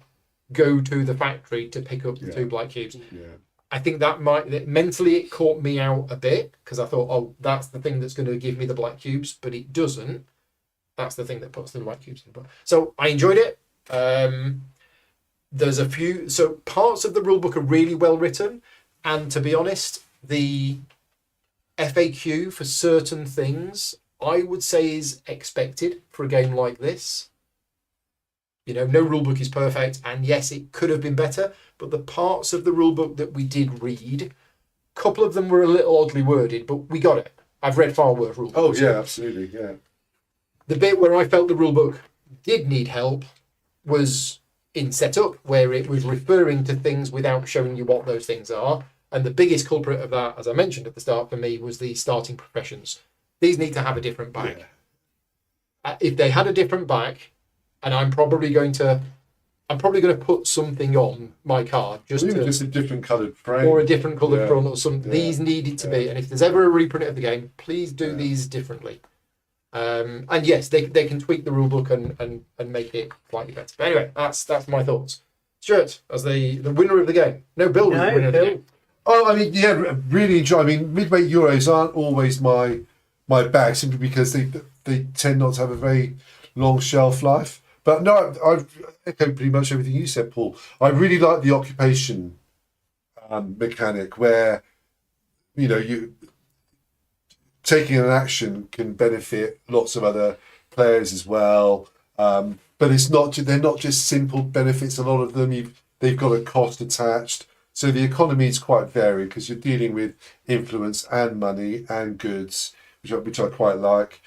go to the factory to pick up the 2 black cubes. Yeah. I think that mentally it caught me out a bit because I thought, oh, that's the thing that's going to give me the black cubes, but it doesn't. That's the thing that puts the black cubes in the board. So I enjoyed it. There's a few, so parts of the rulebook are really well written, and to be honest, the FAQ for certain things I would say is expected for a game like this. You know, no rulebook is perfect, and yes, it could have been better, but the parts of the rulebook that we did read, a couple of them were a little oddly worded, but we got it. I've read far worse rulebooks. Oh yeah, absolutely, yeah. The bit where I felt the rulebook did need help was in setup, where it was referring to things without showing you what those things are. And the biggest culprit of that, as I mentioned at the start for me, was the starting professions. These need to have a different back. Yeah. If they had a different back, and I'm probably going to put something on my card just a different coloured frame or a different coloured front or something. These needed to be, and if there's ever a reprint of the game, please do these differently. And yes, they can tweak the rulebook and make it slightly better. But anyway, that's my thoughts. Stuart, as the winner of the game. No, Bill was the winner of the game. Oh, I mean, yeah, really enjoy. I mean, midweight Euros aren't always my bag simply because they tend not to have a very long shelf life. But no, I've echoed pretty much everything you said, Paul. I really like the occupation mechanic where, you know, you taking an action can benefit lots of other players as well. But they're not just simple benefits. A lot of them, they've got a cost attached. So the economy is quite varied because you're dealing with influence and money and goods, which I quite like.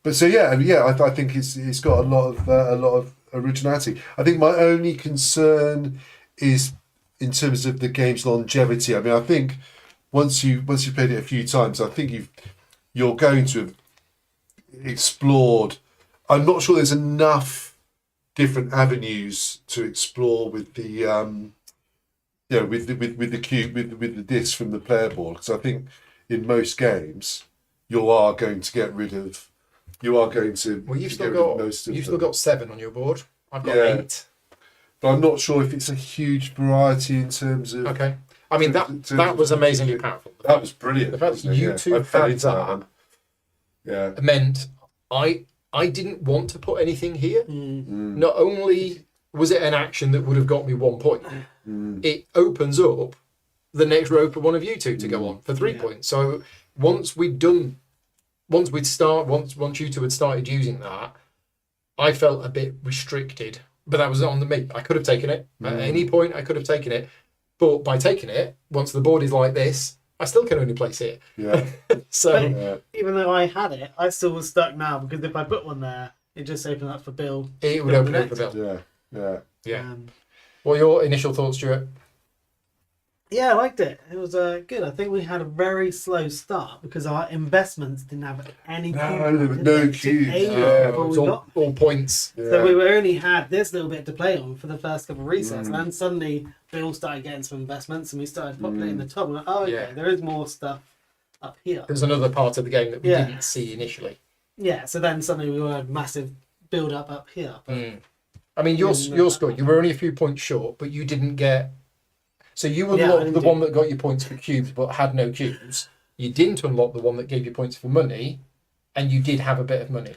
But so I think it's got a lot of originality. I think my only concern is in terms of the game's longevity. I mean, I think once you played it a few times, I think you're going to have explored. I'm not sure there's enough different avenues to explore with the with the cube with the disc from the player board, because I think in most games you are going to get rid of. You are going to. Well, you've still got 7 on your board. I've got 8. But I'm not sure if it's a huge variety in terms of. Okay. I mean that was amazingly powerful. That was brilliant. The fact that you two had that meant I didn't want to put anything here. Not only was it an action that would have got me 1 point, it opens up the next row for one of you two to go on for 3 points. So once you two had started using that, I felt a bit restricted. But that was on me. I could have taken it at any point. I could have taken it, but by taking it, once the board is like this, I still can only place it. Yeah. So even though I had it, I still was stuck now because if I put one there, it just opened up for Bill. It would open up for Bill. Yeah. What are your initial thoughts, Stuart? Yeah, I liked it. It was good. I think we had a very slow start because our investments didn't have any. No, there were no cubes. It was all points. Yeah. So we only had this little bit to play on for the first couple of resets, and then suddenly Bill started getting some investments, and we started populating the top. We're like, there is more stuff up here. There's another part of the game that we didn't see initially. Yeah, so then suddenly we had a massive build up here. But I mean, your score, you were only a few points short, but you didn't get. So you unlocked the one that got you points for cubes but had no cubes. You didn't unlock the one that gave you points for money, and you did have a bit of money.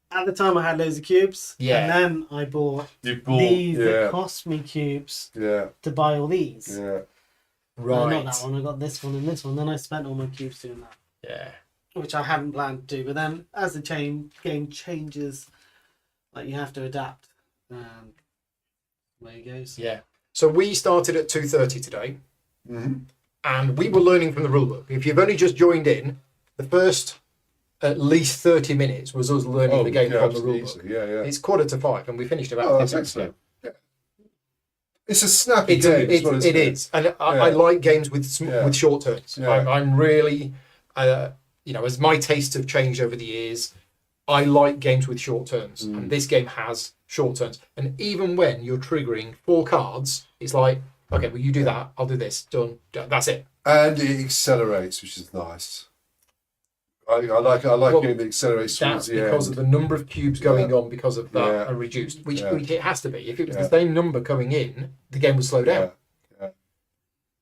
At the time, I had loads of cubes. Yeah. And then I bought these that cost me cubes to buy all these. Yeah. Right. Not that one. I got this one and this one. Then I spent all my cubes doing that. Yeah. Which I hadn't planned to do. But then as the game changes, like you have to adapt. There it goes. Yeah. So we started at 2:30 today, and we were learning from the rulebook. If you've only just joined in, the first at least 30 minutes was us learning the game from the rulebook. Yeah. It's 4:45, and we finished about 10 minutes ago. It's a snappy It's game. as well, isn't it is, and I like games with with short turns. Yeah. I'm really, as my tastes have changed over the years, I like games with short turns, and this game has short turns. And even when you're triggering 4 cards, it's like, okay, well, you do that, I'll do this, done, that's it. And it accelerates, which is nice. I like game that accelerates towards That's the because end. of the number of cubes going on because of that are reduced, which it has to be. If it was the same number coming in, the game would slow down.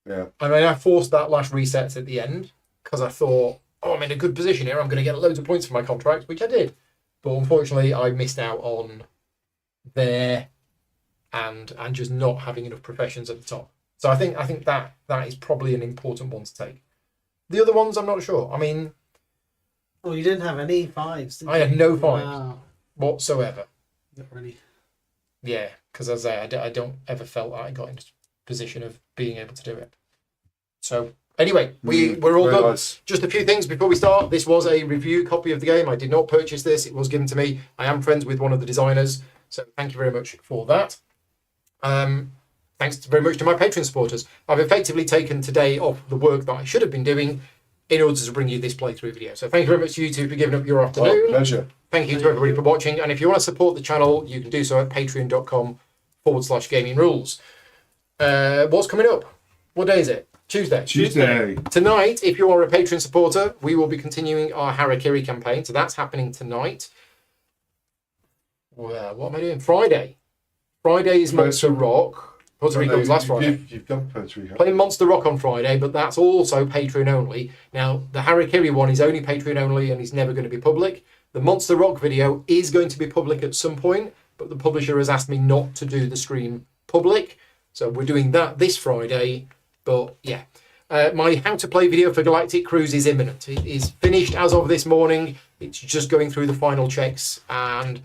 Yeah. I mean, I forced that last reset at the end because I thought, oh, I'm in a good position here. I'm going to get loads of points for my contract, which I did. But unfortunately, I missed out on there and just not having enough professions at the top. So I think that is probably an important one to take. The other ones, I'm not sure. I mean, Oh, you didn't have any 5s, did you? I had no 5s Wow. whatsoever. Not really. Yeah, because as I say, I don't ever felt I got into a position of being able to do it. So anyway, we're all very done. nice. Just a few things before we start. This was a review copy of the game. I did not purchase this. It was given to me. I am friends with one of the designers, so thank you very much for that. Thanks very much to my Patreon supporters. I've effectively taken today off the work that I should have been doing in order to bring you this playthrough video. So thank you very much to you two for giving up your afternoon. Pleasure. Thank you to everybody for watching. And if you want to support the channel, you can do so at patreon.com/gaming rules. What's coming up? What day is it? Tuesday. Tonight, if you are a Patreon supporter, we will be continuing our Harakiri campaign. So that's happening tonight. Well, what am I doing? Friday. Friday is Monster Rock. Puerto Rico was last Friday. You've done Puerto Rico. Playing Monster Rock on Friday, but that's also Patreon only. Now, the Harakiri one is only Patreon only and is never going to be public. The Monster Rock video is going to be public at some point, but the publisher has asked me not to do the stream public. So we're doing that this Friday. But yeah, my how to play video for Galactic Cruise is imminent. It is finished as of this morning. It's just going through the final checks, and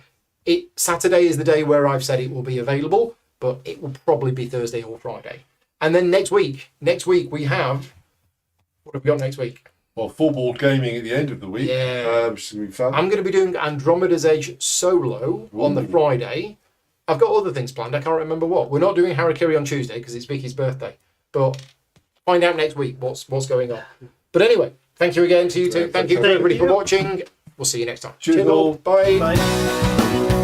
Saturday is the day where I've said it will be available, but it will probably be Thursday or Friday. And then next week we have, what have we got next week? Well, full board gaming at the end of the week. Yeah. Which is going to be fun. I'm going to be doing Andromeda's Edge solo on the Friday. I've got other things planned. I can't remember what. We're not doing Harakiri on Tuesday because it's Vicky's birthday. But find out next week what's going on. But anyway, thank you again to you two. Thank you everybody for watching. We'll see you next time. Cheers all. Bye. Bye.